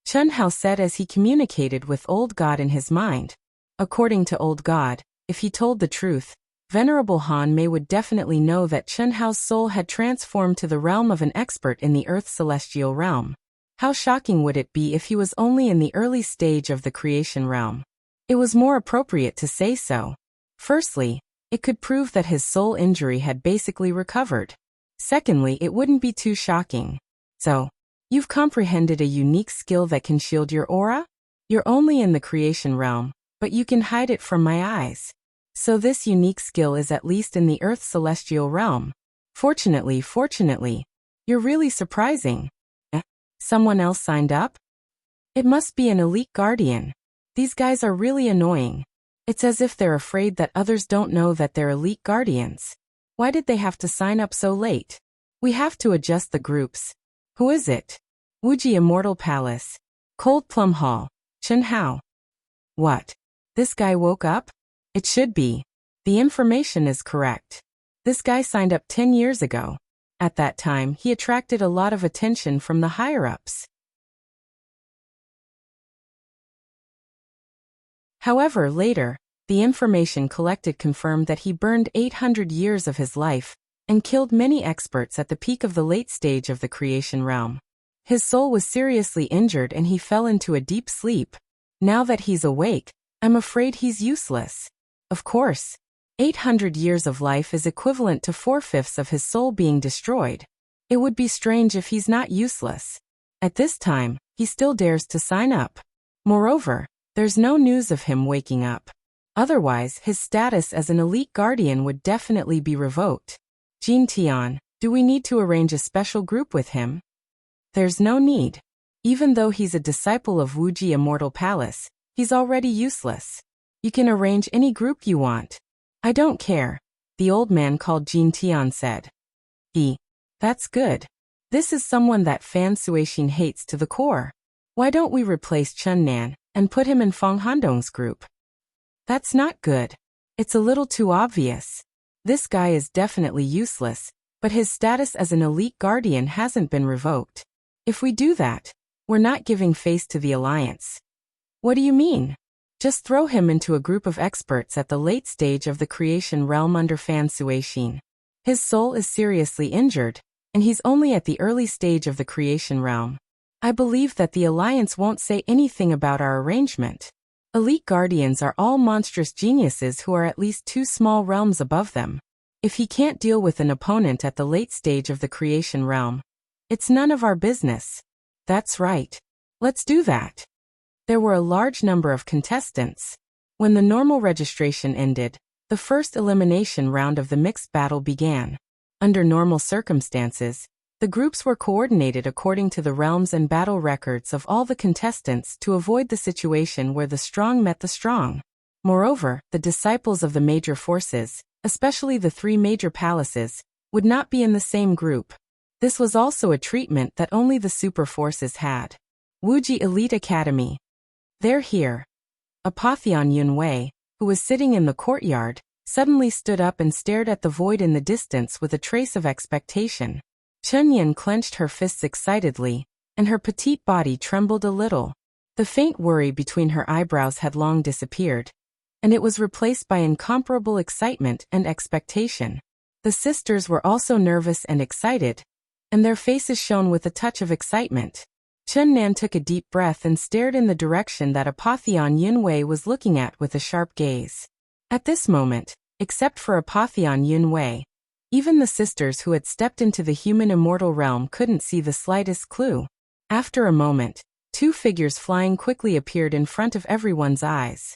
Chen Hao said as he communicated with Old God in his mind. According to Old God, if he told the truth, Venerable Han Mei would definitely know that Chen Hao's soul had transformed to the realm of an expert in the Earth's celestial realm. How shocking would it be if he was only in the early stage of the creation realm? It was more appropriate to say so. Firstly, it could prove that his soul injury had basically recovered. Secondly, it wouldn't be too shocking. So, you've comprehended a unique skill that can shield your aura? You're only in the creation realm, but you can hide it from my eyes. So this unique skill is at least in the Earth's celestial realm. Fortunately, You're really surprising. Someone else signed up? It must be an elite guardian. These guys are really annoying. It's as if they're afraid that others don't know that they're elite guardians. Why did they have to sign up so late? We have to adjust the groups. Who is it? Wuxia Immortal Palace. Cold Plum Hall. Chen Hao. What? This guy woke up? It should be. The information is correct. This guy signed up 10 years ago. At that time, he attracted a lot of attention from the higher-ups. However, later, the information collected confirmed that he burned 800 years of his life and killed many experts at the peak of the late stage of the creation realm. His soul was seriously injured and he fell into a deep sleep. Now that he's awake, I'm afraid he's useless. Of course, 800 years of life is equivalent to 4/5 of his soul being destroyed. It would be strange if he's not useless. At this time, he still dares to sign up. Moreover, there's no news of him waking up. Otherwise, his status as an elite guardian would definitely be revoked. Jin Tian, do we need to arrange a special group with him? There's no need. Even though he's a disciple of Wuxia Immortal Palace, he's already useless. You can arrange any group you want. I don't care, the old man called Jin Tian said. That's good. This is someone that Fan Suixin hates to the core. Why don't we replace Chen Nan and put him in Feng Handong's group? That's not good. It's a little too obvious. This guy is definitely useless, but his status as an elite guardian hasn't been revoked. If we do that, we're not giving face to the alliance. What do you mean? Just throw him into a group of experts at the late stage of the creation realm under Fan Suixin. His soul is seriously injured, and he's only at the early stage of the creation realm. I believe that the alliance won't say anything about our arrangement. Elite guardians are all monstrous geniuses who are at least 2 small realms above them. If he can't deal with an opponent at the late stage of the creation realm, it's none of our business. That's right. Let's do that. There were a large number of contestants. When the normal registration ended, the first elimination round of the mixed battle began. Under normal circumstances, the groups were coordinated according to the realms and battle records of all the contestants to avoid the situation where the strong met the strong. Moreover, the disciples of the major forces, especially the 3 major palaces, would not be in the same group. This was also a treatment that only the super forces had. Wuji Elite Academy. They're here. Apotheon Yunwei, who was sitting in the courtyard, suddenly stood up and stared at the void in the distance with a trace of expectation. Chen Yin clenched her fists excitedly, and her petite body trembled a little. The faint worry between her eyebrows had long disappeared, and it was replaced by incomparable excitement and expectation. The sisters were also nervous and excited, and their faces shone with a touch of excitement. Chen Nan took a deep breath and stared in the direction that Apotheon Yunwei was looking at with a sharp gaze. At this moment, except for Apotheon Yunwei, even the sisters who had stepped into the human immortal realm couldn't see the slightest clue. After a moment, 2 figures flying quickly appeared in front of everyone's eyes.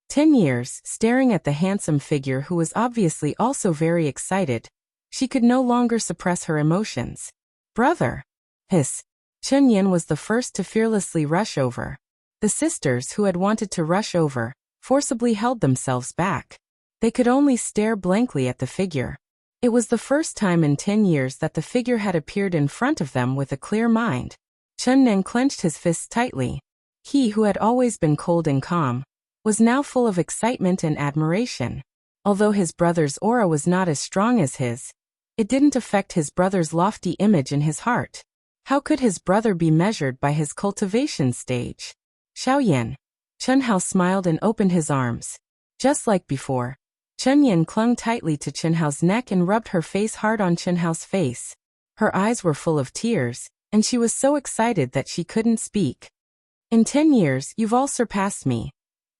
10 years, staring at the handsome figure who was obviously also very excited, she could no longer suppress her emotions. Brother! Hiss! Chen Yin was the first to fearlessly rush over. The sisters who had wanted to rush over, forcibly held themselves back. They could only stare blankly at the figure. It was the first time in 10 years that the figure had appeared in front of them with a clear mind. Chen Nan clenched his fists tightly. He who had always been cold and calm, was now full of excitement and admiration. Although his brother's aura was not as strong as his, it didn't affect his brother's lofty image in his heart. How could his brother be measured by his cultivation stage? Xiaoyan. Chen Hao smiled and opened his arms. Just like before, Chen Yin clung tightly to Chen Hao's neck and rubbed her face hard on Chen Hao's face. Her eyes were full of tears, and she was so excited that she couldn't speak. In 10 years, you've all surpassed me.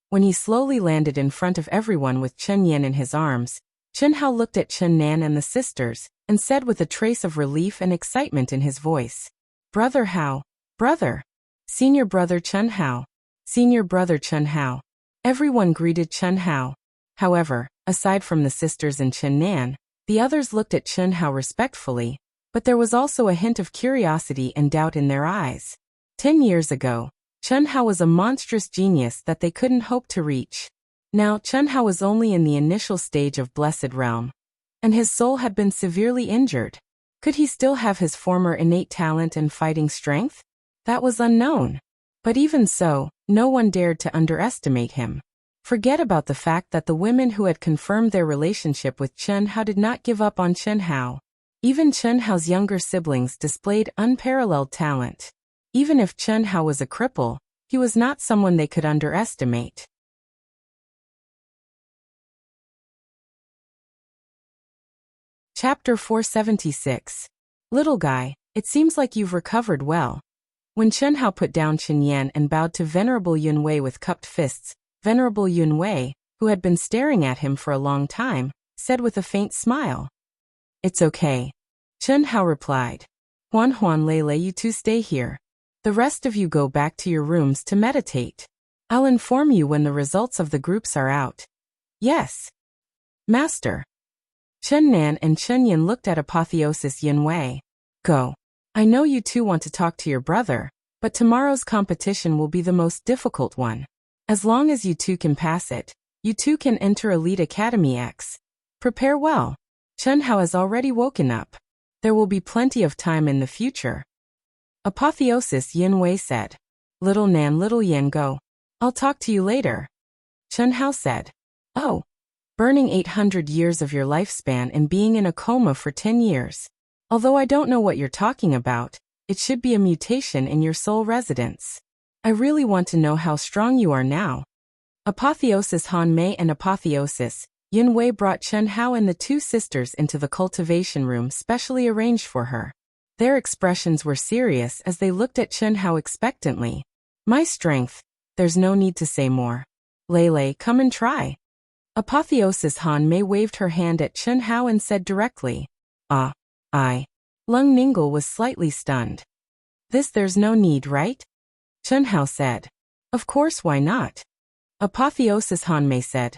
When he slowly landed in front of everyone with Chen Yin in his arms, Chen Hao looked at Chen Nan and the sisters, and said with a trace of relief and excitement in his voice, "Brother Hao, brother! Senior brother Chen Hao! Senior brother Chen Hao!" Everyone greeted Chen Hao. However, aside from the sisters and Chen Nan, The others looked at Chen Hao respectfully, but there was also a hint of curiosity and doubt in their eyes. 10 years ago, Chen Hao was a monstrous genius that they couldn't hope to reach. Now Chen Hao was only in the initial stage of Blessed Realm, and his soul had been severely injured. Could he still have his former innate talent and fighting strength? That was unknown. But even so, no one dared to underestimate him. Forget about the fact that the women who had confirmed their relationship with Chen Hao did not give up on Chen Hao. Even Chen Hao's younger siblings displayed unparalleled talent. Even if Chen Hao was a cripple, he was not someone they could underestimate. Chapter 476. Little guy, it seems like you've recovered well. When Chen Hao put down Chen Yan and bowed to Venerable Yun Wei with cupped fists, Venerable Yun Wei, who had been staring at him for a long time, said with a faint smile. It's okay. Chen Hao replied. Huan Lei, you two stay here. The rest of you go back to your rooms to meditate. I'll inform you when the results of the groups are out. Yes. Master. Chen Nan and Chen Yin looked at Apotheosis Yin Wei. Go. I know you two want to talk to your brother, but tomorrow's competition will be the most difficult one. As long as you two can pass it, you two can enter Elite Academy X. Prepare well. Chen Hao has already woken up. There will be plenty of time in the future. Apotheosis Yin Wei said. Little Nan, little Yin, go. I'll talk to you later. Chen Hao said. Oh. Burning 800 years of your lifespan and being in a coma for 10 years. Although I don't know what you're talking about, it should be a mutation in your soul residence. I really want to know how strong you are now. Apotheosis Han Mei and Apotheosis Yin Wei brought Chen Hao and the two sisters into the cultivation room specially arranged for her. Their expressions were serious as they looked at Chen Hao expectantly. My strength, there's no need to say more. Lei, come and try. Apotheosis Han Mei waved her hand at Chen Hao and said directly. I. Lung Ninggle was slightly stunned. There's no need, right? Chen Hao said. Of course, why not? Apotheosis Han Mei said.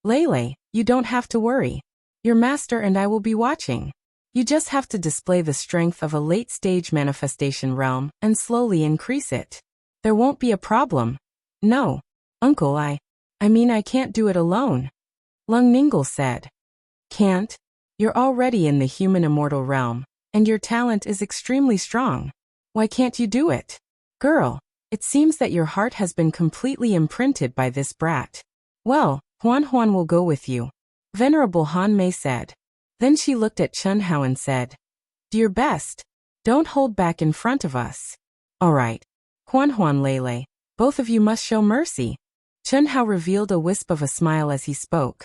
Lei, you don't have to worry. Your master and I will be watching. You just have to display the strength of a late-stage manifestation realm and slowly increase it. There won't be a problem. No. Uncle, I mean I can't do it alone. Lung Ninggle said. Can't? You're already in the human immortal realm, and your talent is extremely strong. Why can't you do it? Girl, it seems that your heart has been completely imprinted by this brat. Well, Huan will go with you. Venerable Han Mei said. Then she looked at Chen Hao and said. Do your best. Don't hold back in front of us. All right. Huan Lei, both of you must show mercy. Chen Hao revealed a wisp of a smile as he spoke.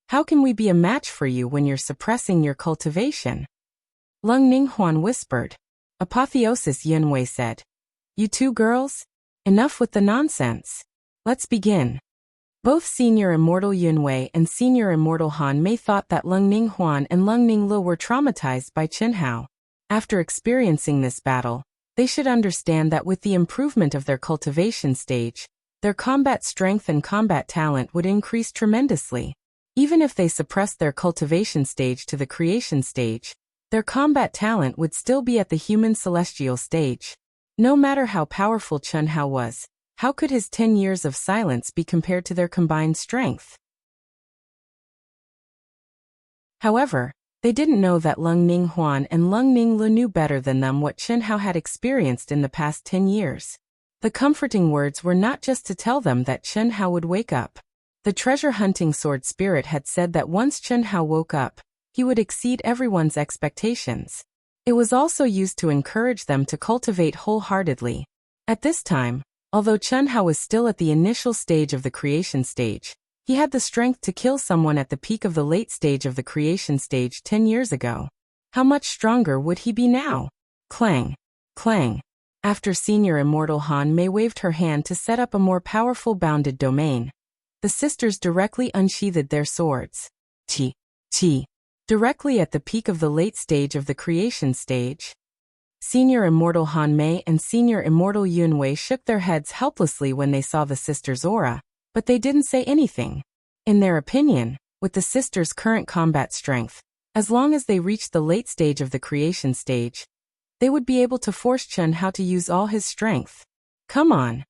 How can we be a match for you when you're suppressing your cultivation? Lung Ninghuan whispered. Apotheosis Yin Wei said. You two girls? Enough with the nonsense. Let's begin. Both Senior Immortal Yun Wei and Senior Immortal Han Mei thought that Lung Ninghuan and Lung Ninglu were traumatized by Chen Hao. After experiencing this battle, they should understand that with the improvement of their cultivation stage, their combat strength and combat talent would increase tremendously. Even if they suppressed their cultivation stage to the creation stage, their combat talent would still be at the human celestial stage. No matter how powerful Chen Hao was, how could his 10 years of silence be compared to their combined strength? However, they didn't know that Lung Ninghuan and Lung Ninglu knew better than them what Chen Hao had experienced in the past 10 years. The comforting words were not just to tell them that Chen Hao would wake up. The treasure-hunting sword spirit had said that once Chen Hao woke up, he would exceed everyone's expectations. It was also used to encourage them to cultivate wholeheartedly. At this time, although Chen Hao was still at the initial stage of the creation stage, he had the strength to kill someone at the peak of the late stage of the creation stage 10 years ago. How much stronger would he be now? Clang. Clang. After Senior Immortal Han Mei waved her hand to set up a more powerful bounded domain, the sisters directly unsheathed their swords. Chi. Directly at the peak of the late stage of the creation stage. Senior Immortal Han Mei and Senior Immortal Yun Wei shook their heads helplessly when they saw the sisters' aura, but they didn't say anything. In their opinion, with the sisters' current combat strength, As long as they reached the late stage of the creation stage, they would be able to force Chen Hao to use all his strength. Come on.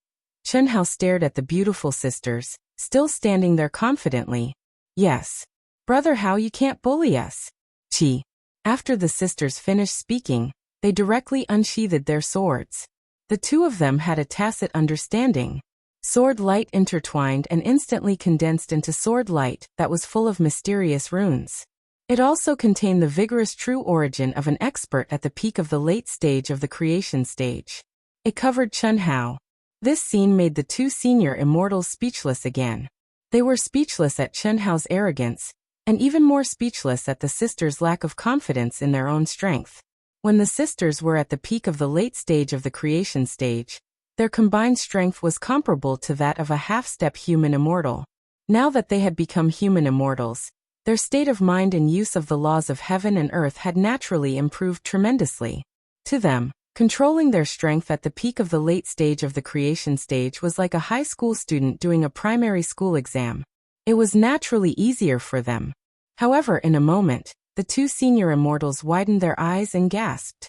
Chen Hao stared at the beautiful sisters, still standing there confidently. Yes. Brother Hao, you can't bully us. Chi. After the sisters finished speaking, they directly unsheathed their swords. The two of them had a tacit understanding. Sword light intertwined and instantly condensed into sword light that was full of mysterious runes. It also contained the vigorous true origin of an expert at the peak of the late stage of the creation stage. It covered Chen Hao. This scene made the two senior immortals speechless again. They were speechless at Chen Hao's arrogance, and even more speechless at the sisters' lack of confidence in their own strength. When the sisters were at the peak of the late stage of the creation stage, their combined strength was comparable to that of a half-step human immortal. Now that they had become human immortals, their state of mind and use of the laws of heaven and earth had naturally improved tremendously. To them, controlling their strength at the peak of the late stage of the creation stage was like a high school student doing a primary school exam. It was naturally easier for them. However, in a moment, the two senior immortals widened their eyes and gasped.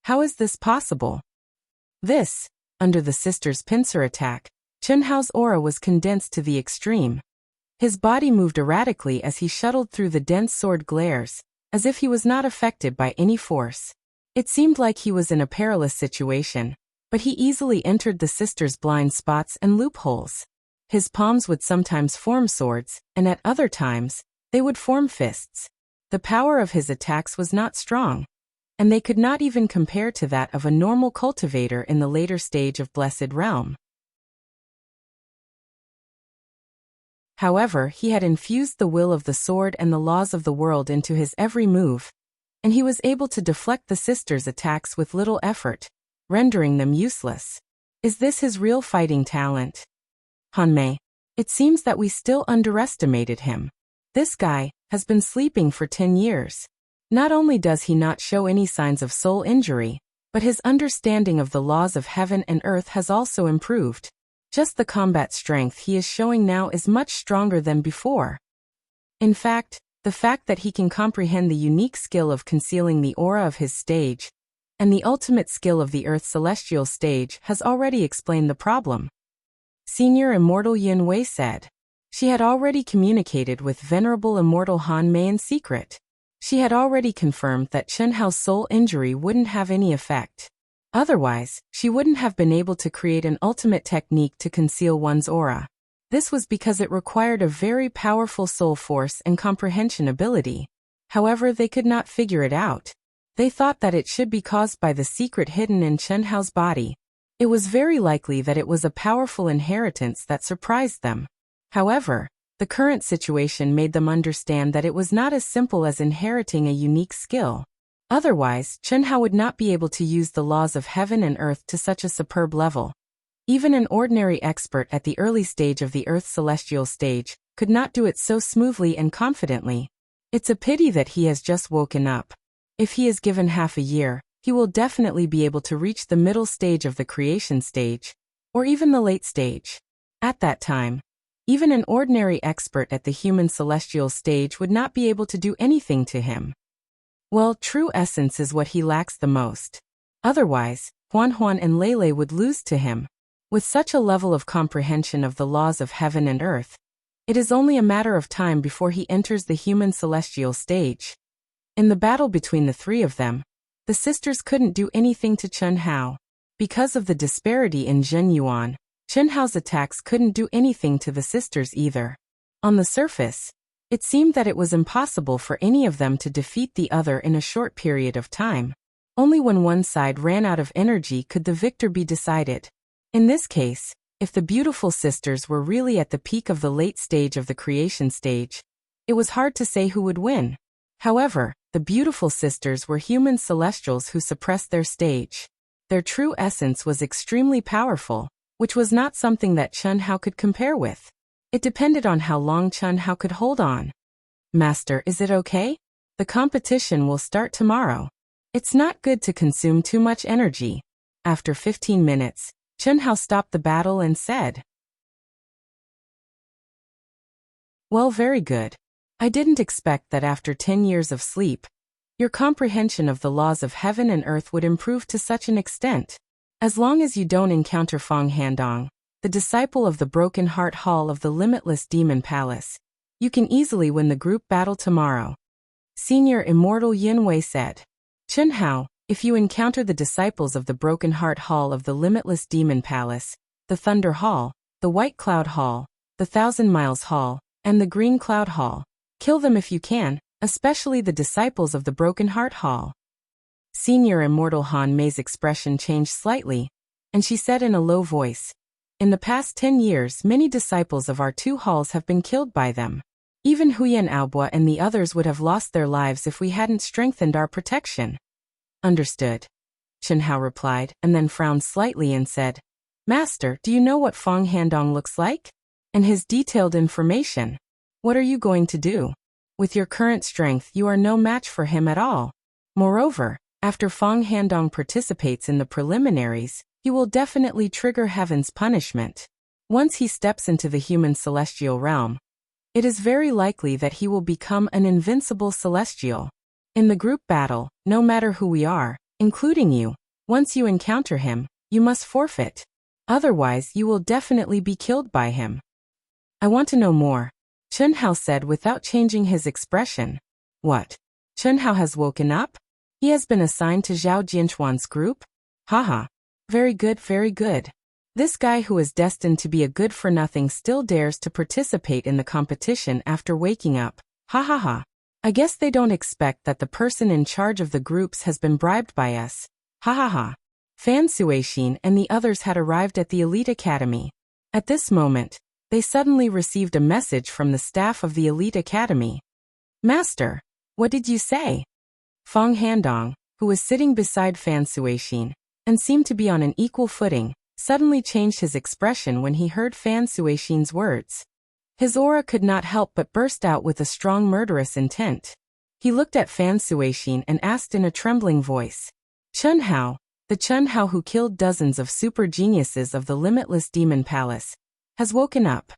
How is this possible? This, under the sisters' pincer attack, Chen Hao's aura was condensed to the extreme. His body moved erratically as he shuttled through the dense sword glares, as if he was not affected by any force. It seemed like he was in a perilous situation, but he easily entered the sisters' blind spots and loopholes. His palms would sometimes form swords, and at other times, they would form fists. The power of his attacks was not strong, and they could not even compare to that of a normal cultivator in the later stage of Blessed Realm. However, he had infused the will of the sword and the laws of the world into his every move, and he was able to deflect the sisters' attacks with little effort, rendering them useless. Is this his real fighting talent? Hanmei, it seems that we still underestimated him. This guy has been sleeping for 10 years. Not only does he not show any signs of soul injury, but his understanding of the laws of heaven and earth has also improved. Just the combat strength he is showing now is much stronger than before. In fact, the fact that he can comprehend the unique skill of concealing the aura of his stage, and the ultimate skill of the Earth's celestial stage has already explained the problem. Senior Immortal Yin Wei said. She had already communicated with Venerable Immortal Han Mei in secret. She had already confirmed that Chen Hao's soul injury wouldn't have any effect. Otherwise, she wouldn't have been able to create an ultimate technique to conceal one's aura. This was because it required a very powerful soul force and comprehension ability. However, they could not figure it out. They thought that it should be caused by the secret hidden in Chen Hao's body. It was very likely that it was a powerful inheritance that surprised them. However, the current situation made them understand that it was not as simple as inheriting a unique skill. Otherwise, Chen Hao would not be able to use the laws of heaven and earth to such a superb level. Even an ordinary expert at the early stage of the Earth's celestial stage could not do it so smoothly and confidently. It's a pity that he has just woken up. If he is given half a year, he will definitely be able to reach the middle stage of the creation stage, or even the late stage. At that time, even an ordinary expert at the human celestial stage would not be able to do anything to him. Well, true essence is what he lacks the most. Otherwise, Huan Huan and Lei would lose to him. With such a level of comprehension of the laws of heaven and earth, it is only a matter of time before he enters the human celestial stage. In the battle between the three of them, the sisters couldn't do anything to Chen Hao. Because of the disparity in Zhen Yuan, Chen Hao's attacks couldn't do anything to the sisters either. On the surface, it seemed that it was impossible for any of them to defeat the other in a short period of time. Only when one side ran out of energy could the victor be decided. In this case, if the beautiful sisters were really at the peak of the late stage of the creation stage, it was hard to say who would win. However, the beautiful sisters were human celestials who suppressed their stage. Their true essence was extremely powerful, which was not something that Chen Hao could compare with. It depended on how long Chen Hao could hold on. Master, is it okay? The competition will start tomorrow. It's not good to consume too much energy. After 15 minutes, Chen Hao stopped the battle and said, Well, very good. I didn't expect that after 10 years of sleep, your comprehension of the laws of heaven and earth would improve to such an extent. As long as you don't encounter Fang Handong, the disciple of the Broken Heart Hall of the Limitless Demon Palace, you can easily win the group battle tomorrow. Senior Immortal Yunwei said. Chen Hao, if you encounter the disciples of the Broken Heart Hall of the Limitless Demon Palace, the Thunder Hall, the White Cloud Hall, the Thousand Miles Hall, and the Green Cloud Hall, kill them if you can, especially the disciples of the Broken Heart Hall. Senior Immortal Han Mei's expression changed slightly, and she said in a low voice, in the past 10 years many disciples of our two halls have been killed by them. Even Huyan Aobua and the others would have lost their lives if we hadn't strengthened our protection. Understood. Chen Hao replied, and then frowned slightly and said, Master, do you know what Fang Handong looks like? And his detailed information? What are you going to do? With your current strength you are no match for him at all. Moreover, after Fang Handong participates in the preliminaries, he will definitely trigger heaven's punishment. Once he steps into the human celestial realm, it is very likely that he will become an invincible celestial. In the group battle, no matter who we are, including you, once you encounter him, you must forfeit. Otherwise, you will definitely be killed by him. I want to know more, Chen Hao said without changing his expression. What? Chen Hao has woken up? He has been assigned to Zhao Jianchuan's group? Haha. Very good, very good. This guy who is destined to be a good-for-nothing still dares to participate in the competition after waking up. Ha ha ha. I guess they don't expect that the person in charge of the groups has been bribed by us. Ha ha ha. Fan Suixin and the others had arrived at the Elite Academy. At this moment, they suddenly received a message from the staff of the Elite Academy. Master, what did you say? Fang Handong, who was sitting beside Fan Suixin, and seemed to be on an equal footing, suddenly changed his expression when he heard Fan Suixin's words. His aura could not help but burst out with a strong murderous intent. He looked at Fan Suixin and asked in a trembling voice, Chen Hao, the Chen Hao who killed dozens of super geniuses of the Limitless Demon Palace, has woken up.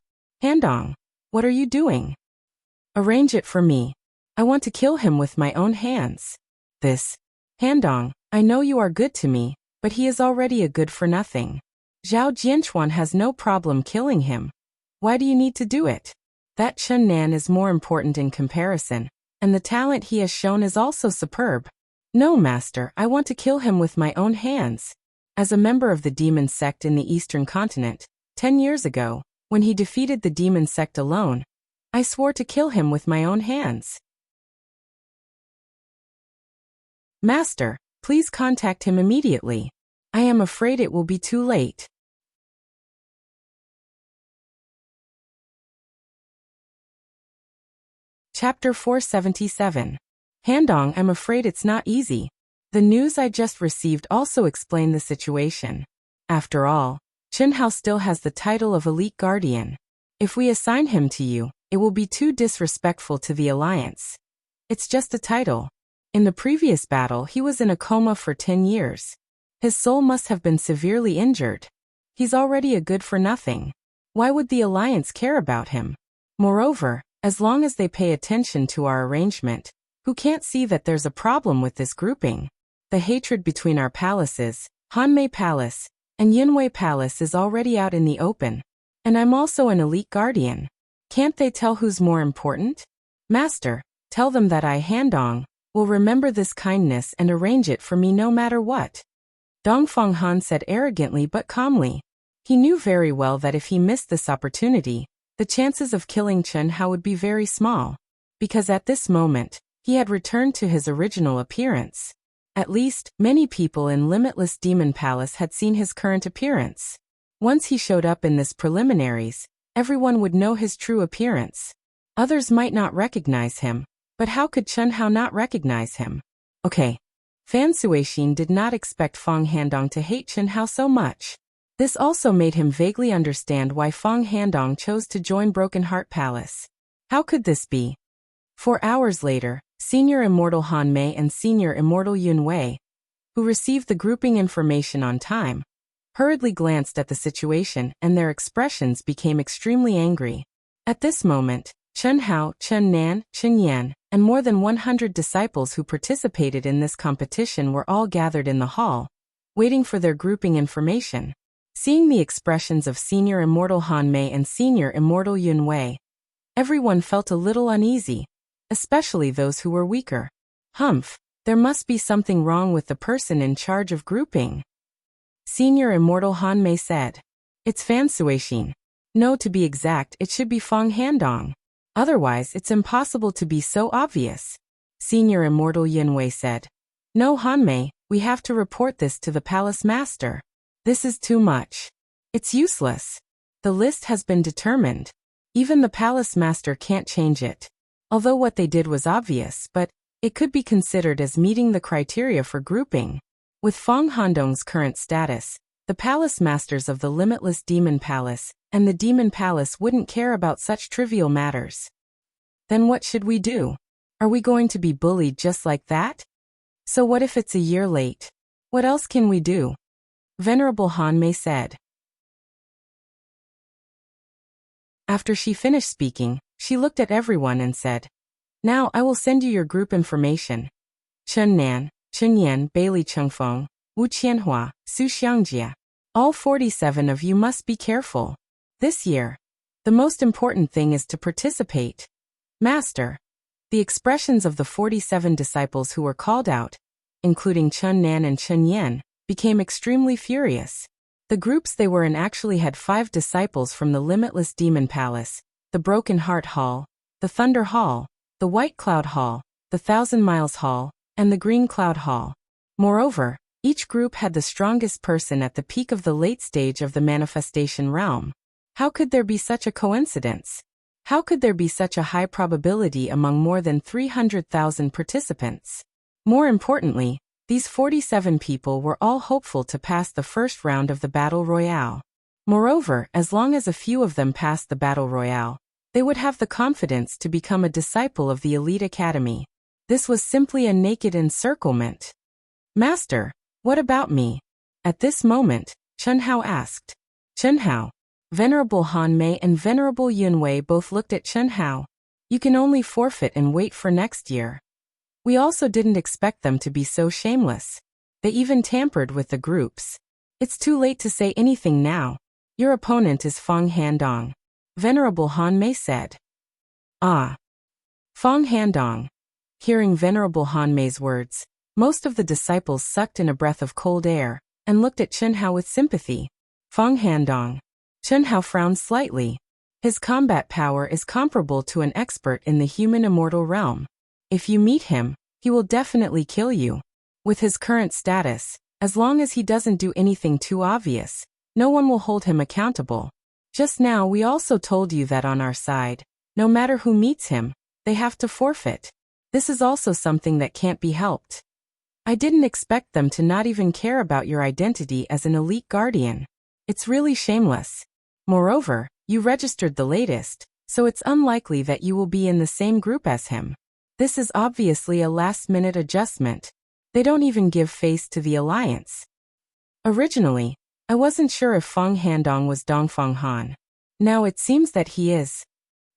Handong, what are you doing? Arrange it for me. I want to kill him with my own hands. This. Handong, I know you are good to me, but he is already a good-for-nothing. Zhao Jianchuan has no problem killing him. Why do you need to do it? That Chen Nan is more important in comparison, and the talent he has shown is also superb. No, Master, I want to kill him with my own hands. As a member of the demon sect in the Eastern Continent, 10 years ago, when he defeated the demon sect alone, I swore to kill him with my own hands. Master, please contact him immediately. I am afraid it will be too late. Chapter 477. Handong, I'm afraid it's not easy. The news I just received also explained the situation. After all, Chen Hao still has the title of Elite Guardian. If we assign him to you, it will be too disrespectful to the alliance. It's just a title. In the previous battle, he was in a coma for 10 years. His soul must have been severely injured. He's already a good-for-nothing. Why would the alliance care about him? Moreover, as long as they pay attention to our arrangement, who can't see that there's a problem with this grouping? The hatred between our palaces, Hanmei Palace and Yunwei Palace, is already out in the open. And I'm also an elite guardian. Can't they tell who's more important? Master, tell them that I, Handong, will remember this kindness and arrange it for me no matter what. Dongfang Han said arrogantly but calmly. He knew very well that if he missed this opportunity, the chances of killing Chen Hao would be very small, because at this moment, he had returned to his original appearance. At least, many people in Limitless Demon Palace had seen his current appearance. Once he showed up in this preliminaries, everyone would know his true appearance. Others might not recognize him, but how could Chen Hao not recognize him? Okay. Fan Suixin did not expect Fang Handong to hate Chen Hao so much. This also made him vaguely understand why Fang Handong chose to join Broken Heart Palace. How could this be? 4 hours later, Senior Immortal Han Mei and Senior Immortal Yun Wei, who received the grouping information on time, hurriedly glanced at the situation and their expressions became extremely angry. At this moment, Chen Hao, Chen Nan, Chen Yan, and more than 100 disciples who participated in this competition were all gathered in the hall, waiting for their grouping information. Seeing the expressions of Senior Immortal Han Mei and Senior Immortal Yun Wei, everyone felt a little uneasy, especially those who were weaker. Humph, there must be something wrong with the person in charge of grouping. Senior Immortal Han Mei said. It's Fan Suixin. No, to be exact, it should be Feng Handong. Otherwise, it's impossible to be so obvious. Senior Immortal Yun Wei said. No, Han Mei, we have to report this to the palace master. This is too much. It's useless. The list has been determined. Even the palace master can't change it. Although what they did was obvious, but it could be considered as meeting the criteria for grouping. With Feng Handong's current status, the palace masters of the Limitless Demon Palace and the Demon Palace wouldn't care about such trivial matters. Then what should we do? Are we going to be bullied just like that? So what if it's a year late? What else can we do? Venerable Han Mei said. After she finished speaking, she looked at everyone and said, Now I will send you your group information. Chen Nan, Chen Yan, Bailey Chengfeng, Wu Qianhua, Su Xiangjia. All 47 of you must be careful. This year, the most important thing is to participate. Master. The expressions of the 47 disciples who were called out, including Chen Nan and Chen Yan, became extremely furious. The groups they were in actually had 5 disciples from the Limitless Demon Palace, the Broken Heart Hall, the Thunder Hall, the White Cloud Hall, the Thousand Miles Hall, and the Green Cloud Hall. Moreover, each group had the strongest person at the peak of the late stage of the manifestation realm. How could there be such a coincidence? How could there be such a high probability among more than 300,000 participants? More importantly, these 47 people were all hopeful to pass the first round of the Battle Royale. Moreover, as long as a few of them passed the Battle Royale, they would have the confidence to become a disciple of the Elite Academy. This was simply a naked encirclement. Master, what about me? At this moment, Chen Hao asked. Chen Hao. Venerable Han Mei and Venerable Yun Wei both looked at Chen Hao. You can only forfeit and wait for next year. We also didn't expect them to be so shameless. They even tampered with the groups. It's too late to say anything now. Your opponent is Feng Handong. Venerable Han Mei said. Ah. Feng Handong. Hearing Venerable Han Mei's words, most of the disciples sucked in a breath of cold air and looked at Chen Hao with sympathy. Feng Handong. Chen Hao frowned slightly. His combat power is comparable to an expert in the human immortal realm. If you meet him, he will definitely kill you. With his current status, as long as he doesn't do anything too obvious, no one will hold him accountable. Just now we also told you that on our side, no matter who meets him, they have to forfeit. This is also something that can't be helped. I didn't expect them to not even care about your identity as an elite guardian. It's really shameless. Moreover, you registered the latest, so it's unlikely that you will be in the same group as him. This is obviously a last-minute adjustment. They don't even give face to the alliance. Originally, I wasn't sure if Feng Handong was Dongfeng Han. Now it seems that he is.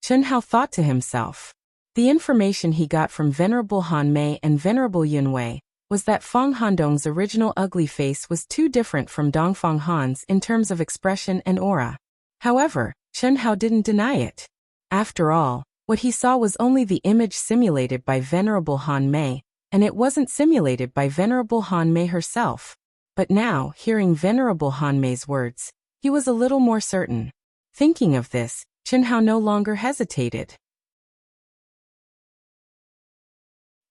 Chen Hao thought to himself. The information he got from Venerable Han Mei and Venerable Yun Wei was that Feng Handong's original ugly face was too different from Dongfeng Han's in terms of expression and aura. However, Chen Hao didn't deny it. After all, what he saw was only the image simulated by Venerable Han Mei, and it wasn't simulated by Venerable Han Mei herself. But now, hearing Venerable Han Mei's words, he was a little more certain. Thinking of this, Chen Hao no longer hesitated.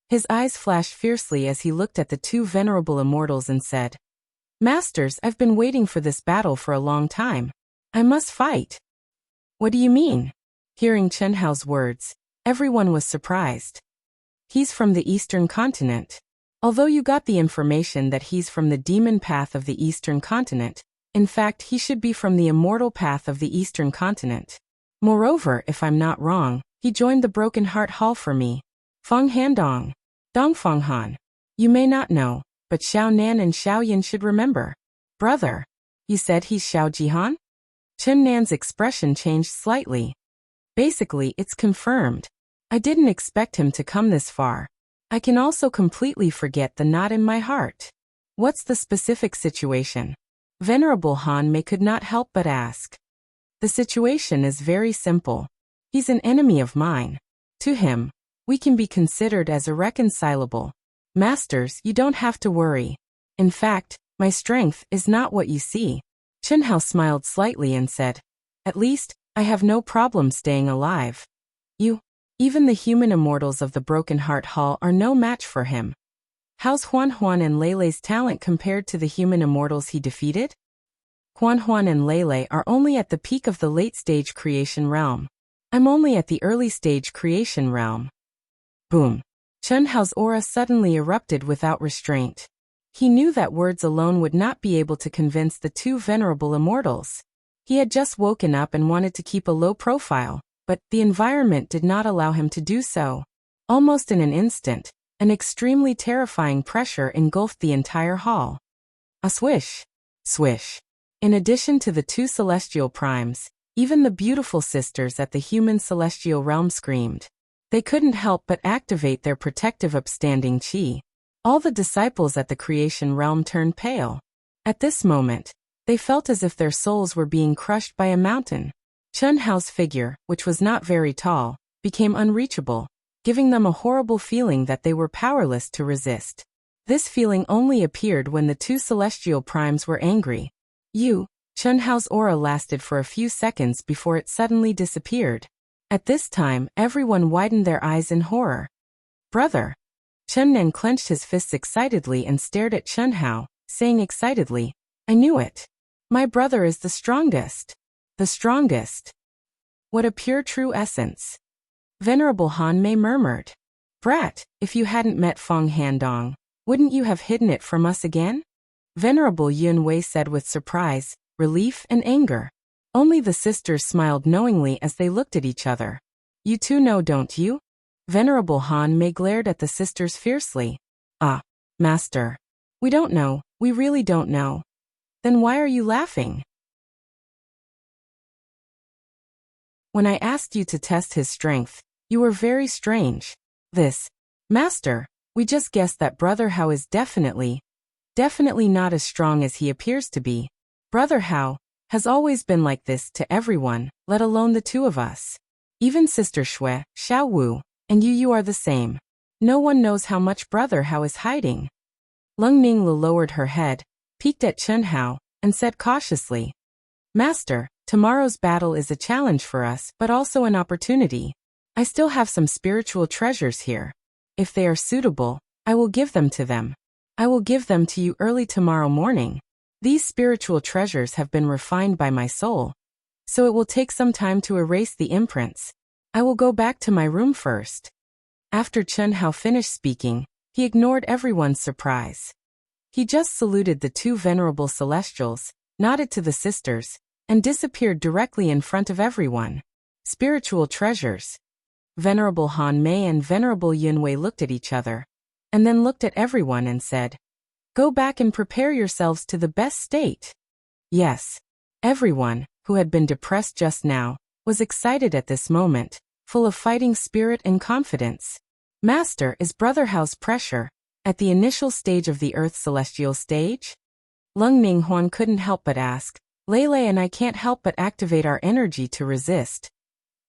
His eyes flashed fiercely as he looked at the 2 venerable immortals and said, Masters, I've been waiting for this battle for a long time. I must fight. What do you mean? Hearing Chen Hao's words, everyone was surprised. He's from the Eastern Continent. Although you got the information that he's from the demon path of the Eastern Continent, in fact he should be from the immortal path of the Eastern Continent. Moreover, if I'm not wrong, he joined the Broken Heart Hall for me. Feng Handong. Dongfeng Han. You may not know, but Xiao Nan and Xiao Yin should remember. Brother. You said he's Xiao Jihan? Chen Nan's expression changed slightly. Basically, it's confirmed. I didn't expect him to come this far. I can also completely forget the knot in my heart. What's the specific situation? Venerable Han Mei could not help but ask. The situation is very simple. He's an enemy of mine. To him, we can be considered as irreconcilable. Masters, you don't have to worry. In fact, my strength is not what you see. Chen Hao smiled slightly and said, at least, I have no problem staying alive. Even the human immortals of the Broken Heart Hall are no match for him. How's Huan Huan and Leilei's talent compared to the human immortals he defeated? Huan Huan and Leilei are only at the peak of the late-stage creation realm. I'm only at the early-stage creation realm. Boom. Chen Hao's aura suddenly erupted without restraint. He knew that words alone would not be able to convince the two venerable immortals. He had just woken up and wanted to keep a low profile, but the environment did not allow him to do so. Almost in an instant, an extremely terrifying pressure engulfed the entire hall. A swish. Swish. In addition to the two celestial primes, even the beautiful sisters at the human celestial realm screamed. They couldn't help but activate their protective upstanding chi. All the disciples at the creation realm turned pale. At this moment, they felt as if their souls were being crushed by a mountain. Chen Hao's figure, which was not very tall, became unreachable, giving them a horrible feeling that they were powerless to resist. This feeling only appeared when the two celestial primes were angry. Chen Hao's aura lasted for a few seconds before it suddenly disappeared. At this time, everyone widened their eyes in horror. Brother! Chen Nen clenched his fists excitedly and stared at Chen Hao, saying excitedly, I knew it. My brother is the strongest. The strongest. What a pure true essence. Venerable Han Mei murmured. Brat, if you hadn't met Feng Handong, wouldn't you have hidden it from us again? Venerable Yun Wei said with surprise, relief and anger. Only the sisters smiled knowingly as they looked at each other. You two know, don't you? Venerable Han Mei glared at the sisters fiercely. Ah, Master. We don't know, we really don't know. Then why are you laughing? When I asked you to test his strength, you were very strange. Master, we just guessed that Brother Hao is definitely not as strong as he appears to be. Brother Hao has always been like this to everyone, let alone the two of us. Even Sister Shui, Xiao Wu, and you are the same. No one knows how much Brother Hao is hiding. Lung Ninglu lowered her head, peeked at Chen Hao, and said cautiously, Master, tomorrow's battle is a challenge for us, but also an opportunity. I still have some spiritual treasures here. If they are suitable, I will give them to them. I will give them to you early tomorrow morning. These spiritual treasures have been refined by my soul, so it will take some time to erase the imprints. I will go back to my room first. After Chen Hao finished speaking, he ignored everyone's surprise. He just saluted the two venerable celestials, nodded to the sisters, and disappeared directly in front of everyone. Spiritual treasures. Venerable Han Mei and Venerable Yun Wei looked at each other, and then looked at everyone and said, Go back and prepare yourselves to the best state. Yes. Everyone, who had been depressed just now, was excited at this moment, full of fighting spirit and confidence. Master, is Brother Hao's pressure at the initial stage of the Earth celestial stage? Lung Ninghuan couldn't help but ask. Leilei and I can't help but activate our energy to resist.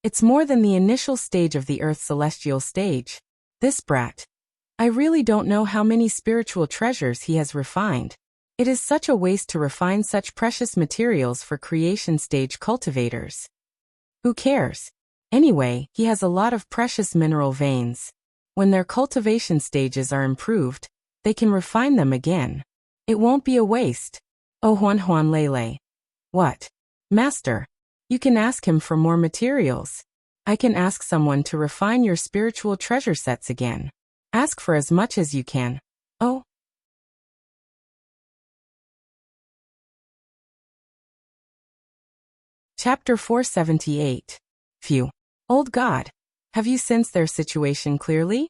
It's more than the initial stage of the Earth celestial stage. This brat. I really don't know how many spiritual treasures he has refined. It is such a waste to refine such precious materials for creation stage cultivators. Who cares? Anyway, he has a lot of precious mineral veins. When their cultivation stages are improved, they can refine them again. It won't be a waste. Oh Huan Huan Leilei. What? Master, you can ask him for more materials. I can ask someone to refine your spiritual treasure sets again. Ask for as much as you can. Oh. Chapter 478. Phew. Old God, have you sensed their situation clearly?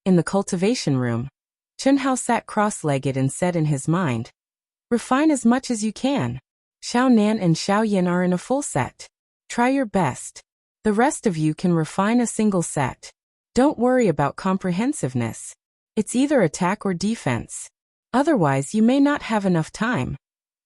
In the cultivation room, Chen Hao sat cross-legged and said in his mind, Refine as much as you can. Xiao Nan and Xiao Yin are in a full set. Try your best. The rest of you can refine a single set. Don't worry about comprehensiveness. It's either attack or defense. Otherwise, you may not have enough time.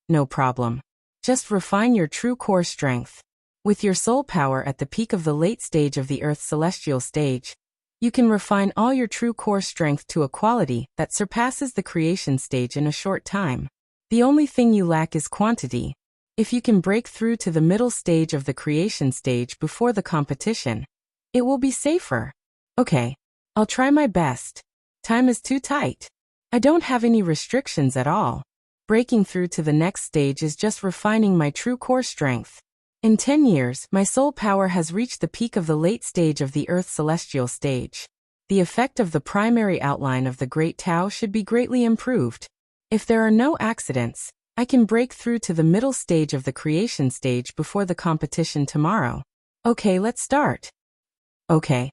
No problem. Just refine your true core strength. With your soul power at the peak of the late stage of the Earth's celestial stage, you can refine all your true core strength to a quality that surpasses the creation stage in a short time. The only thing you lack is quantity. If you can break through to the middle stage of the creation stage before the competition, it will be safer. Okay, I'll try my best. Time is too tight. I don't have any restrictions at all. Breaking through to the next stage is just refining my true core strength. In 10 years, my soul power has reached the peak of the late stage of the Earth's celestial stage. The effect of the primary outline of the Great Tao should be greatly improved. If there are no accidents, I can break through to the middle stage of the creation stage before the competition tomorrow. Okay, let's start. Okay.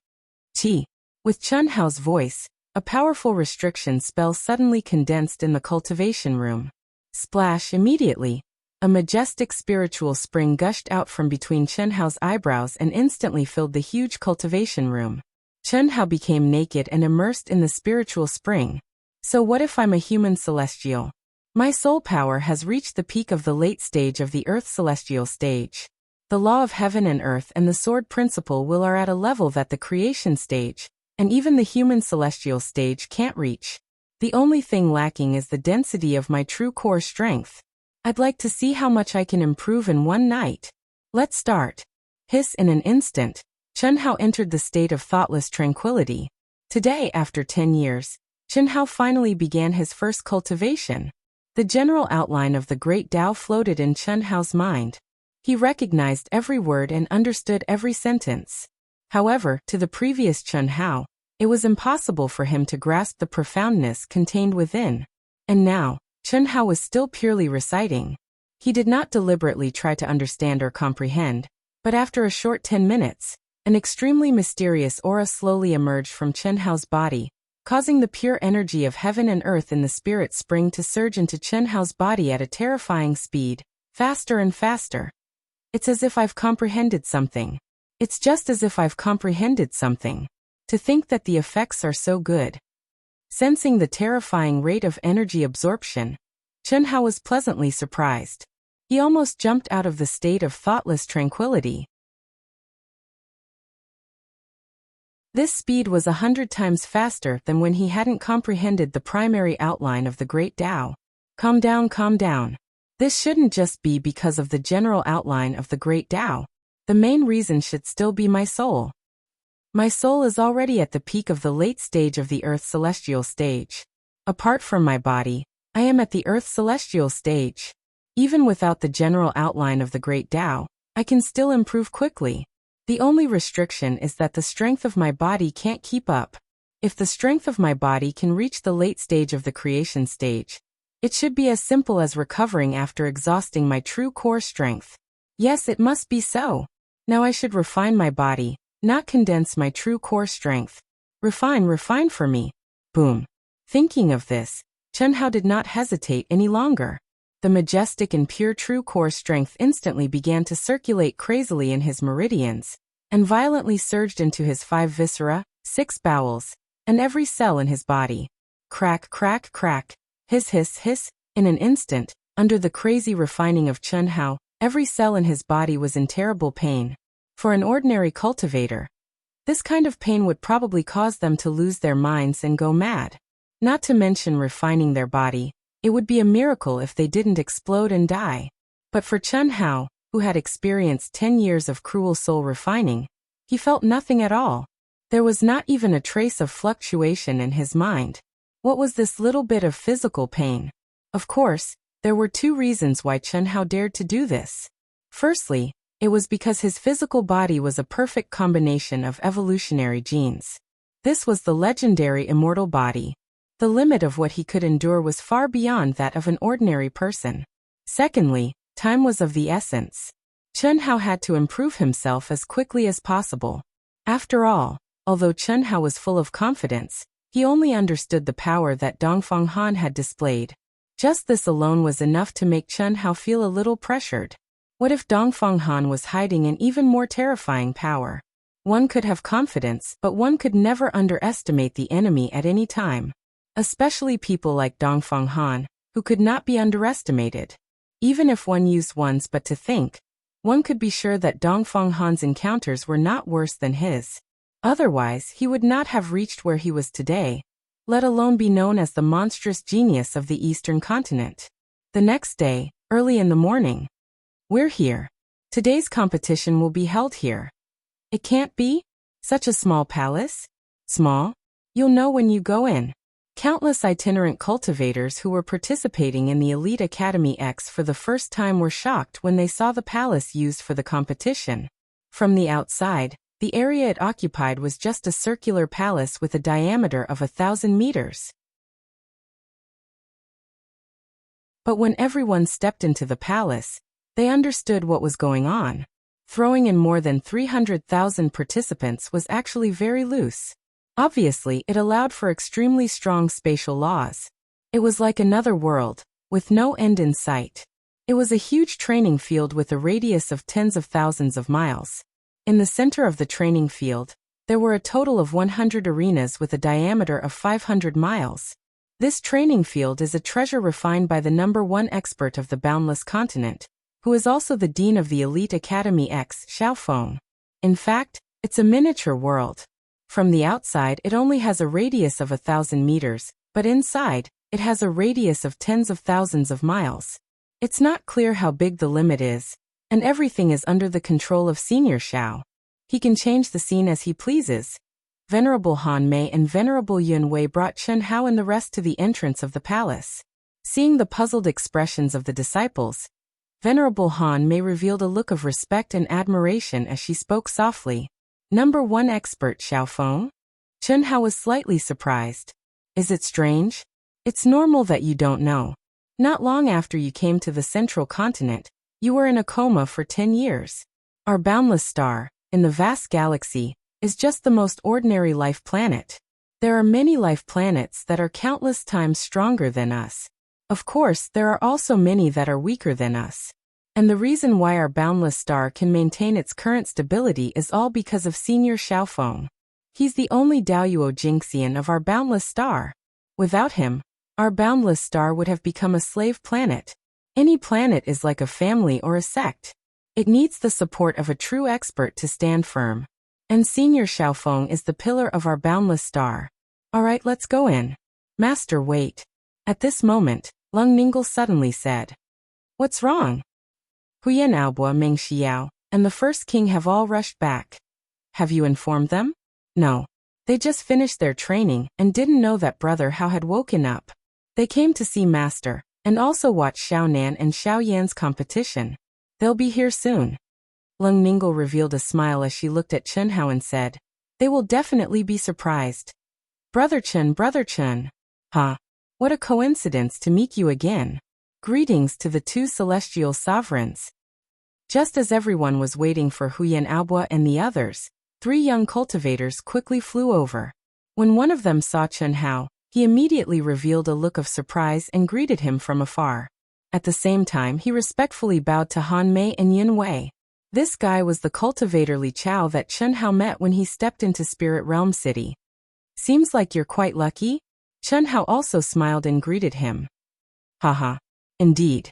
T. With Chun Hao's voice, a powerful restriction spell suddenly condensed in the cultivation room. Splash! Immediately, a majestic spiritual spring gushed out from between Chun Hao's eyebrows and instantly filled the huge cultivation room. Chun Hao became naked and immersed in the spiritual spring. So what if I'm a human celestial? My soul power has reached the peak of the late stage of the Earth's celestial stage. The law of heaven and earth and the sword principle will are at a level that the creation stage, and even the human celestial stage can't reach. The only thing lacking is the density of my true core strength. I'd like to see how much I can improve in one night. Let's start. Hiss! In an instant, Chun Hao entered the state of thoughtless tranquility. Today, after 10 years, Chun Hao finally began his first cultivation. The general outline of the Great Tao floated in Chun Hao's mind. He recognized every word and understood every sentence. However, to the previous Chun Hao, it was impossible for him to grasp the profoundness contained within. And now, Chun Hao was still purely reciting. He did not deliberately try to understand or comprehend, but after a short 10 minutes, an extremely mysterious aura slowly emerged from Chun Hao's body, causing the pure energy of heaven and earth in the spirit spring to surge into Chun Hao's body at a terrifying speed, faster and faster. It's as if I've comprehended something. It's just as if I've comprehended something. To think that the effects are so good. Sensing the terrifying rate of energy absorption, Chun Hao was pleasantly surprised. He almost jumped out of the state of thoughtless tranquility. This speed was 100 times faster than when he hadn't comprehended the primary outline of the Great Tao. Calm down, calm down. This shouldn't just be because of the general outline of the Great Tao. The main reason should still be my soul. My soul is already at the peak of the late stage of the Earth's celestial stage. Apart from my body, I am at the Earth's celestial stage. Even without the general outline of the Great Tao, I can still improve quickly. The only restriction is that the strength of my body can't keep up. If the strength of my body can reach the late stage of the creation stage, it should be as simple as recovering after exhausting my true core strength. Yes, it must be so. Now I should refine my body, not condense my true core strength. Refine for me. Boom. Thinking of this, Chun Hao did not hesitate any longer. The majestic and pure true core strength instantly began to circulate crazily in his meridians, and violently surged into his 5 viscera, 6 bowels, and every cell in his body. Crack, crack, crack. Hiss, hiss, hiss. In an instant, under the crazy refining of Chun Hao, every cell in his body was in terrible pain. For an ordinary cultivator, this kind of pain would probably cause them to lose their minds and go mad. Not to mention refining their body, it would be a miracle if they didn't explode and die. But for Chun Hao, who had experienced 10 years of cruel soul refining, he felt nothing at all. There was not even a trace of fluctuation in his mind. What was this little bit of physical pain? Of course, there were 2 reasons why Chun Hao dared to do this. Firstly, it was because his physical body was a perfect combination of evolutionary genes. This was the legendary immortal body. The limit of what he could endure was far beyond that of an ordinary person. Secondly, time was of the essence. Chun Hao had to improve himself as quickly as possible. After all, although Chun Hao was full of confidence, he only understood the power that Dongfang Han had displayed. Just this alone was enough to make Chun Hao feel a little pressured. What if Dongfeng Han was hiding an even more terrifying power? One could have confidence, but one could never underestimate the enemy at any time. Especially people like Dongfeng Han, who could not be underestimated. Even if one used one's but to think, one could be sure that Dongfeng Han's encounters were not worse than his. Otherwise, he would not have reached where he was today, let alone be known as the monstrous genius of the Eastern continent. The next day, early in the morning. We're here. Today's competition will be held here. It can't be? Such a small palace? Small? You'll know when you go in. Countless itinerant cultivators who were participating in the Elite Academy X for the first time were shocked when they saw the palace used for the competition. From the outside, the area it occupied was just a circular palace with a diameter of 1,000 meters. But when everyone stepped into the palace, they understood what was going on. Throwing in more than 300,000 participants was actually very loose. Obviously, it allowed for extremely strong spatial laws. It was like another world, with no end in sight. It was a huge training field with a radius of tens of thousands of miles. In the center of the training field, there were a total of 100 arenas with a diameter of 500 miles. This training field is a treasure refined by the #1 expert of the boundless continent, who is also the dean of the Elite Academy X, Xiaofeng. In fact, it's a miniature world. From the outside, it only has a radius of 1,000 meters, but inside, it has a radius of tens of thousands of miles. It's not clear how big the limit is, and everything is under the control of Senior Xiao. He can change the scene as he pleases. Venerable Han Mei and Venerable Yun Wei brought Chen Hao and the rest to the entrance of the palace. Seeing the puzzled expressions of the disciples, Venerable Han Mei revealed a look of respect and admiration as she spoke softly. #1 expert Xiaofeng? Chen Hao was slightly surprised. Is it strange? It's normal that you don't know. Not long after you came to the central continent, you were in a coma for 10 years. Our boundless star, in the vast galaxy, is just the most ordinary life planet. There are many life planets that are countless times stronger than us. Of course, there are also many that are weaker than us. And the reason why our boundless star can maintain its current stability is all because of Senior Xiaofeng. He's the only Daoyuo Jingxian of our boundless star. Without him, our boundless star would have become a slave planet. Any planet is like a family or a sect. It needs the support of a true expert to stand firm. And Senior Xiaofeng is the pillar of our boundless star. Alright, let's go in. Master, wait. At this moment, Lung Ninggle suddenly said. What's wrong? Huyan Aobua, Meng Xiao, and the first king have all rushed back. Have you informed them? No. They just finished their training and didn't know that Brother Hao had woken up. They came to see Master, and also watch Xiao Nan and Xiao Yan's competition. They'll be here soon. Lung Ninggle revealed a smile as she looked at Chen Hao and said, They will definitely be surprised. Brother Chen. Huh? What a coincidence to meet you again. Greetings to the two celestial sovereigns. Just as everyone was waiting for Huyan Aobua and the others, 3 young cultivators quickly flew over. When one of them saw Chen Hao, he immediately revealed a look of surprise and greeted him from afar. At the same time, he respectfully bowed to Han Mei and Yun Wei. This guy was the cultivator Li Chao that Chen Hao met when he stepped into Spirit Realm City. Seems like you're quite lucky? Chen Hao also smiled and greeted him. Haha. Indeed.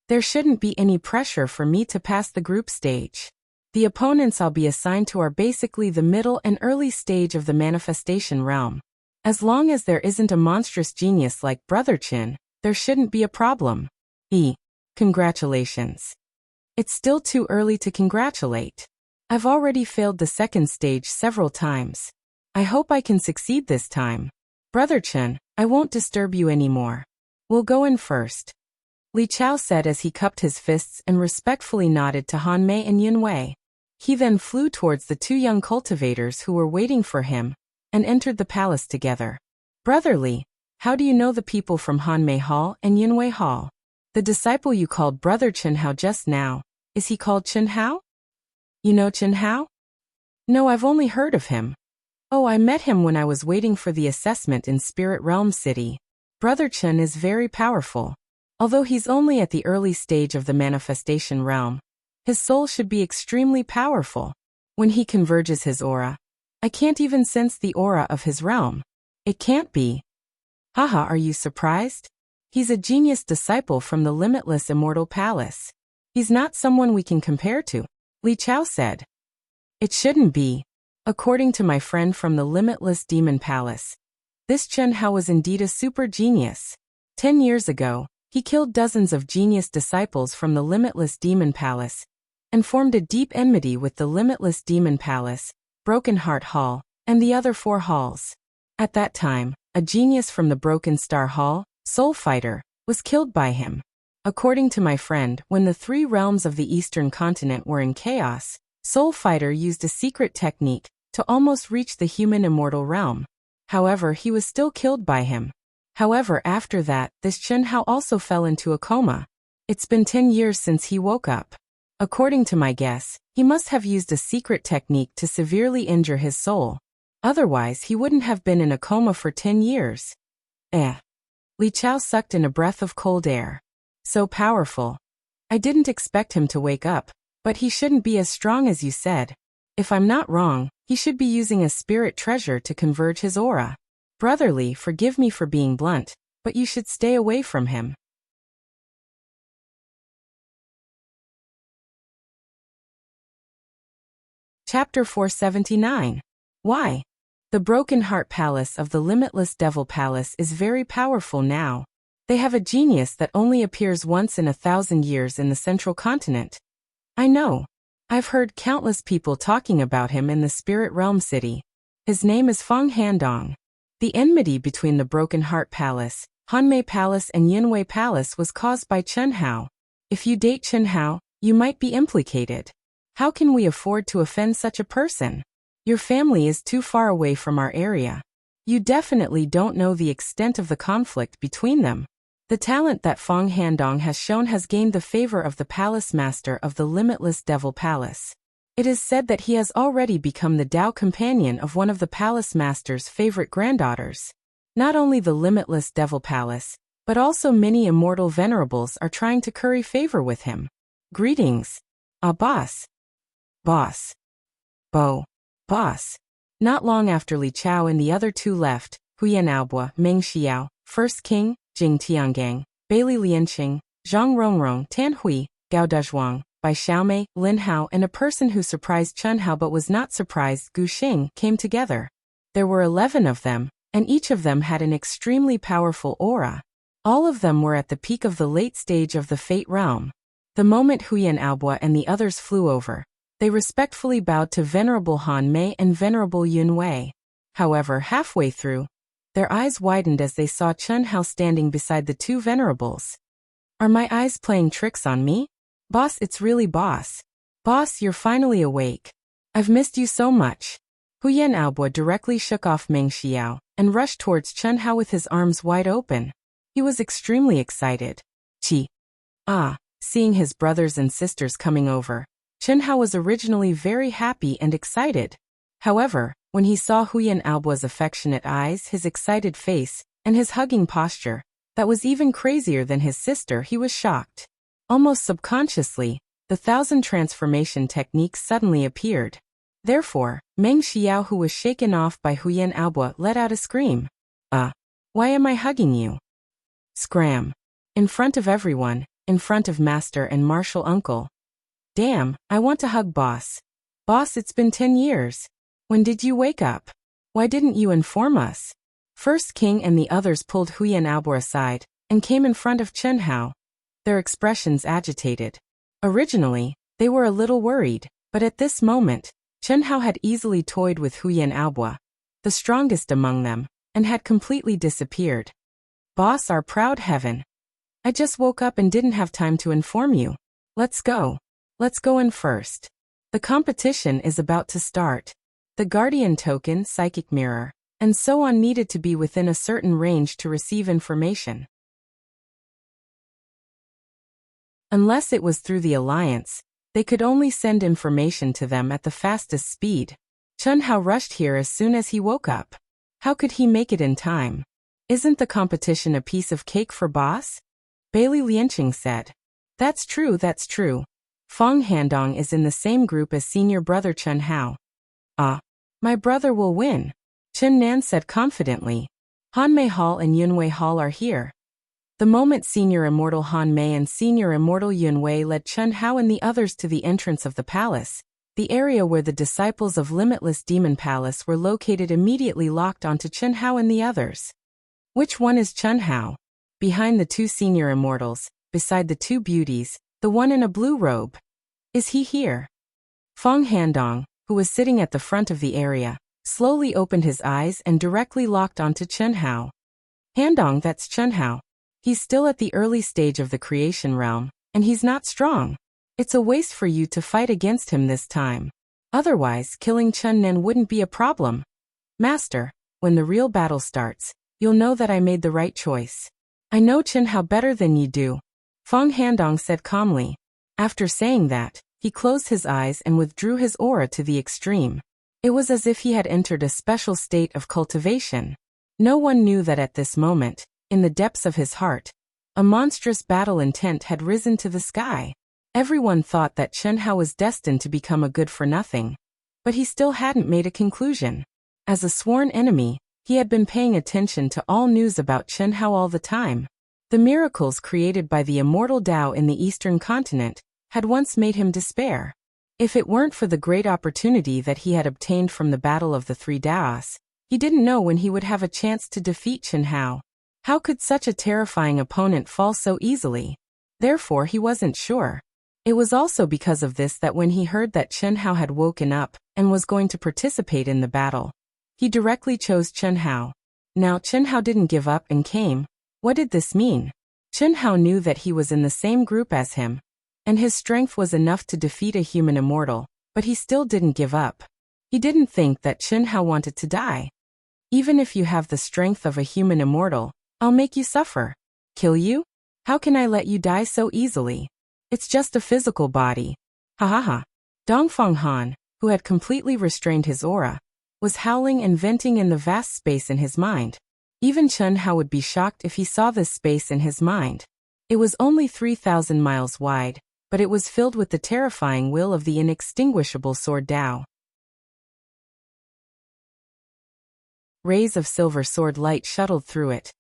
There shouldn't be any pressure for me to pass the group stage. The opponents I'll be assigned to are basically the middle and early stage of the manifestation realm. As long as there isn't a monstrous genius like Brother Chin, there shouldn't be a problem. Congratulations. It's still too early to congratulate. I've already failed the second stage several times. I hope I can succeed this time. Brother Chen, I won't disturb you anymore. We'll go in first. Li Chao said as he cupped his fists and respectfully nodded to Han Mei and Yun Wei. He then flew towards the 2 young cultivators who were waiting for him, and entered the palace together. Brother Li, how do you know the people from Han Mei Hall and Yun Wei Hall? The disciple you called Brother Chen Hao just now, is he called Chen Hao? You know Chen Hao? No, I've only heard of him. Oh, I met him when I was waiting for the assessment in Spirit Realm City. Brother Chen is very powerful. Although he's only at the early stage of the manifestation realm, his soul should be extremely powerful. When he converges his aura, I can't even sense the aura of his realm. It can't be. Haha, are you surprised? He's a genius disciple from the limitless immortal palace. He's not someone we can compare to, Li Chao said. It shouldn't be. According to my friend from the limitless demon palace, this Chen Hao was indeed a super genius. 10 years ago, he killed dozens of genius disciples from the limitless demon palace and formed a deep enmity with the limitless demon palace, Broken Heart Hall, and the other 4 halls. At that time, a genius from the Broken Star Hall, Soul Fighter, was killed by him. According to my friend, when the 3 realms of the Eastern continent were in chaos, Soul Fighter used a secret technique to almost reach the human immortal realm. However, he was still killed by him. However, after that, this Chen Hao also fell into a coma. It's been 10 years since he woke up. According to my guess, he must have used a secret technique to severely injure his soul. Otherwise, he wouldn't have been in a coma for 10 years. Li Chao sucked in a breath of cold air. So powerful. I didn't expect him to wake up, but he shouldn't be as strong as you said. If I'm not wrong, he should be using a spirit treasure to converge his aura. Brotherly, forgive me for being blunt, but you should stay away from him. Chapter 479. Why? The Broken Heart Palace of the Limitless Devil Palace is very powerful now. They have a genius that only appears once in 1,000 years in the central continent. I know. I've heard countless people talking about him in the Spirit Realm City. His name is Feng Handong. The enmity between the Broken Heart Palace, Hanmei Palace and Yinwei Palace was caused by Chen Hao. If you date Chen Hao, you might be implicated. How can we afford to offend such a person? Your family is too far away from our area. You definitely don't know the extent of the conflict between them. The talent that Feng Handong has shown has gained the favor of the Palace Master of the Limitless Devil Palace. It is said that he has already become the Tao companion of one of the Palace Master's favorite granddaughters. Not only the Limitless Devil Palace, but also many immortal venerables are trying to curry favor with him. Greetings. Boss. Boss. Boss. Not long after Li Chao and the other 2 left, Huyan Aobua, Meng Xiao, First King, Jing Tiangang, Bailey Lianqing, Zhang Rongrong, Tan Hui, Gao Dezhuang, Bai Xiaomei, Lin Hao and a person who surprised Chen Hao but was not surprised, Gu Xing, came together. There were 11 of them, and each of them had an extremely powerful aura. All of them were at the peak of the late stage of the Fate Realm. The moment Huyan Aobua and the others flew over, they respectfully bowed to Venerable Han Mei and Venerable Yun Wei. However, halfway through, their eyes widened as they saw Chen Hao standing beside the 2 venerables. Are my eyes playing tricks on me? Boss, it's really Boss. Boss, you're finally awake. I've missed you so much. Huyan Aobua directly shook off Meng Xiao and rushed towards Chen Hao with his arms wide open. He was extremely excited. Seeing his brothers and sisters coming over, Chen Hao was originally very happy and excited. However, when he saw Huyan Aobua's affectionate eyes, his excited face, and his hugging posture, that was even crazier than his sister, he was shocked. Almost subconsciously, the 1,000 transformation techniques suddenly appeared. Therefore, Meng Xiao, who was shaken off by Huyan Aobua, let out a scream. Why am I hugging you? Scram. In front of everyone, in front of Master and Martial Uncle. Damn, I want to hug Boss. Boss, it's been 10 years. When did you wake up? Why didn't you inform us? First King and the others pulled Huyan Aobua aside and came in front of Chen Hao. Their expressions agitated. Originally, they were a little worried, but at this moment, Chen Hao had easily toyed with Huyan Aobua, the strongest among them, and had completely disappeared. Boss, our proud heaven. I just woke up and didn't have time to inform you. Let's go. Let's go in first. The competition is about to start. The Guardian Token, Psychic Mirror, and so on needed to be within a certain range to receive information. Unless it was through the Alliance, they could only send information to them at the fastest speed. Chen Hao rushed here as soon as he woke up. How could he make it in time? Isn't the competition a piece of cake for Boss? Bailey Lianqing said. That's true, that's true. Feng Handong is in the same group as senior brother Chen Hao. Ah, my brother will win, Chen Nan said confidently. Han Mei Hall and Yunwei Hall are here. The moment Senior Immortal Han Mei and Senior Immortal Yunwei led Chen Hao and the others to the entrance of the palace, the area where the disciples of Limitless Demon Palace were located immediately locked onto Chen Hao and the others. Which one is Chen Hao? Behind the two senior immortals, beside the two beauties, the one in a blue robe. Is he here? Feng Handong, who was sitting at the front of the area, slowly opened his eyes and directly locked onto Chen Hao. Handong, that's Chen Hao. He's still at the early stage of the creation realm, and he's not strong. It's a waste for you to fight against him this time. Otherwise, killing Chen Nen wouldn't be a problem. Master, when the real battle starts, you'll know that I made the right choice. I know Chen Hao better than you do, Feng Handong said calmly. After saying that, he closed his eyes and withdrew his aura to the extreme. It was as if he had entered a special state of cultivation. No one knew that at this moment, in the depths of his heart, a monstrous battle intent had risen to the sky. Everyone thought that Chen Hao was destined to become a good-for-nothing. But he still hadn't made a conclusion. As a sworn enemy, he had been paying attention to all news about Chen Hao all the time. The miracles created by the immortal Tao in the Eastern continent had once made him despair. If it weren't for the great opportunity that he had obtained from the Battle of the Three Daos, he didn't know when he would have a chance to defeat Chen Hao. How could such a terrifying opponent fall so easily? Therefore he wasn't sure. It was also because of this that when he heard that Chen Hao had woken up and was going to participate in the battle, he directly chose Chen Hao. Now Chen Hao didn't give up and came. What did this mean? Chen Hao knew that he was in the same group as him, and his strength was enough to defeat a human immortal, but he still didn't give up. He didn't think that Chen Hao wanted to die. Even if you have the strength of a human immortal, I'll make you suffer. Kill you? How can I let you die so easily? It's just a physical body. Ha ha ha. Dongfeng Han, who had completely restrained his aura, was howling and venting in the vast space in his mind. Even Chen Hao would be shocked if he saw this space in his mind. It was only 3,000 miles wide, but it was filled with the terrifying will of the inextinguishable sword Tao. Rays of silver sword light shuttled through it,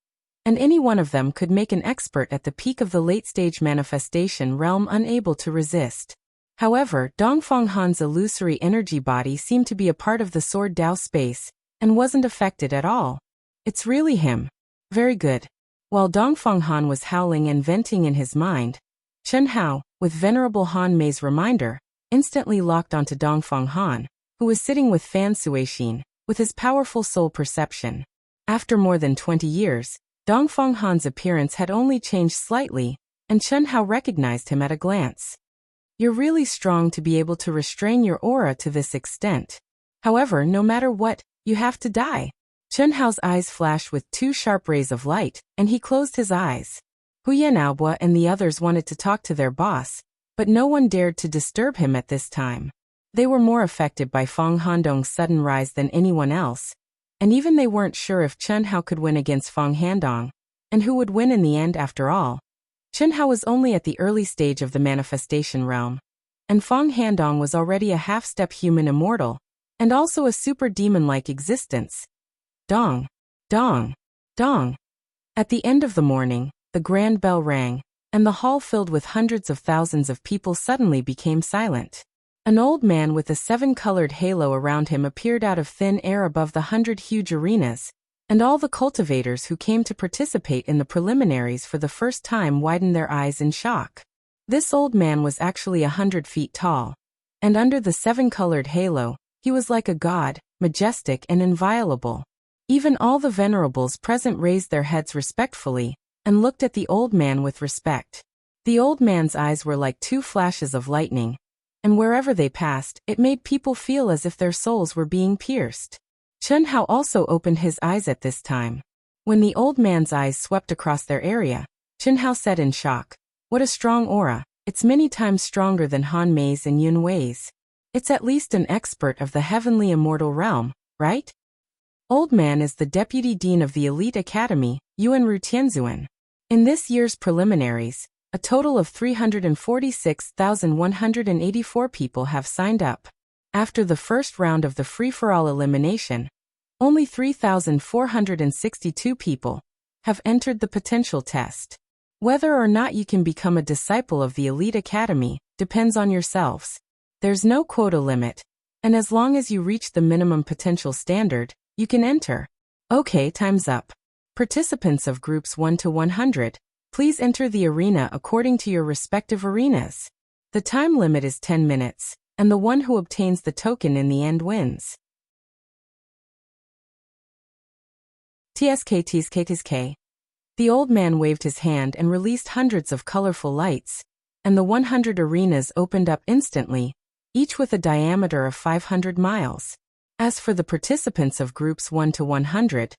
and any one of them could make an expert at the peak of the late-stage manifestation realm unable to resist. However, Dongfeng Han's illusory energy body seemed to be a part of the sword Tao space, and wasn't affected at all. It's really him. Very good. While Dongfeng Han was howling and venting in his mind, Chen Hao, with Venerable Han Mei's reminder, instantly locked onto Dongfeng Han, who was sitting with Fan Suixin, with his powerful soul perception. After more than 20 years, Dongfeng Han's appearance had only changed slightly, and Chen Hao recognized him at a glance. You're really strong to be able to restrain your aura to this extent. However, no matter what, you have to die. Chen Hao's eyes flashed with two sharp rays of light, and he closed his eyes. Huyan Aobo and the others wanted to talk to their boss, but no one dared to disturb him at this time. They were more affected by Feng Handong's sudden rise than anyone else, and even they weren't sure if Chen Hao could win against Feng Handong, and who would win in the end after all. Chen Hao was only at the early stage of the manifestation realm, and Feng Handong was already a half-step human immortal, and also a super demon-like existence. Dong, dong, dong. At the end of the morning, the grand bell rang, and the hall filled with hundreds of thousands of people suddenly became silent. An old man with a 7-colored halo around him appeared out of thin air above the 100 huge arenas, and all the cultivators who came to participate in the preliminaries for the first time widened their eyes in shock. This old man was actually 100 feet tall, and under the 7-colored halo, he was like a god, majestic and inviolable. Even all the venerables present raised their heads respectfully, and looked at the old man with respect. The old man's eyes were like two flashes of lightning, and wherever they passed, it made people feel as if their souls were being pierced. Chen Hao also opened his eyes at this time. When the old man's eyes swept across their area, Chen Hao said in shock, "What a strong aura, it's many times stronger than Han Mei's and Yun Wei's. It's at least an expert of the heavenly immortal realm, right?" Old man is the deputy dean of the elite academy, Yuan Ru Tianzuan. In this year's preliminaries, a total of 346,184 people have signed up. After the first round of the free-for-all elimination, only 3,462 people have entered the potential test. Whether or not you can become a disciple of the Elite Academy depends on yourselves. There's no quota limit, and as long as you reach the minimum potential standard, you can enter. Okay, time's up. Participants of groups 1 to 100, please enter the arena according to your respective arenas. The time limit is 10 minutes, and the one who obtains the token in the end wins. TSK. The old man waved his hand and released hundreds of colorful lights, and the 100 arenas opened up instantly, each with a diameter of 500 miles. As for the participants of groups 1 to 100,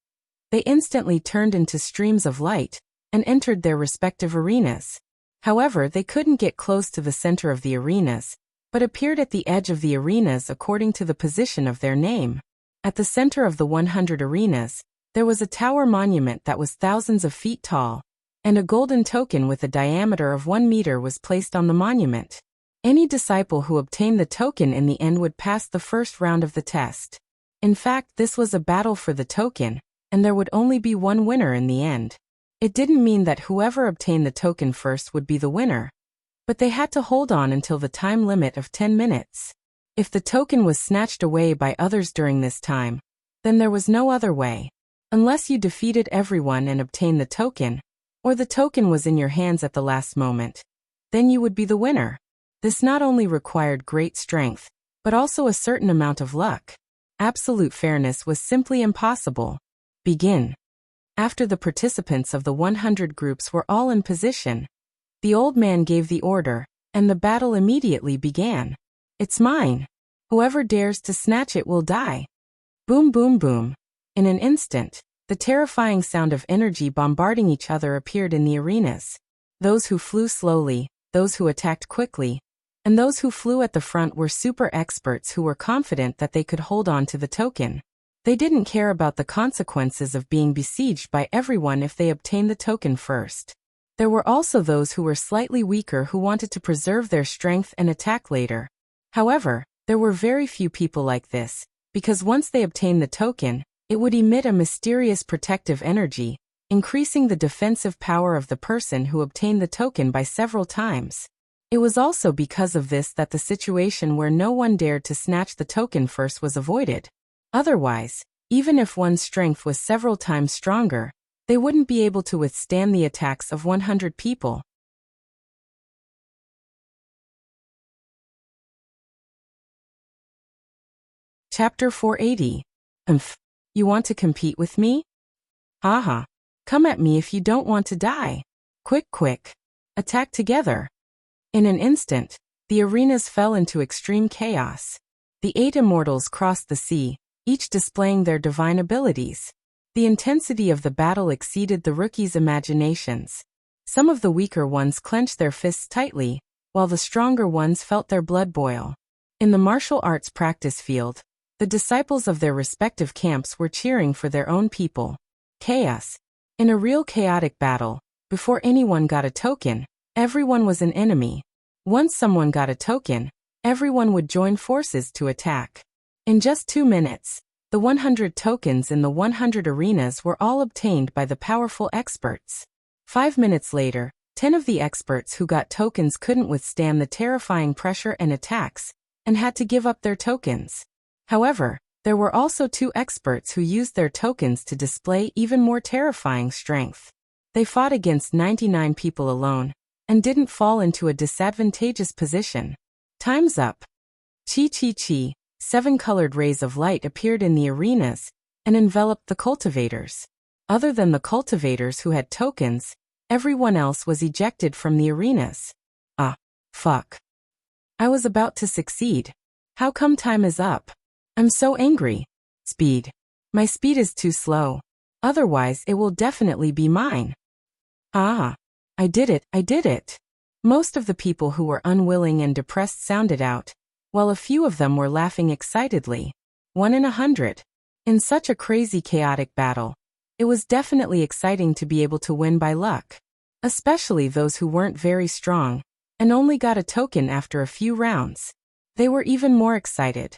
they instantly turned into streams of light and entered their respective arenas. However, they couldn't get close to the center of the arenas, but appeared at the edge of the arenas according to the position of their name. At the center of the 100 arenas, there was a tower monument that was thousands of feet tall, and a golden token with a diameter of 1 meter was placed on the monument. Any disciple who obtained the token in the end would pass the first round of the test. In fact, this was a battle for the token, and there would only be one winner in the end. It didn't mean that whoever obtained the token first would be the winner, but they had to hold on until the time limit of 10 minutes. If the token was snatched away by others during this time, then there was no other way. Unless you defeated everyone and obtained the token, or the token was in your hands at the last moment, then you would be the winner. This not only required great strength, but also a certain amount of luck. Absolute fairness was simply impossible. Begin. After the participants of the 100 groups were all in position, the old man gave the order, and the battle immediately began. It's mine. Whoever dares to snatch it will die. Boom, boom, boom. In an instant, the terrifying sound of energy bombarding each other appeared in the arenas. Those who flew slowly, those who attacked quickly, and those who flew at the front were super experts who were confident that they could hold on to the token. They didn't care about the consequences of being besieged by everyone if they obtained the token first. There were also those who were slightly weaker who wanted to preserve their strength and attack later. However, there were very few people like this, because once they obtained the token, it would emit a mysterious protective energy, increasing the defensive power of the person who obtained the token by several times. It was also because of this that the situation where no one dared to snatch the token first was avoided. Otherwise, even if one's strength was several times stronger, they wouldn't be able to withstand the attacks of 100 people. Chapter 480. You want to compete with me? Haha. Come at me if you don't want to die. Quick, quick. Attack together. In an instant, the arenas fell into extreme chaos. The 8 immortals crossed the sea, each displaying their divine abilities. The intensity of the battle exceeded the rookies' imaginations. Some of the weaker ones clenched their fists tightly, while the stronger ones felt their blood boil. In the martial arts practice field, the disciples of their respective camps were cheering for their own people. Chaos. In a real chaotic battle, before anyone got a token, everyone was an enemy. Once someone got a token, everyone would join forces to attack. In just 2 minutes, the 100 tokens in the 100 arenas were all obtained by the powerful experts. 5 minutes later, 10 of the experts who got tokens couldn't withstand the terrifying pressure and attacks, and had to give up their tokens. However, there were also 2 experts who used their tokens to display even more terrifying strength. They fought against 99 people alone, and didn't fall into a disadvantageous position. Time's up. Chi chi chi. 7 colored rays of light appeared in the arenas, and enveloped the cultivators. Other than the cultivators who had tokens, everyone else was ejected from the arenas. Ah, fuck. I was about to succeed. How come time is up? I'm so angry. Speed. My speed is too slow. Otherwise it will definitely be mine. Ah. I did it. Most of the people who were unwilling and depressed sounded out, while a few of them were laughing excitedly. 1 in 100. In such a crazy chaotic battle, it was definitely exciting to be able to win by luck. especially those who weren't very strong and only got a token after a few rounds. They were even more excited.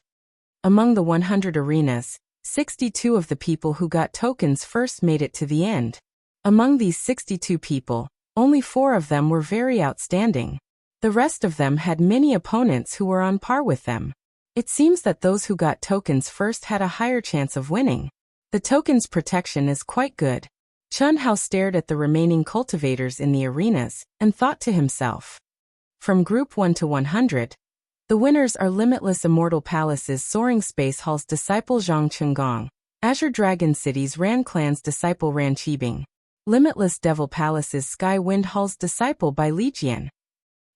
Among the 100 arenas, 62 of the people who got tokens first made it to the end. Among these 62 people, only 4 of them were very outstanding. The rest of them had many opponents who were on par with them. It seems that those who got tokens first had a higher chance of winning. The token's protection is quite good. Chun Hao stared at the remaining cultivators in the arenas and thought to himself. From Group 1 to 100, the winners are Limitless Immortal Palace's Soaring Space Hall's disciple Zhang Chunggong, Azure Dragon City's Ran Clan's disciple Ran Qibing, Limitless Devil Palace's Sky Wind Hall's disciple Bai Lijian.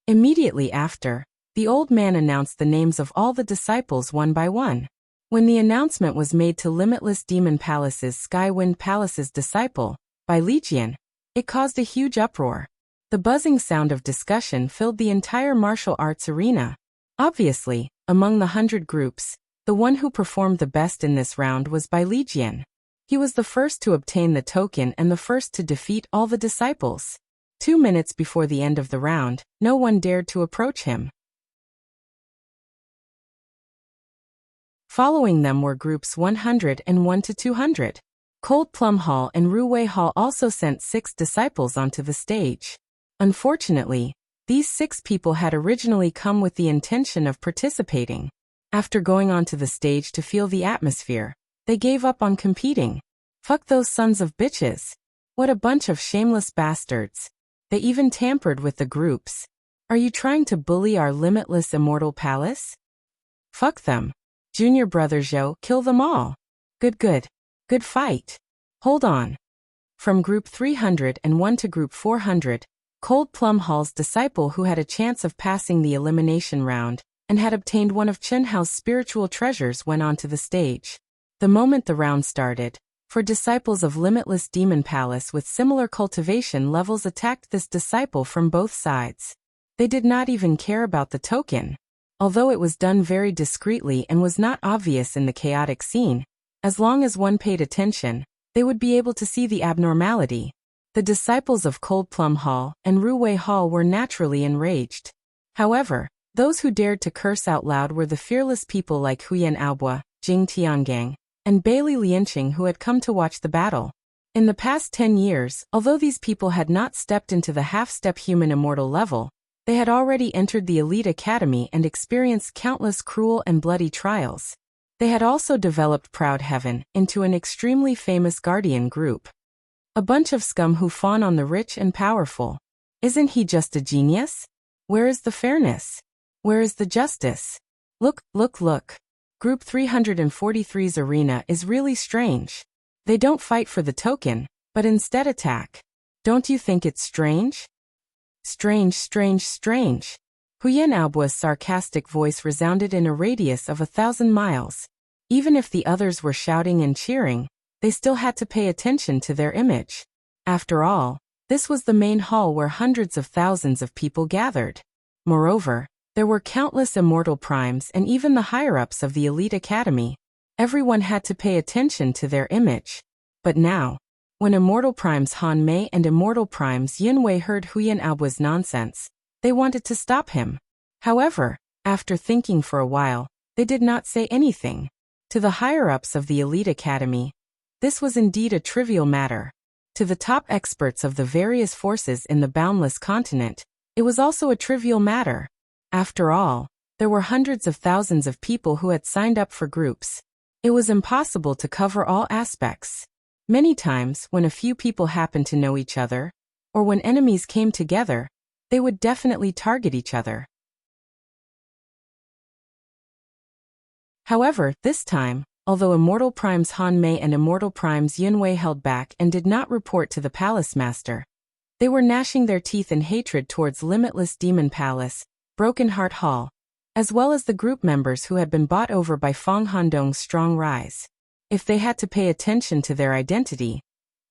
Immediately after, the old man announced the names of all the disciples one by one. When the announcement was made to Limitless Demon Palace's Sky Wind Palace's disciple, Bai Lijian, it caused a huge uproar. The buzzing sound of discussion filled the entire martial arts arena. Obviously, among the 100 groups, the one who performed the best in this round was Bai Lijian. He was the first to obtain the token and the first to defeat all the disciples. 2 minutes before the end of the round, no one dared to approach him. Following them were groups 101 to 200. Cold Plum Hall and Ruwei Hall also sent 6 disciples onto the stage. Unfortunately, these 6 people had originally come with the intention of participating. After going onto the stage to feel the atmosphere, they gave up on competing. Fuck those sons of bitches. What a bunch of shameless bastards. They even tampered with the groups. Are you trying to bully our limitless immortal palace? Fuck them. Junior brother Zhou, kill them all. Good fight. Hold on. From group 301 to group 400, Cold Plum Hall's disciple who had a chance of passing the elimination round and had obtained one of Chun Hao's spiritual treasures went onto the stage. The moment the round started, 4 disciples of Limitless Demon Palace with similar cultivation levels attacked this disciple from both sides. They did not even care about the token. Although it was done very discreetly and was not obvious in the chaotic scene, as long as one paid attention, they would be able to see the abnormality. The disciples of Cold Plum Hall and Ruwei Hall were naturally enraged. However, those who dared to curse out loud were the fearless people like Huyan Aobua, Jing Tiangang, and Bailey Lianqing who had come to watch the battle. In the past 10 years, although these people had not stepped into the half-step human immortal level, they had already entered the elite academy and experienced countless cruel and bloody trials. They had also developed Proud Heaven into an extremely famous guardian group. A bunch of scum who fawn on the rich and powerful. Isn't he just a genius? Where is the fairness? Where is the justice? Look. Group 343's arena is really strange. They don't fight for the token, but instead attack. Don't you think it's strange? Strange. Huyan Aobua's sarcastic voice resounded in a radius of 1,000 miles. Even if the others were shouting and cheering, they still had to pay attention to their image. After all, this was the main hall where hundreds of thousands of people gathered. Moreover, there were countless immortal primes and even the higher-ups of the elite academy. Everyone had to pay attention to their image. But now, when Immortal Primes Han Mei and Immortal Primes Yin Wei heard Huyan Aobua's nonsense, they wanted to stop him. However, after thinking for a while, they did not say anything. To the higher-ups of the elite academy, this was indeed a trivial matter. To the top experts of the various forces in the boundless continent, it was also a trivial matter. After all, there were hundreds of thousands of people who had signed up for groups. It was impossible to cover all aspects. Many times, when a few people happened to know each other, or when enemies came together, they would definitely target each other. However, this time, although Immortal Primes Han Mei and Immortal Primes Yin Wei held back and did not report to the Palace Master, they were gnashing their teeth in hatred towards Limitless Demon Palace, Broken Heart Hall, as well as the group members who had been bought over by Fang Handong's strong rise. If they had to pay attention to their identity,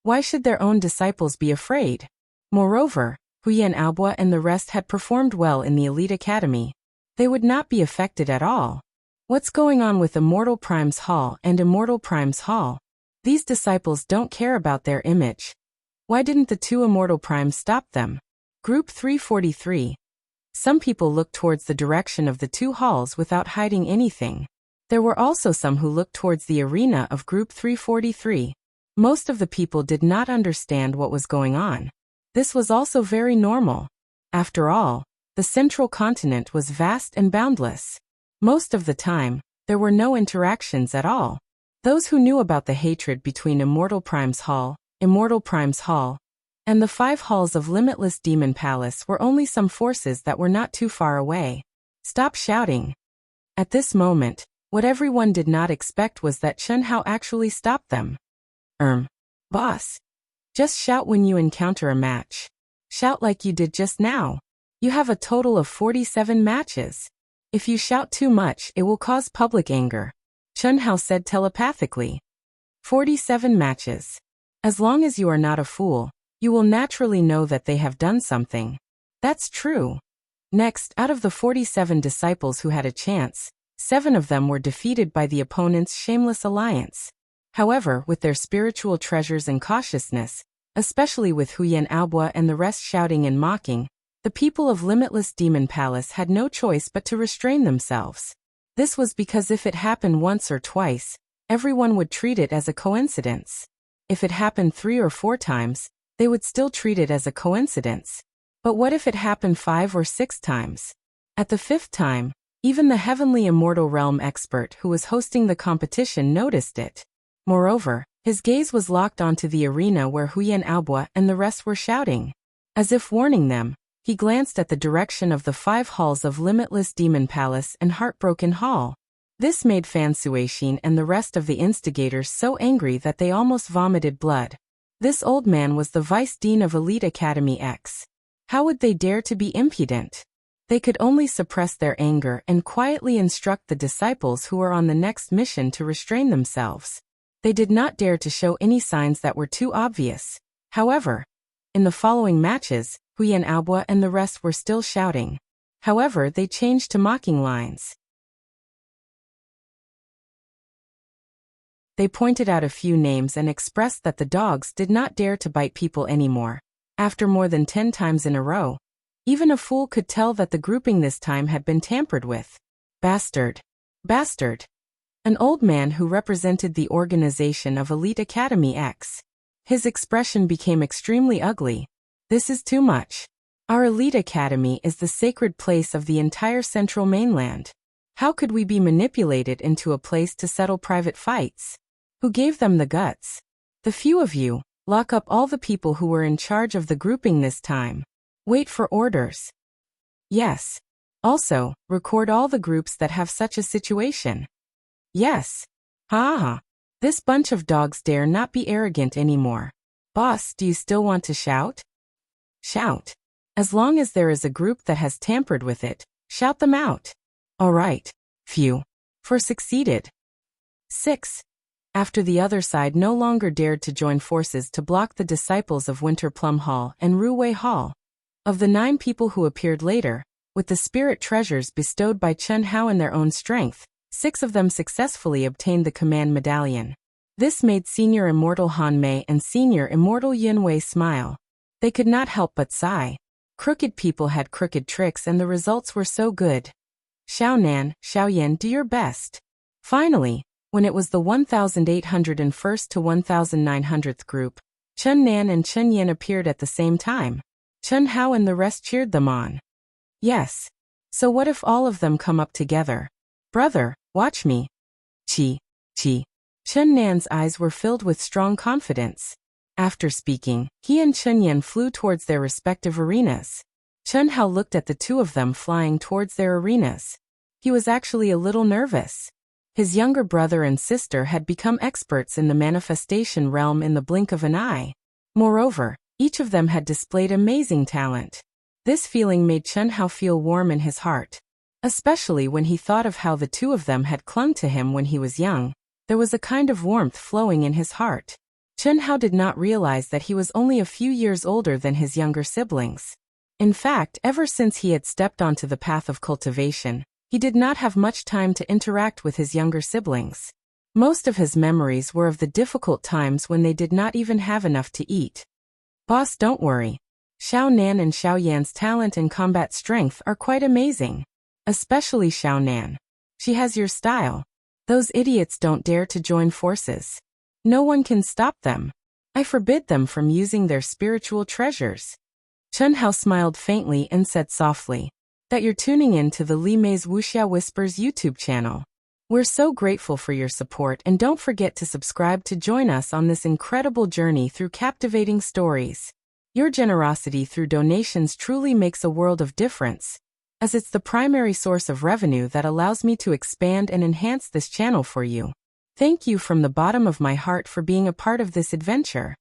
why should their own disciples be afraid? Moreover, Huyan Aobua and the rest had performed well in the elite academy. They would not be affected at all. What's going on with Immortal Primes Hall and Immortal Primes Hall? These disciples don't care about their image. Why didn't the two immortal primes stop them? Group 343. Some people looked towards the direction of the two halls without hiding anything. There were also some who looked towards the arena of Group 343. Most of the people did not understand what was going on. This was also very normal. After all, the central continent was vast and boundless. Most of the time, there were no interactions at all. Those who knew about the hatred between Immortal Prime's Hall, and the 5 halls of Limitless Demon Palace were only some forces that were not too far away. Stop shouting. At this moment, what everyone did not expect was that Chen Hao actually stopped them. Boss. Just shout when you encounter a match. Shout like you did just now. You have a total of 47 matches. If you shout too much, it will cause public anger. Chen Hao said telepathically. 47 matches. As long as you are not a fool, you will naturally know that they have done something. That's true. Next, out of the 47 disciples who had a chance, 7 of them were defeated by the opponent's shameless alliance. However, with their spiritual treasures and cautiousness, especially with Huyan Aobua and the rest shouting and mocking, the people of Limitless Demon Palace had no choice but to restrain themselves. This was because if it happened once or twice, everyone would treat it as a coincidence. If it happened 3 or 4 times, they would still treat it as a coincidence. But what if it happened 5 or 6 times? At the 5th time, even the Heavenly Immortal Realm expert who was hosting the competition noticed it. Moreover, his gaze was locked onto the arena where Huyan Aobua and the rest were shouting. As if warning them, he glanced at the direction of the 5 halls of Limitless Demon Palace and Heartbroken Hall. This made Fan Suixin and the rest of the instigators so angry that they almost vomited blood. This old man was the Vice Dean of Elite Academy X. How would they dare to be impudent? They could only suppress their anger and quietly instruct the disciples who were on the next mission to restrain themselves. They did not dare to show any signs that were too obvious. However, in the following matches, Huyan Aobua and the rest were still shouting. However, they changed to mocking lines. They pointed out a few names and expressed that the dogs did not dare to bite people anymore. After more than 10 times in a row, even a fool could tell that the grouping this time had been tampered with. Bastard. Bastard. An old man who represented the organization of Elite Academy X. His expression became extremely ugly. This is too much. Our Elite Academy is the sacred place of the entire central mainland. How could we be manipulated into a place to settle private fights? Who gave them the guts? The few of you, lock up all the people who were in charge of the grouping this time. Wait for orders. Yes. Also, record all the groups that have such a situation. Yes. Ha. This bunch of dogs dare not be arrogant anymore. Boss, do you still want to shout? Shout. As long as there is a group that has tampered with it, shout them out. All right. Phew. For succeeded. 6. After the other side no longer dared to join forces to block the disciples of Winter Plum Hall and Ruwei Hall. Of the 9 people who appeared later, with the spirit treasures bestowed by Chen Hao in their own strength, 6 of them successfully obtained the command medallion. This made Senior Immortal Han Mei and Senior Immortal Yin Wei smile. They could not help but sigh. Crooked people had crooked tricks and the results were so good. Xiao Nan, Xiao Yan, do your best. Finally, when it was the 1801st to 1900th group, Chen Nan and Chen Yin appeared at the same time. Chen Hao and the rest cheered them on. Yes. So what if all of them come up together? Brother, watch me. Chi. Chen Nan's eyes were filled with strong confidence. After speaking, he and Chen Yin flew towards their respective arenas. Chen Hao looked at the 2 of them flying towards their arenas. He was actually a little nervous. His younger brother and sister had become experts in the manifestation realm in the blink of an eye. Moreover, each of them had displayed amazing talent. This feeling made Chen Hao feel warm in his heart. Especially when he thought of how the 2 of them had clung to him when he was young, there was a kind of warmth flowing in his heart. Chen Hao did not realize that he was only a few years older than his younger siblings. In fact, ever since he had stepped onto the path of cultivation, he did not have much time to interact with his younger siblings. Most of his memories were of the difficult times when they did not even have enough to eat. Boss, don't worry. Xiao Nan and Xiao Yan's talent and combat strength are quite amazing. Especially Xiao Nan. She has your style. Those idiots don't dare to join forces. No one can stop them. I forbid them from using their spiritual treasures. Chen Hao smiled faintly and said softly, that you're tuning in to the Li Mei's Wuxia Whispers YouTube channel. We're so grateful for your support, and don't forget to subscribe to join us on this incredible journey through captivating stories. Your generosity through donations truly makes a world of difference, as it's the primary source of revenue that allows me to expand and enhance this channel for you. Thank you from the bottom of my heart for being a part of this adventure.